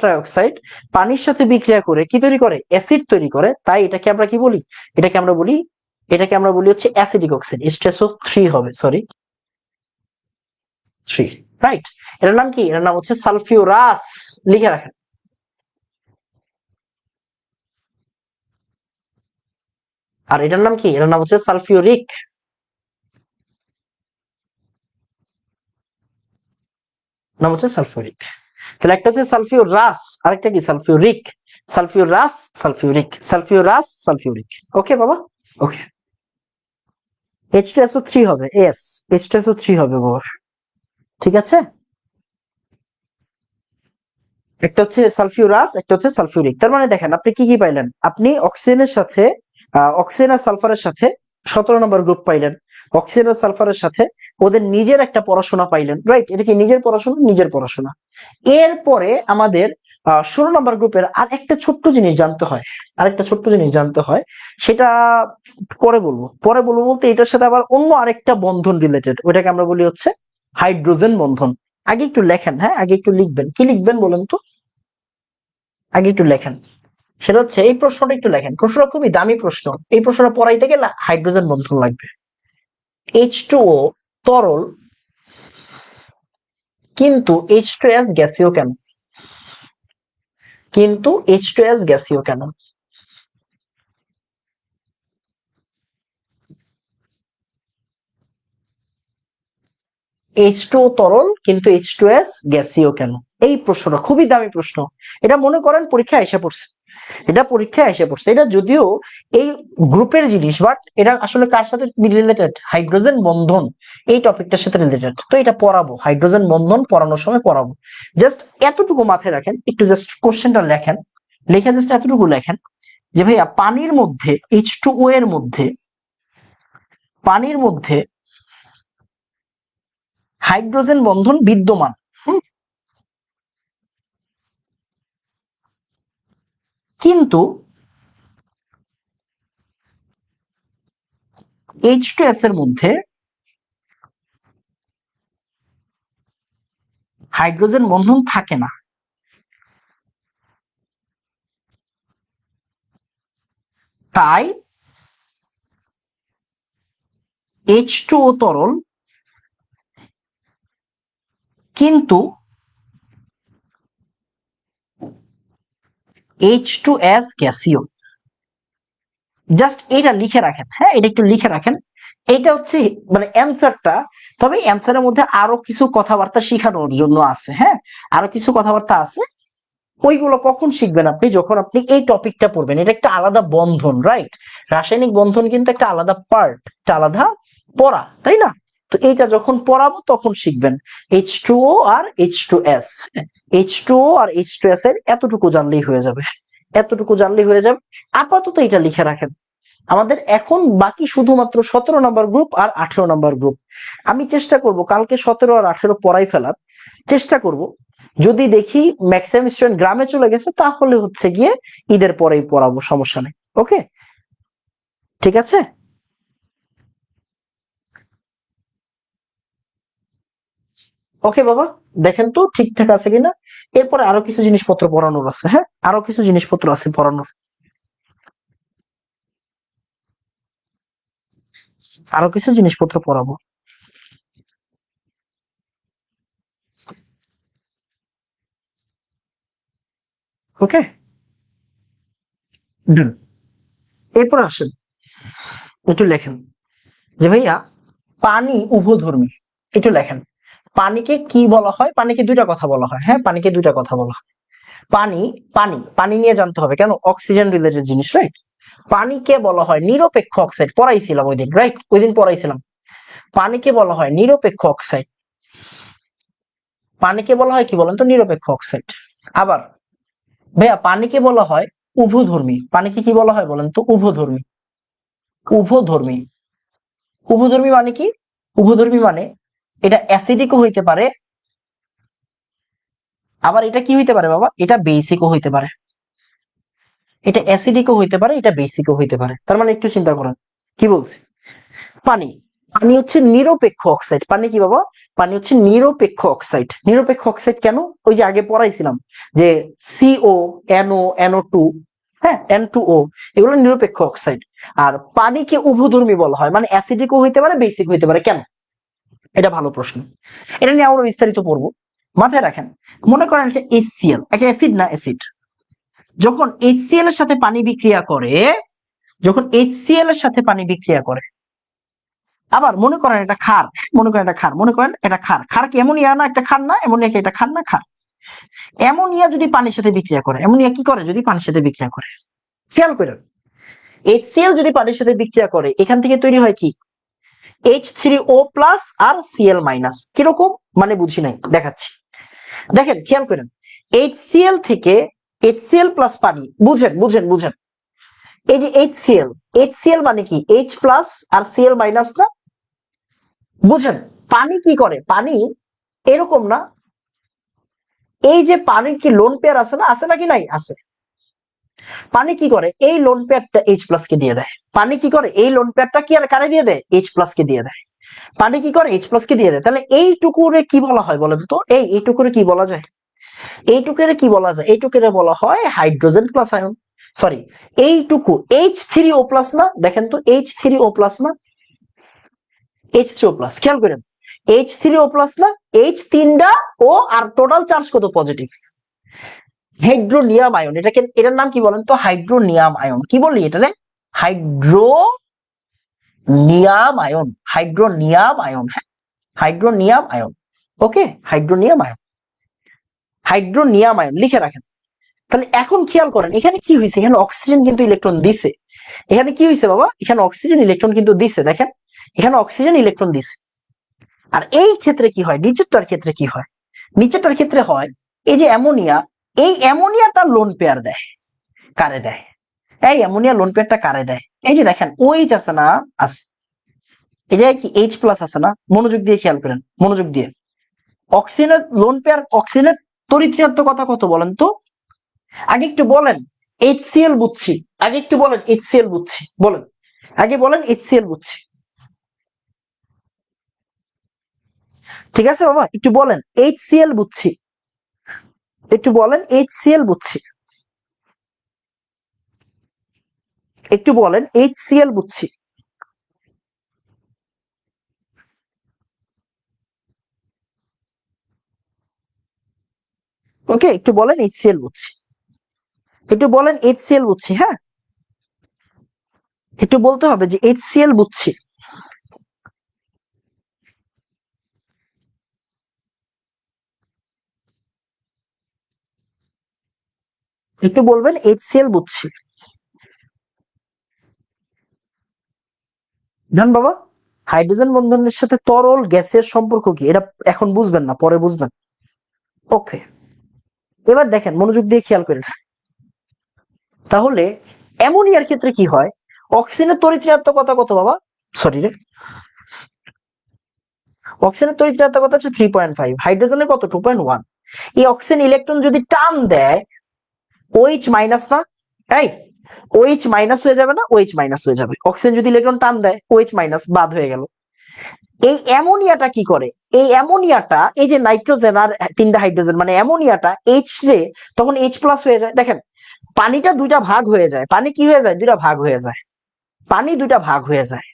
ট্রাইঅক্সাইড পানির সাথে বিক্রিয়া করে কি তৈরি করে? অ্যাসিড তৈরি করে, তাই এটাকে আমরা কি বলি? এটাকে আমরা বলি, হচ্ছে অ্যাসিডিক অক্সাইড, H2SO3 হবে, সরি, 3, রাইট? এটার নাম কি? এটার নাম হচ্ছে সালফিউরাস, লিখে রাখেন। আর এটার নাম কি? এটার নাম হচ্ছে সালফিউরিক, নাম হচ্ছে সালফিউরিক। তাহলে একটা হচ্ছে সালফিউরাস, আরেকটা কি? Sulphuric. Sulphurous, sulphuric, sulphurous, sulphuric. Okay বাবা, ওকে। H2SO3 হবে, এস, H2SO3 হবে বাবা, ঠিক আছে? একটা হচ্ছে সালফিউরাস, একটা হচ্ছে সালফিউরিক। তার মানে দেখেন আপনি কি কি পাইলেন? আপনি অক্সিজেনের সাথে, অক্সিজেন আর সালফারের সাথে 17 নম্বর গ্রুপ পাইলেন। অক্সিজেন আর সালফারের সাথে ওদের নিজের একটা পড়াশোনা পাইলেন, রাইট? এটা কি নিজের পড়াশোনা? নিজের পড়াশোনা। এরপরে আমাদের 16 নম্বর গ্রুপের আর একটা ছোট্ট জিনিস জানতে হয়, আরেকটা ছোট্ট জিনিস জানতে হয়, সেটা পরে বলবো। পরে বলবো বলতে এটার সাথে আবার অন্য আরেকটা বন্ধন রিলেটেড, ওইটাকে আমরা বলি হচ্ছে হাইড্রোজেন বন্ধন। আগে একটু লেখেন, হ্যাঁ, আগে একটু লিখবেন, কি লিখবেন বলেন তো? আগে একটু লেখেন। সেটা হচ্ছে, এই প্রশ্নটা একটু লেখেন, প্রশ্নটা খুবই দামি প্রশ্ন, এই প্রশ্নটা পড়াইতে গেলে হাইড্রোজেন বন্ধন লাগবে। H2O তরল, কিন্তু H2S গ্যাসীয় কেন? কিন্তু H2S গ্যাসীয় কেন? H2O তরল কিন্তু H2S গ্যাসীয় কেন? এই প্রশ্নটা খুবই দামি প্রশ্ন। এটা মনে করেন পরীক্ষায় এসে পড়ছে, এটা পরীক্ষায় এসে পড়ছে। এটা যদিও এই গ্রুপের জিনিস, বাট এটা আসলে কার সাথে রিলেটেড? হাইড্রোজেন বন্ধন, এই টপিকটার সাথে রিলেটেড। তো এটা পড়াবো, হাইড্রোজেন বন্ধন পড়ানোর সময় পড়াবো। জাস্ট এতটুকু মাথায় রাখেন, একটু জাস্ট কোশ্চেনটা লেখেন, লিখে জাস্ট এতটুকু লেখেন যে ভাইয়া পানির মধ্যে H2O এর মধ্যে, পানির মধ্যে হাইড্রোজেন বন্ধন বিদ্যমান, হুম, কিন্তু H2S এর মধ্যে হাইড্রোজেন বন্ধন থাকে না। তাই H2O তরল কিন্তু H2S গ্যাসীয়। জাস্ট এটা লিখে রাখেন, হ্যাঁ, এটা একটু লিখে রাখেন। এটা হচ্ছে মানে অ্যান্সারটা। তবে অ্যান্সারের মধ্যে আরো কিছু কথাবার্তা শিখানোর জন্য আছে, হ্যাঁ, আরো কিছু কথাবার্তা আছে। ওইগুলো কখন শিখবেন আপনি? যখন আপনি এই টপিকটা পড়বেন। এটা একটা আলাদা বন্ধন, রাইট? রাসায়নিক বন্ধন কিন্তু একটা আলাদা পার্ট, একটা আলাদা পড়া, তাই না? তো এইটা যখন পড়াবো তখন শিখবেন। H2O আর H2S, H2O আর H2S এর এতটুকু জানলেই হয়ে যাবে, এতটুকু জানলেই হয়ে যাবে। আপাতত এটা লিখে রাখেন। আমাদের এখন বাকি শুধুমাত্র 17 নম্বর গ্রুপ আর 18 নম্বর গ্রুপ। আমি চেষ্টা করব কালকে 17 আর 18 পড়াই ফেলার চেষ্টা করব। যদি দেখি ম্যাক্সিমাম স্টুডেন্ট গ্রামে চলে গেছে, তাহলে হচ্ছে গিয়ে ঈদের পরেই পড়াবো, সমস্যা নেই। ওকে, ঠিক আছে। ওকে বাবা, দেখেন তো ঠিকঠাক আছে কিনা। এরপরে আরো কিছু জিনিসপত্র পড়ানোর আছে, হ্যাঁ, আরো কিছু জিনিসপত্র আছে পড়ানোর, আরো কিছু জিনিসপত্র পড়াবো। ওকে, ডান। এরপর আসেন, একটু লেখেন যে ভাইয়া পানি উভধর্মী। একটু লেখেন, পানিকে কি বলা হয়? পানিকে দুইটা কথা বলা হয়, হ্যাঁ, পানিকে দুইটা কথা বলা হয়। পানি, পানি পানি নিয়ে জানতে হবে, কেন? অক্সিজেন রিলেটেড জিনিস, রাইট? পানিকে বলা হয় নিরপেক্ষ অক্সাইড, পড়াইছিলাম ওই দিন, রাইট? ওই দিন পড়াইছিলাম। পানিকে বলা হয় নিরপেক্ষ অক্সাইড। পানিকে বলা হয় কি বলেন তো? নিরপেক্ষ অক্সাইড। আবার ভাইয়া পানিকে বলা হয় উভধর্মী। পানিকে কি বলা হয় বলেন তো? উভধর্মী। উভধর্মী। উভধর্মী মানে কি? উভধর্মী মানে এটা অ্যাসিডিকও হইতে পারে, আবার এটা কি হইতে পারে বাবা? এটা বেসিকও হইতে পারে। এটা অ্যাসিডিকও হইতে পারে, এটা বেসিকও হইতে পারে। তার মানে একটু চিন্তা করেন কি বলছি। পানি, পানি হচ্ছে নিরপেক্ষ অক্সাইড। পানি কি বাবা? পানি হচ্ছে নিরপেক্ষ অক্সাইড। নিরপেক্ষ অক্সাইড কেন? ওই যে আগে পড়াইছিলাম যে সিও, এনও, NO2, হ্যাঁ, N2O, এগুলো নিরপেক্ষ অক্সাইড। আর পানিকে উভধর্মী বলা হয়, মানে অ্যাসিডিকও হইতে পারে, বেসিক হইতে পারে। কেন? এটা ভালো প্রশ্ন, এটা নিয়ে আমরা বিস্তারিত পড়বো। মাথায় রাখেন, মনে করেন একটা HCl, একটা অ্যাসিড না? অ্যাসিড যখন HCl এর সাথে পানি বিক্রিয়া করে, যখন HCl এর সাথে পানি বিক্রিয়া করে, আবার মনে করেন এটা ক্ষার, মনে করেন এটা ক্ষার, মনে করেন এটা ক্ষার। ক্ষার কি অ্যামোনিয়া না? একটা ক্ষার না? অ্যামোনিয়া কি এটা ক্ষার না? ক্ষার। অ্যামোনিয়া যদি পানির সাথে বিক্রিয়া করে, অ্যামোনিয়া কি করে যদি পানির সাথে বিক্রিয়া করে? খেয়াল করেন, HCl যদি পানির সাথে বিক্রিয়া করে, এখান থেকে তৈরি হয় কি? H3O+ আর Cl-। কিরকম মানে? বুঝি নাই, দেখাচ্ছি। দেখেন, খেয়াল করেন, HCl থেকে HCl+ পানি, বুঝেন বুঝেন বুঝেন, এই যে HCl, HCl মানে কি? H+ আর Cl- না? বুঝেন, পানি কি করে? পানি এরকম না, এই যে পানির কি লোন পেয়ার আছে না? আছে নাকি নাই? আছে। পানি কি করে? এই লোন পেয়ারটা H+ কে দিয়ে দেয়। পানি কি করে? এই লোন পেয়ারটা কি আর কারে দিয়ে দেয়? H+ কে দিয়ে দেয়। পানি কি করে? H+ কে দিয়ে দেয়। তাহলে এইটুকুরে কি বলা হয় বলেন তো? এইটুকুরে কি বলা যায়? এইটুকুরে কি বলা যায়? এইটুকুরে বলা হয় হাইড্রোজেন প্লাস আয়ন। সরি, এইটুকু H3O+ না? দেখেন তো, H3O+ না? H3O+, খেয়াল করেন, H3O+ না? H তিনটা ও, আর টোটাল চার্জ কত? পজিটিভ। হাইড্রোনিয়াম আয়ন, এটাকে, এটার নাম কি বলেন তো? Hydronium ion. কি বলি এটারে? Hydronium ion. হাইড্রোনিয়াম আয়ন, হ্যাঁ, হাইড্রোনিয়াম আয়ন। ওকে, হাইড্রোনিয়াম আয়ন। হাইড্রোনিয়াম আয়ন লিখে রাখেন। তাহলে এখন খেয়াল করেন, এখানে কি হয়েছে? এখানে অক্সিজেন কিন্তু ইলেকট্রন দিছে। এখানে কি হয়েছে বাবা? এখানে অক্সিজেন ইলেকট্রন কিন্তু দিছে। দেখেন, এখানে অক্সিজেন ইলেকট্রন দিছে। আর এই ক্ষেত্রে কি হয়? নিচেরটার ক্ষেত্রে কি হয়? নিচেরটার ক্ষেত্রে হয়, এই যে অ্যামোনিয়া, এই অ্যামোনিয়া তার লোন পেয়ার দেয়। কারে দেয়? এই অ্যামোনিয়া লোন পেয়ারটা কারে দেয়? এই যে দেখেন, OH আছে না? আছে। এই জায়গায় কি H+ আছে না? মনোযোগ দিয়ে খেয়াল করেন, মনোযোগ দিয়ে। অক্সিজেনের লোন পেয়ার, অক্সিজেনের তড়িৎ-ঋণাত্মকতা কত বলেন তো? আগে একটু বলেন। HCl বুঝছি, আগে একটু বলেন HCl বুঝছি, বলেন, আগে বলেন HCl বুঝছি। ঠিক আছে বাবা, একটু বলেন HCl বুঝছি, একটু বলেন HCl বুঝছি, একটু বলেন HCl বুঝছি। ওকে, একটু বলেন HCl বুঝছি, একটু বলেন HCl বুঝছি, হ্যাঁ, একটু বলতে হবে যে HCl বুঝছি। একটু বলবেন HCl বুঝছি। জান বাবা, হাইড্রোজেন বন্ধনের সাথে তরল গ্যাসের সম্পর্ক কি? এটা এখন বুঝবেন না, পরে বুঝবেন। ওকে, এবার দেখেন, মনোযোগ দিয়ে খেয়াল করেন। তাহলে অ্যামোনিয়ার ক্ষেত্রে কি হয়? অক্সিজেনের তড়িৎ-ঋণাত্মকতা কত বাবা? সরি রে, অক্সিজেনের তড়িৎ-ঋণাত্মকতা হচ্ছে 3.5, হাইড্রোজেনের কত? 2.1। এই অক্সিজেন ইলেকট্রন যদি টান দেয়, OH- না? এই OH মাইনাস হয়ে যাবে না, OH মাইনাস হয়ে যাবে। অক্সিজেন যদি ইলেকট্রন টান দেয়, OH মাইনাস বাদ হয়ে গেল। এই অ্যামোনিয়াটা কি করে, এই অ্যামোনিয়াটা এই যে নাইট্রোজেন আর তিনটা হাইড্রোজেন মানে অ্যামোনিয়াটা H রে তখন H প্লাস হয়ে যায়। দেখেন পানিটা দুইটা ভাগ হয়ে যায়, পানি কি হয়ে যায়, দুইটা ভাগ হয়ে যায়, পানি দুইটা ভাগ হয়ে যায়।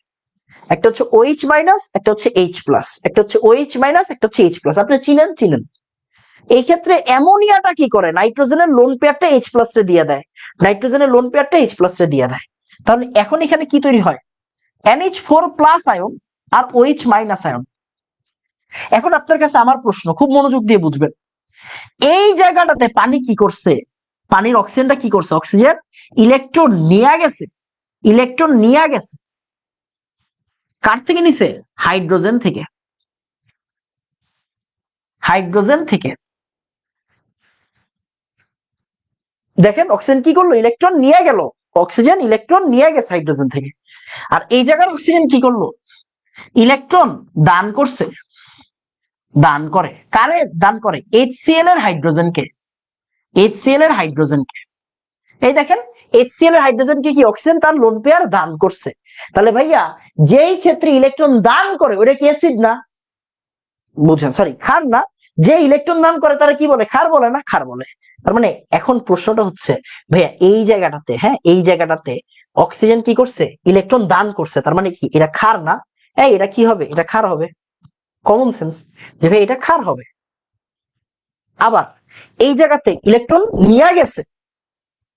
একটা হচ্ছে OH মাইনাস, একটা হচ্ছে H প্লাস, একটা হচ্ছে OH মাইনাস, একটা হচ্ছে H প্লাস। আপনি চিনেন। এই ক্ষেত্রে অ্যামোনিয়াটা কি করে, নাইট্রোজেনের লোন পেয়ারটা H প্লাস রে দিয়ে দেয়, নাইট্রোজেনের লোন পেয়ারটা H প্লাস রে দিয়ে দেয়। তাহলে এখন এখানে কি তৈরি হয়, NH4 প্লাস আয়ন আর OH মাইনাস আয়ন। এখন আপনার কাছে আমার প্রশ্ন, খুব মনোযোগ দিয়ে বুঝবেন, এই জায়গাটাতে পানি কি করছে, পানির অক্সিজেনটা কি করছে, অক্সিজেন ইলেকট্রন নিয়ে গেছে, ইলেকট্রন নিয়ে গেছে কার থেকে নিছে, হাইড্রোজেন থেকে, হাইড্রোজেন থেকে। দেখেন অক্সিজেন কি করলো, ইলেকট্রন নিয়ে গেল, অক্সিজেন ইলেকট্রন নিয়ে গেছে হাইড্রোজেন থেকে। আর এই জায়গার অক্সিজেন কি করলো, ইলেকট্রন দান করছে, দান করে, কারে দান করে, HCl এর হাইড্রোজেনকে, HCl এর হাইড্রোজেনকে। এই দেখেন HCl এর হাইড্রোজেনকে কি অক্সিজেন তার লোন পেয়ার দান করছে। তাহলে ভাইয়া যেই ক্ষেত্রে ইলেকট্রন দান করে ওটা কি অ্যাসিড না, বুঝছেন, সরি ক্ষার না, যে ইলেকট্রন দান করে তারা কি বলে, ক্ষার বলে না, ক্ষার বলে। তার মানে এখন প্রশ্নটা হচ্ছে ভাইয়া এই জায়গাটাতে, হ্যাঁ এই জায়গাটাতে অক্সিজেন কি করছে, ইলেকট্রন দান করছে, তার মানে কি এটা ক্ষার না, এটা কি হবে, এটা ক্ষার হবে। কমন সেন্স যে ভাই এটা ক্ষার হবে। আবার এই জায়গাতে ইলেকট্রন নিয়ে গেছে,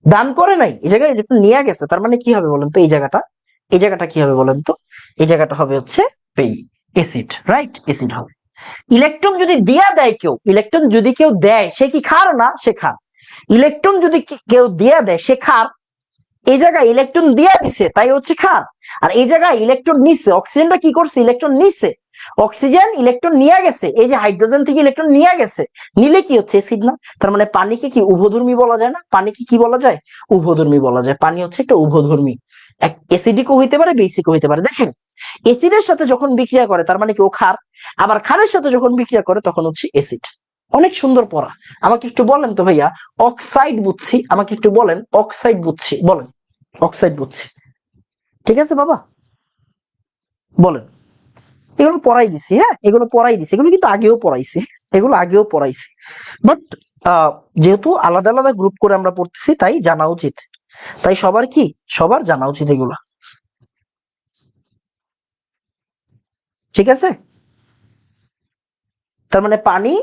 দান করে নাই, এই জায়গায় ইলেকট্রন নিয়ে গেছে, তার মানে কি হবে বলেন তো, এই জায়গাটা, এই জায়গাটা কি হবে বলেন তো, এই জায়গাটা হবে হচ্ছে অ্যাসিড, রাইট, অ্যাসিড হবে। ইলেকট্রন যদি দিয়া দেয় কেউ, ইলেকট্রন যদি কেউ দেয় সে কি ক্ষার না, সে ক্ষার। ইলেকট্রন যদি কেউ দিয়া দেয় সে ক্ষার, এই জায়গায় ইলেকট্রন দিয়া দিছে তাই হচ্ছে ক্ষার। আর এই জায়গায় ইলেকট্রন নিচ্ছে, অক্সিজেনটা কি করছে, ইলেকট্রন নিচ্ছে, অক্সিজেন ইলেকট্রন নিয়ে গেছে, এই যে হাইড্রোজেন থেকে ইলেকট্রন নিয়ে গেছে, নিলে কি হচ্ছে, অ্যাসিড না। তার মানে পানিকে কি উভধর্মী বলা যায় না, পানিকে কি বলা যায়, উভধর্মী বলা যায়। পানি হচ্ছে একটা উভধর্মী, এক অ্যাসিডিকও হইতে পারে, বেসিকও হইতে পারে। দেখেন অ্যাসিডের সাথে যখন বিক্রিয়া করে তার মানে কি ও ক্ষার, আবার ক্ষারের সাথে যখন বিক্রিয়া করে তখন হচ্ছে অ্যাসিড। অনেক সুন্দর পড়া। আমাকে একটু বলেন তো ভাইয়া, অক্সাইড বুঝছি, আমাকে একটু বলেন অক্সাইড বুঝছি, বলেন অক্সাইড বুঝছি, ঠিক আছে বাবা, বলেন। এগুলো পড়াই দিছি, হ্যাঁ এগুলো পড়াই দিছি, এগুলো কিন্তু আগেও পড়াইছি, এগুলো আগেও পড়াইছি, বাট যেহেতু আলাদা আলাদা গ্রুপ করে আমরা পড়তেছি তাই জানা উচিত, তাই সবার কি, সবার জানা উচিত এগুলো, ঠিক আছে। তার মানে পানি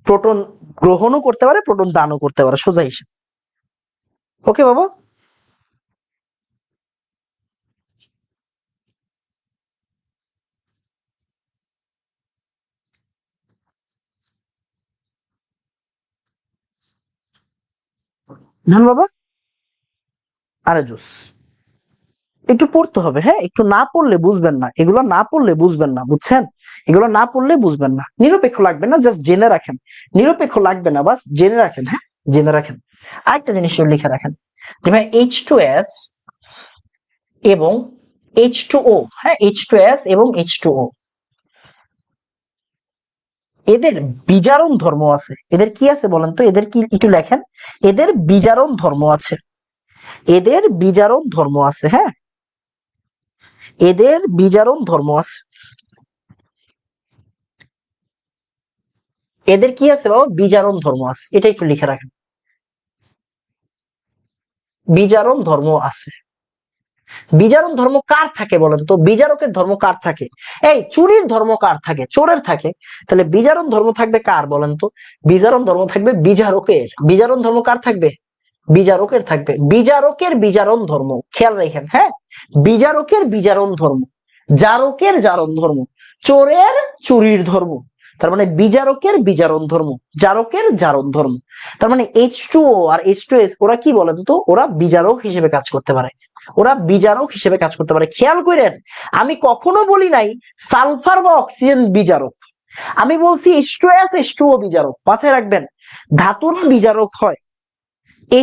প্রোটন গ্রহণও করতে পারে, প্রোটন দানও করতে পারে, সোজা হিসেব। ওকে বাবা, ধান বাবা, আরে জোস, একটু পড়তে হবে, হ্যাঁ একটু না পড়লে বুঝবেন না, এগুলো না পড়লে বুঝবেন না, বুঝছেন, এগুলো না পড়লে বুঝবেন না। নিরপেক্ষ লাগবে না, জাস্ট জেনে রাখেন, নিরপেক্ষ লাগবে না, বাস জেনে রাখেন, হ্যাঁ জেনে রাখেন। আরেকটা জিনিস লিখে রাখেন যে ভাই H2S এবং H2O, হ্যাঁ H2S এবং H2O, এদের বিজারণ ধর্ম আছে, এদের কি আছে বলেন তো, এদের কি একটু লেখেন, এদের বিজারণ ধর্ম আছে, এদের বিজারণ ধর্ম আছে, হ্যাঁ এদের বিজারণ ধর্ম আছে, এদের কি আছে বাবা, বিজারণ ধর্ম আছে, এটা একটু লিখে রাখেন, বিজারণ ধর্ম আছে। বিজারণ ধর্ম কার থাকে বলেন তো, বিজারকের ধর্ম কার থাকে, এই চুরির ধর্ম কার থাকে, চোরের থাকে, তাহলে বিজারণ ধর্ম থাকবে কার বলেন তো, বিজারণ ধর্ম থাকবে বিজারকের, বিজারণ ধর্ম কার থাকবে, বিজারকের থাকবে, বিজারকের বিজারণ ধর্ম, খেয়াল রাখেন, হ্যাঁ বিজারকের বিজারণ ধর্ম, জারকের জারণ ধর্ম, চোরের চুরির ধর্ম, তার মানে বিজারকের বিজারণ ধর্ম, জারকের জারণ ধর্ম। তার মানে H2O আর H2S ওরা কি বলেন তো, ওরা বিজারক হিসেবে কাজ করতে পারে, ওরা বিজারক হিসেবে কাজ করতে পারে। খেয়াল করেন আমি কখনো বলি নাই সালফার বা অক্সিজেন বিজারক, আমি বলছি H2S H2O বিজারক, মাথায় রাখবেন ধাতুর বিজারক হয়,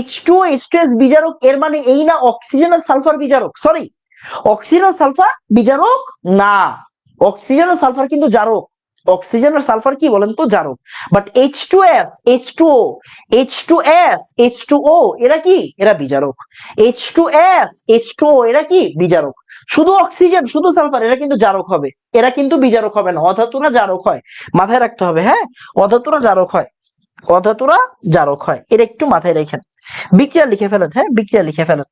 H2O H2S বিজারক, এর মানে এই না অক্সিজেন আর সালফার বিজারক, সরি অক্সিজেন আর সালফার বিজারক না, অক্সিজেন আর সালফার কিন্তু জারক, অক্সিজেন আর সালফার কি বলেন তো? জারক। But H2S, H2O, H2S, H2O এরা কি? এরা বিজারক। H2S, H2O এরা কি? বিজারক। শুধু অক্সিজেন, শুধু সালফার এরা কিন্তু জারক হবে, এরা কিন্তু বিজারক হবে না। অধাতুরা জারক হয়, মাথায় রাখতে হবে। হ্যাঁ, অধাতুরা জারক হয়, অধাতুরা জারক হয়, এটা একটু মাথায় রেখেন। বিক্রিয়া লিখে ফেলেন। হ্যাঁ, বিক্রিয়া লিখে ফেলেন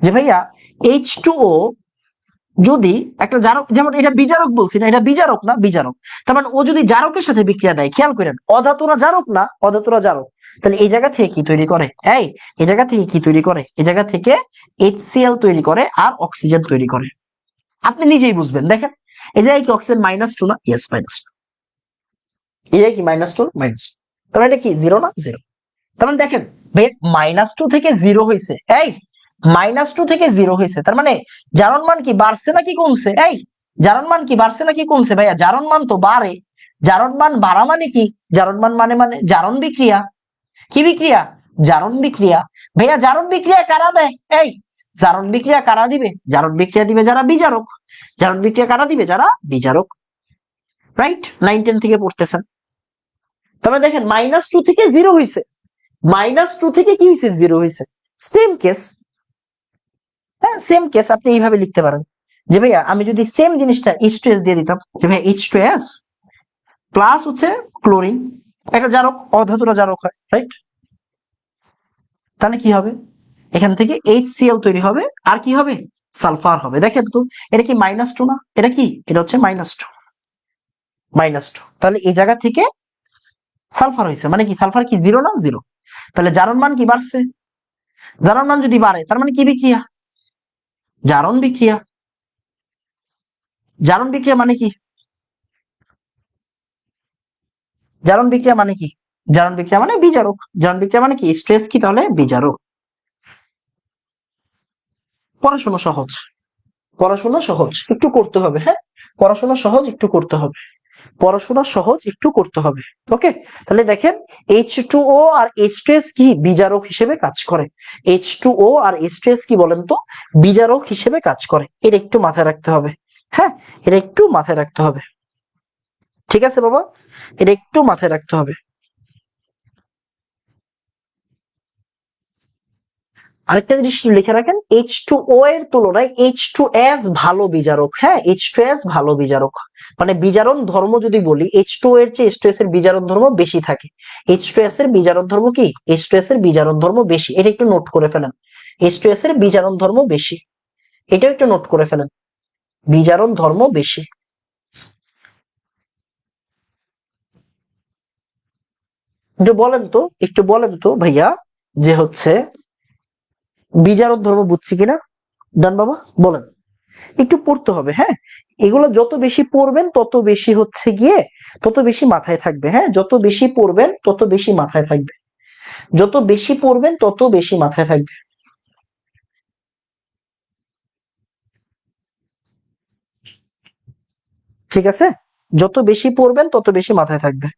যে ভাইয়া H2O যদি একটা জারক, যেমন এটা বিজারক বলছি না, এটা বিজারক না, বিজারক। তার মানে ও যদি জারকের সাথে বিক্রিয়া দেয়, খেয়াল করেন, অধাতুরা জারক না, অধাতুরা জারক। তাহলে এই জায়গা থেকে কি তৈরি করে? এই জায়গা থেকে কি তৈরি করে? এই জায়গা থেকে HCl তৈরি করে আর অক্সিজেন তৈরি করে। আপনি নিজেই বুঝবেন, দেখেন এই জায়গায় কি অক্সিজেন -2 না? ইয়েস, -2। এই জায়গায় কি -2, মাইনাস। তার মানে এটা কি জিরো না? জিরো। তার মানে দেখেন ভাই, -2 থেকে জিরো হয়েছে। -2 থেকে জিরো হয়েছে, তার মানে জারণ মান কি বাড়ছে নাকি কমছে? জারণ মান কি বাড়ছে নাকি কমছে? ভাইয়া জারণ মান তো বাড়ে। জারণ মান বাড়া মানে কি? জারণ মান মানে জারণ বিক্রিয়া। কি বিক্রিয়া? জারণ বিক্রিয়া। ভাইয়া জারণ বিক্রিয়া কারা দেয়? জারণ বিক্রিয়া কারা দিবে? জারণ বিক্রিয়া দিবে যারা বিজারক। জারণ বিক্রিয়া কারা দিবে? যারা বিজারক। রাইট, 9-10 থেকে পড়তেছেন। তবে দেখেন -2 থেকে জিরো হয়েছে, -2 থেকে কি হয়েছে? জিরো হয়েছে। Same case. হ্যাঁ, সেম কেস আপনি এইভাবে লিখতে পারেন যে ভাইয়া আমি যদি সেম জিনিসটা H2S দিয়ে দিতাম, যে ভাই H2S প্লাস হচ্ছে ক্লোরিন, একটা জারক, অধাতুরা জারক হয়, রাইট? তাহলে কি হবে? এখান থেকে HCl তৈরি হবে, আর কি হবে? সালফার হবে। দেখেন তো, এটা কি -2 না? এটা কি? এটা হচ্ছে -2, -2। তাহলে এই জায়গা থেকে সালফার হয়েছে, মানে কি সালফার কি জিরো না? জিরো। তাহলে জারণ মান কি বাড়ছে? জারণ মান যদি বাড়ে তার মানে কি বিক্রিয়া? জারণ বিক্রিয়া। জারণ বিক্রিয়া মানে কি? জারণ বিক্রিয়া মানে কি? জারণ বিক্রিয়া মানে বিজারক। জারণ বিক্রিয়া মানে কি? স্ট্রেস কি তাহলে? বিজারক। পড়াশোনা সহজ, পড়াশোনা সহজ, একটু করতে হবে। হ্যাঁ, পড়াশোনা সহজ, একটু করতে হবে। পড়াশোনা সহজ, একটু করতে হবে। ওকে, তাহলে দেখেন H2O আর H2S কি? বিজারক হিসেবে কাজ করে। H2O আর H2S কি বলেন তো? বিজারক হিসেবে কাজ করে। এটা একটু মাথায় রাখতে হবে। হ্যাঁ, এটা একটু মাথায় রাখতে হবে। ঠিক আছে বাবা, এটা একটু মাথায় রাখতে হবে। আরেকটা জিনিস লিখে রাখেন, H2O এর তুলনায় H2S ভালো বিজারক। হ্যাঁ, H2S ভালো বিজারক। মানে বিজারণ ধর্ম যদি বলি, H2O এর চেয়ে H2S এর বিজারণ ধর্ম বেশি থাকে। H2S এর বিজারণ ধর্ম কি? H2S এর বিজারণ ধর্ম বেশি। এটা একটু নোট করে ফেলেন, H2S এর বিজারণ ধর্ম বেশি। এটাও একটু নোট করে ফেলেন, বিজারণ ধর্ম বেশি। একটু বলেন তো, একটু বলেন তো ভাইয়া, যে হচ্ছে বিজারণ ধর্ম বুঝছি কিনা? ডান বাবা, বলেন। একটু পড়তে হবে। হ্যাঁ, এগুলো যত বেশি পড়বেন তত বেশি হচ্ছে গিয়ে, তত বেশি মাথায় থাকবে। হ্যাঁ, যত বেশি পড়বেন তত বেশি মাথায় থাকবে, যত বেশি পড়বেন তত বেশি মাথায় থাকবে। ঠিক আছে, যত বেশি পড়বেন তত বেশি মাথায় থাকবে।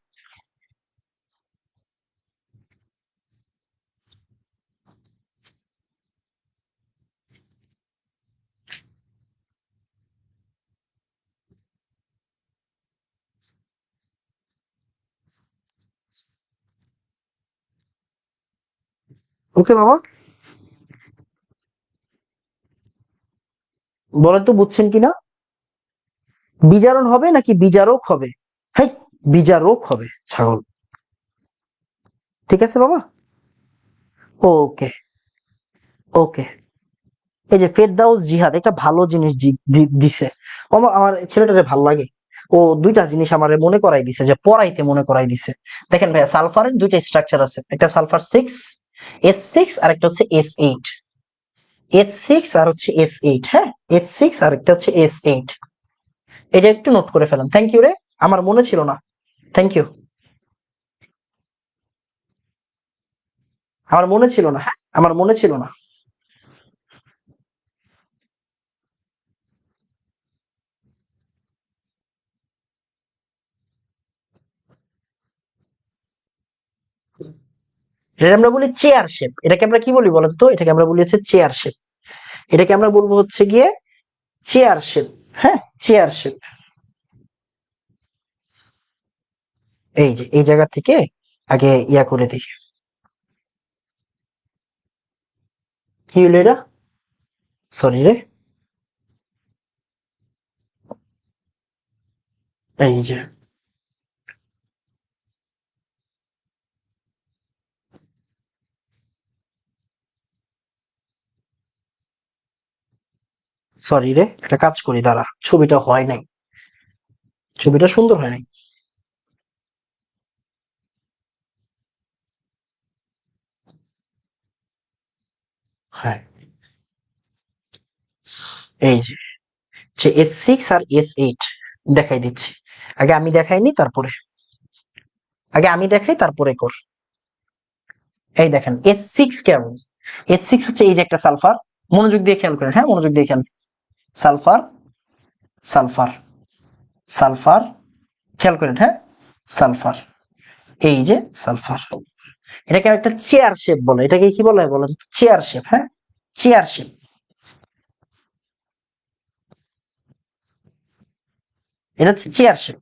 ওকে বাবা, বলেন তো বুঝছেন কিনা? বিজারণ হবে নাকি বিজারক হবে? হ্যাঁ, বিজারক হবে ছাগল। ঠিক আছে বাবা, ওকে, ওকে। এই যে ফেরদাউস জিহাদ একটা ভালো জিনিস দিছে। আমার ছেলেটারে ভাল লাগে, ও দুইটা জিনিস আমার মনে করাই দিছে, যে পড়াইতে মনে করাই দিছে। দেখেন ভাইয়া, সালফারের দুইটা স্ট্রাকচার আছে, একটা সালফার 6, S6, আর একটা হচ্ছে S8। H6 আর হচ্ছে S8। হ্যাঁ, H6 আর একটা হচ্ছে S8। এটা একটু নোট করে ফেলাম। থ্যাংক ইউ রে, আমার মনে ছিল না। থ্যাংক ইউ, আমার মনে ছিল না। হ্যাঁ, আমার মনে ছিল না। এটা আমরা বলি চেয়ার শেপ। এটাকে আমরা কি বলি বলেন তো? এটাকে আমরা বলি হচ্ছে চেয়ার শেপ। এটাকে আমরা বলবো হচ্ছে গিয়ে চেয়ার শেপ। হ্যাঁ, চেয়ার শেপ। এই যে এই জায়গা থেকে আগে ইয়া করে দিই। কি হলো এটা? সরি রে, এই যে সরি রে, একটা কাজ করি, দাঁড়া, ছবিটা হয় নাই, ছবিটা সুন্দর হয় নাই। হ্যাঁ, এই যে S6 আর S8 দেখাই দিচ্ছি। আগে আমি দেখাইনি, তারপরে আগে আমি দেখাই তারপরে কর। এই দেখেন S6 কেমন। S6 হচ্ছে এই যে একটা সালফার, মনোযোগ দিয়ে খেয়াল করেন, হ্যাঁ মনোযোগ দিয়ে খেয়াল। সালফার, সালফার, সালফার, খেয়াল করেন, হ্যাঁ সালফার, এই যে সালফার। এটাকে একটা চেয়ার শেপ বলে, এটাকে কি বলে বলেন? চেয়ার শেপ, হ্যাঁ চেয়ার শেপ। এটা হচ্ছে চেয়ার শেপ।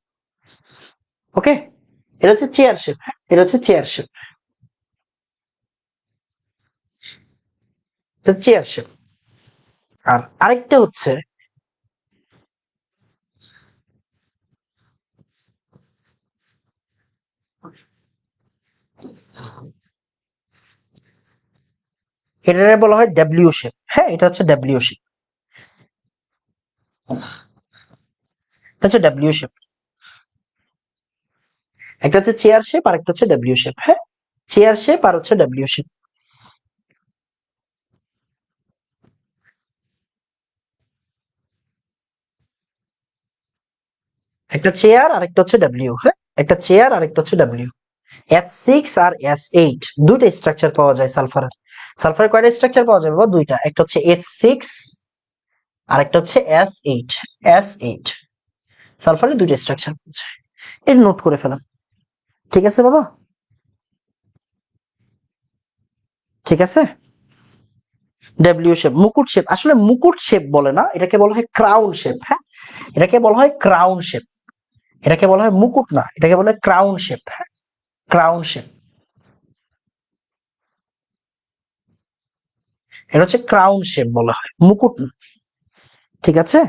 ওকে, এটা হচ্ছে চেয়ার শেপ, হ্যাঁ এটা হচ্ছে চেয়ার শেপ, এটা চেয়ার শেপ। আর আরেকটা হচ্ছে, এটাকে বলা হয় ডাব্লিউ শেপ, হ্যাঁ এটা হচ্ছে ডাব্লিউ শেপ, এটা হচ্ছে ডাব্লিউ শেপ। একটা হচ্ছে চেয়ার শেপ আর একটা হচ্ছে ডাব্লিউ শেপ, হ্যাঁ চেয়ার শেপ আর হচ্ছে ডাব্লিউ শেপ। একটা চেয়ার আর একটা হচ্ছে ডাব্লিউ, হ্যাঁ একটা চেয়ার আর একটা হচ্ছে ডাব্লিউ। S6 আর S8 দুইটা স্ট্রাকচার পাওয়া যায় সালফারের। সালফারের কয়টা স্ট্রাকচার পাওয়া যাবে? বা দুইটা, একটা হচ্ছে H6 আর একটা হচ্ছে S8। S8 সালফারের দুইটা স্ট্রাকচার পাওয়া যায়, এটা নোট করে ফেলাম। ঠিক আছে বাবা, ঠিক আছে। ডাব্লিউ শেপ, মুকুট শেপ, আসলে মুকুট শেপ বলে না, এটাকে বলা হয় ক্রাউন শেপ, হ্যাঁ এটাকে বলা হয় ক্রাউন শেপ। এটাকে বলা হয় মুকুট না, এটাকে বলা হয় ক্রাউন শেপ, হ্যাঁ ক্রাউন শেপ। এটা হচ্ছে ক্রাউন শেপ বলা হয়, মুকুট না। ঠিক আছে।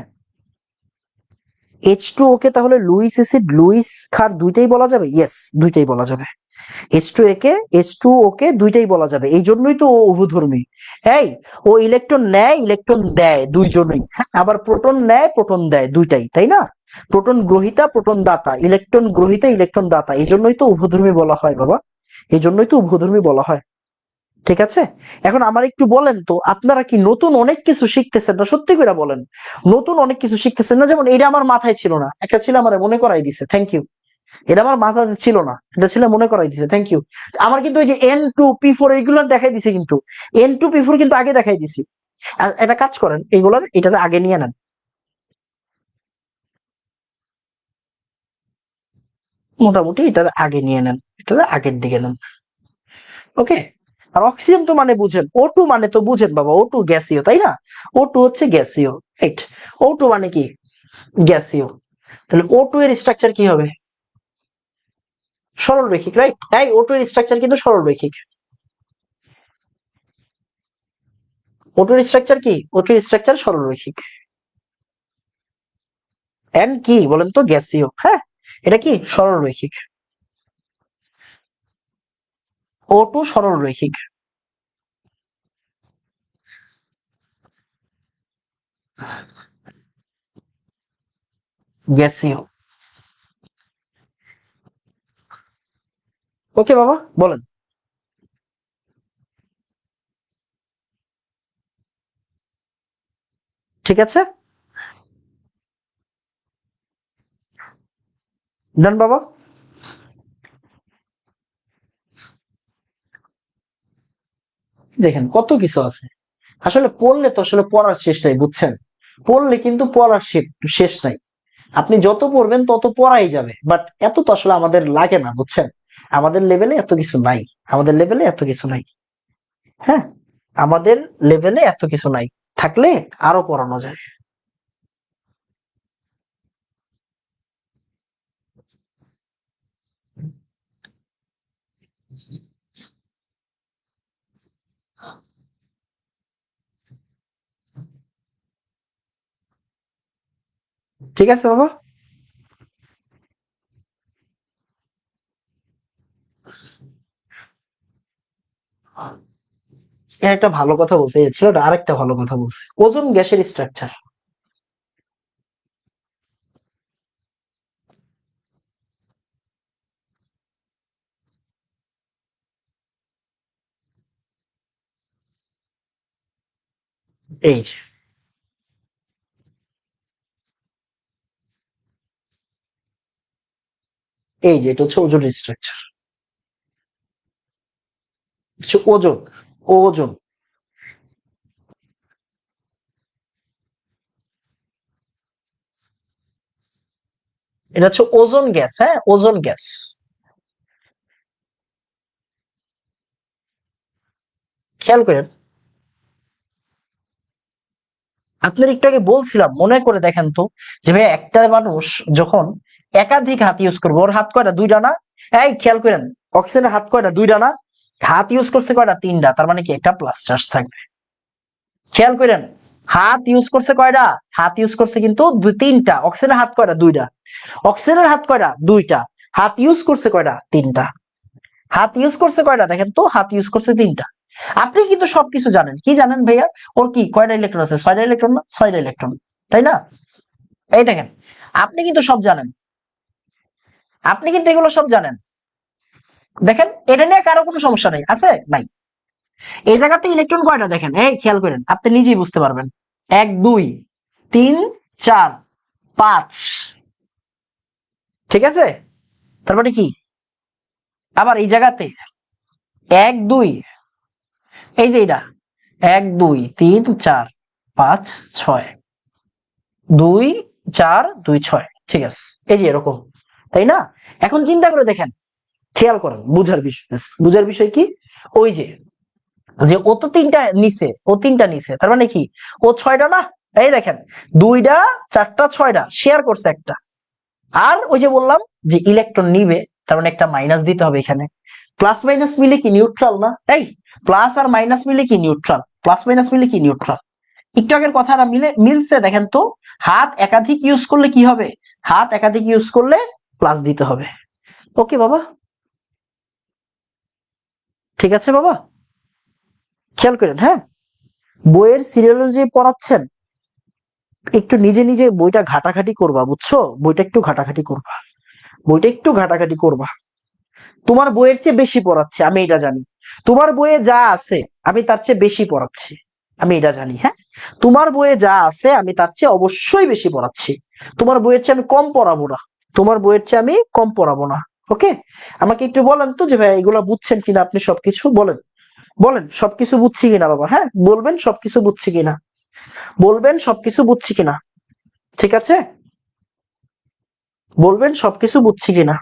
H2O কে তাহলে লুইস অ্যাসিড, লুইস ক্ষার দুইটাই বলা যাবে? ইয়েস, দুইটাই বলা যাবে। H2O কে দুইটাই বলা যাবে, এই জন্যই তো ও উভধর্মী। এই, ও ইলেকট্রন নেয় ইলেকট্রন দেয় দুইজনই, হ্যাঁ, আবার প্রোটন নেয় প্রোটন দেয় দুইটাই, তাই না? প্রোটন গ্রহীতা প্রোটন দাতা, ইলেকট্রন গ্রহীতা ইলেকট্রন দাতা, এই জন্যই তো উভধর্মী বলা হয় বাবা, এই জন্যই তো উভধর্মী বলা হয়। ঠিক আছে। এখন আমার একটু বলেন তো, আপনারা কি নতুন অনেক কিছু শিখতেছেন না? সত্যি করে বলেন, নতুন অনেক কিছু শিখতেছেন না? যেমন এটা আমার মাথায় ছিল না, একটা ছিল আমার মনে করাই দিছে, থ্যাংক ইউ। এটা আমার মাথায় ছিল না, এটা ছিল মনে করাই দিছে, থ্যাংক ইউ। আমার কিন্তু ওই যে N2P4 এইগুলো দেখাই দিছে, কিন্তু N2P4 কিন্তু আগে দেখাই দিছি। আর একটা কাজ করেন, এইগুলোর এটা আগে নিয়ে নেন, মোটামুটি এটা আগে নিয়ে নেন, এটা আগের দিকে নেন। ওকে। আর অক্সিজেন তো মানে বুঝেন, O2 মানে তো বুঝেন বাবা, O2 গ্যাসীয়, তাই না? O2 হচ্ছে গ্যাসীয়, রাইট। O2 মানে কি? গ্যাসীয়। তাহলে O2 এর স্ট্রাকচার কি হবে? সরল রৈখিক, রাইট। তাই O2 এর স্ট্রাকচার কিন্তু সরল রৈখিক। O2 এর স্ট্রাকচার কি? O2 এর স্ট্রাকচার সরল রৈখিক। এন্ড কি বলেন তো? গ্যাসীয়, হ্যাঁ এটা কি সরল রৈখিক। O2 সরল রৈখিক, গ্যাসীয়। ওকে বাবা, বলেন। ঠিক আছে, ডান বাবা। দেখেন কত কিছু আছে, আসলে পড়লে তো আসলে পড়ার শেষ নাই, বুঝছেন? পড়লে কিন্তু পড়ার শেষ নাই। আপনি যত পড়বেন তত পড়াই যাবে, বাট এত তো আসলে আমাদের লাগে না, বুঝছেন? আমাদের লেভেলে এত কিছু নাই, আমাদের লেভেলে এত কিছু নাই, হ্যাঁ আমাদের লেভেলে এত কিছু নাই, থাকলে আরো পড়ানো যায়। ঠিক আছে বাবা? এর একটা ভালো কথা বলছে, ছেলেটা আরেকটা ভালো কথা বলছে, ওজোন গ্যাসের স্ট্রাকচার। এই যে এটা হচ্ছে ওজোনের স্ট্রাকচার, ওজন, ওজন। এটা হচ্ছে ওজোন গ্যাস, হ্যাঁ, ওজোন গ্যাস। খেয়াল করেন, আপনার একটু আগে বলছিলাম, মনে করে দেখেন তো, যে ভাই একটা মানুষ যখন একাধিক হাত ইউজ করবে, ওর হাত কয়টা? দুইটা না? এই খেয়াল করেন, অক্সিজেনের হাত কয়টা? দুইটা না? হাত ইউজ করছে কয়টা? তিনটা। তার মানে কি একটা প্লাস চার্জ থাকবে। খেয়াল করেন, হাত ইউজ করছে কয়টা? হাত ইউজ করছে কিন্তু তিনটা। অক্সিজেনের হাত কয়টা? দুইটা। অক্সিজেনের হাত কয়টা? দুইটা। হাত ইউজ করছে কয়টা? তিনটা। হাত ইউজ করছে কয়টা? দেখেন তো, হাত ইউজ করছে তিনটা। আপনি কিন্তু সবকিছু জানেন, কি জানেন ভাইয়া? ওর কি কয়টা ইলেকট্রন আছে? ছয়টা ইলেকট্রন না? ছয়টা ইলেকট্রন, তাই না? এই দেখেন, আপনি কিন্তু সব জানেন, আপনি কিন্তু এগুলো সব জানেন। দেখেন, এটা নিয়ে কারো কোনো সমস্যা নেই, আছে নাই? এই জায়গাতে ইলেকট্রন কয়টা দেখেন, এই খেয়াল করেন, আপনি নিজেই বুঝতে পারবেন। এক, দুই, তিন, চার, পাঁচ। ঠিক আছে? তারপরে কি? আবার এই জায়গাতে এক, দুই, এই যে এটা, এক, দুই, তিন, চার, পাঁচ, ছয়, দুই, চার, দুই, ছয়। ঠিক আছে, এই যে এরকম, তাই না? এখন চিন্তা করে দেখেন, খেয়াল করেন, বুঝার বিষয়, বুঝার বিষয় কি? ওই যে, যে ও তো তিনটা নিছে, ও তিনটা নিছে, তার মানে কি ও ছয়টা না? এই দেখেন, দুইটা, চারটা, ছয়টা শেয়ার করছে একটা। আর ওই যে বললাম যে ইলেকট্রন নিবে, তার মানে একটা মাইনাস দিতে হবে এখানে। প্লাস মাইনাস মিলে কি নিউট্রাল না? এই প্লাস আর মাইনাস মিলে কি নিউট্রাল? প্লাস মাইনাস মিলে কি নিউট্রাল? একটু আগের কথাটা মিলছে দেখেন তো। হাত একাধিক ইউজ করলে কি হবে? হাত একাধিক ইউজ করলে প্লাস দিতে হবে। ওকে বাবা? ঠিক আছে বাবা? খেয়াল করেন, হ্যাঁ, বইয়ের সিরিয়াল অনুযায়ী পড়াচ্ছেন, একটু নিজে নিজে বইটা ঘাটাঘাটি করবা, বুঝছো? বইটা একটু ঘাটাঘাটি করবা, বইটা একটু ঘাটাঘাটি করবা। তোমার বইয়ের চেয়ে বেশি পড়াচ্ছে, আমি এটা জানি। তোমার বইয়ে যা আছে আমি তার চেয়ে বেশি পড়াচ্ছি, আমি এটা জানি, হ্যাঁ। তোমার বইয়ে যা আছে আমি তার চেয়ে অবশ্যই বেশি পড়াচ্ছি। তোমার বইয়ের চেয়ে আমি কম পড়াবো না, তোমার বইয়ের চেয়ে আমি কম পড়াবো না। ওকে? আমাকে একটু বলেন তো যে ভাই এগুলা বুঝছেন কিনা, আপনি সবকিছু বলেন, বলেন সবকিছু বুঝছি কিনা বাবা, হ্যাঁ বলবেন সবকিছু বুঝছি কিনা, বলবেন সবকিছু বুঝছি কিনা। ঠিক আছে? বলবেন সবকিছু বুঝছি কিনা।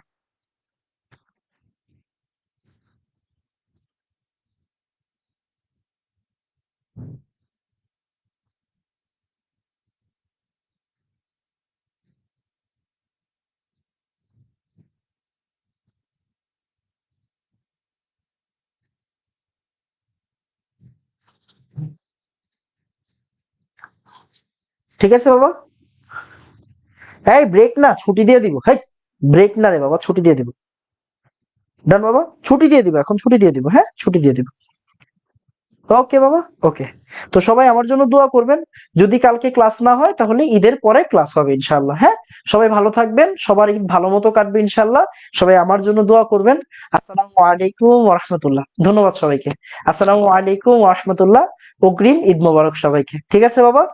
ঠিক আছে বাবা? এই ব্রেক না, ছুটি দিয়ে দিব, হ্যাঁ। ব্রেক না রে বাবা, ছুটি দিয়ে দিব। ডান বাবা, ছুটি দিয়ে দিব, এখন ছুটি দিয়ে দিব, হ্যাঁ ছুটি দিয়ে দিব। ওকে বাবা, ওকে। তো সবাই আমার জন্য দোয়া করবেন। যদি কালকে ক্লাস না হয় তাহলে ঈদের পরে ক্লাস হবে ইনশাআল্লাহ, হ্যাঁ। সবাই ভালো থাকবেন, সবার ঈদ ভালো মতো কাটবে ইনশাআল্লাহ। সবাই আমার জন্য দোয়া করবেন। আসসালামু আলাইকুম ওয়া রাহমাতুল্লাহ। ধন্যবাদ সবাইকে। আসসালামু আলাইকুম ওয়া রাহমাতুল্লাহ। অগ্রিম ঈদ মোবারক সবাইকে। ঠিক আছে বাবা?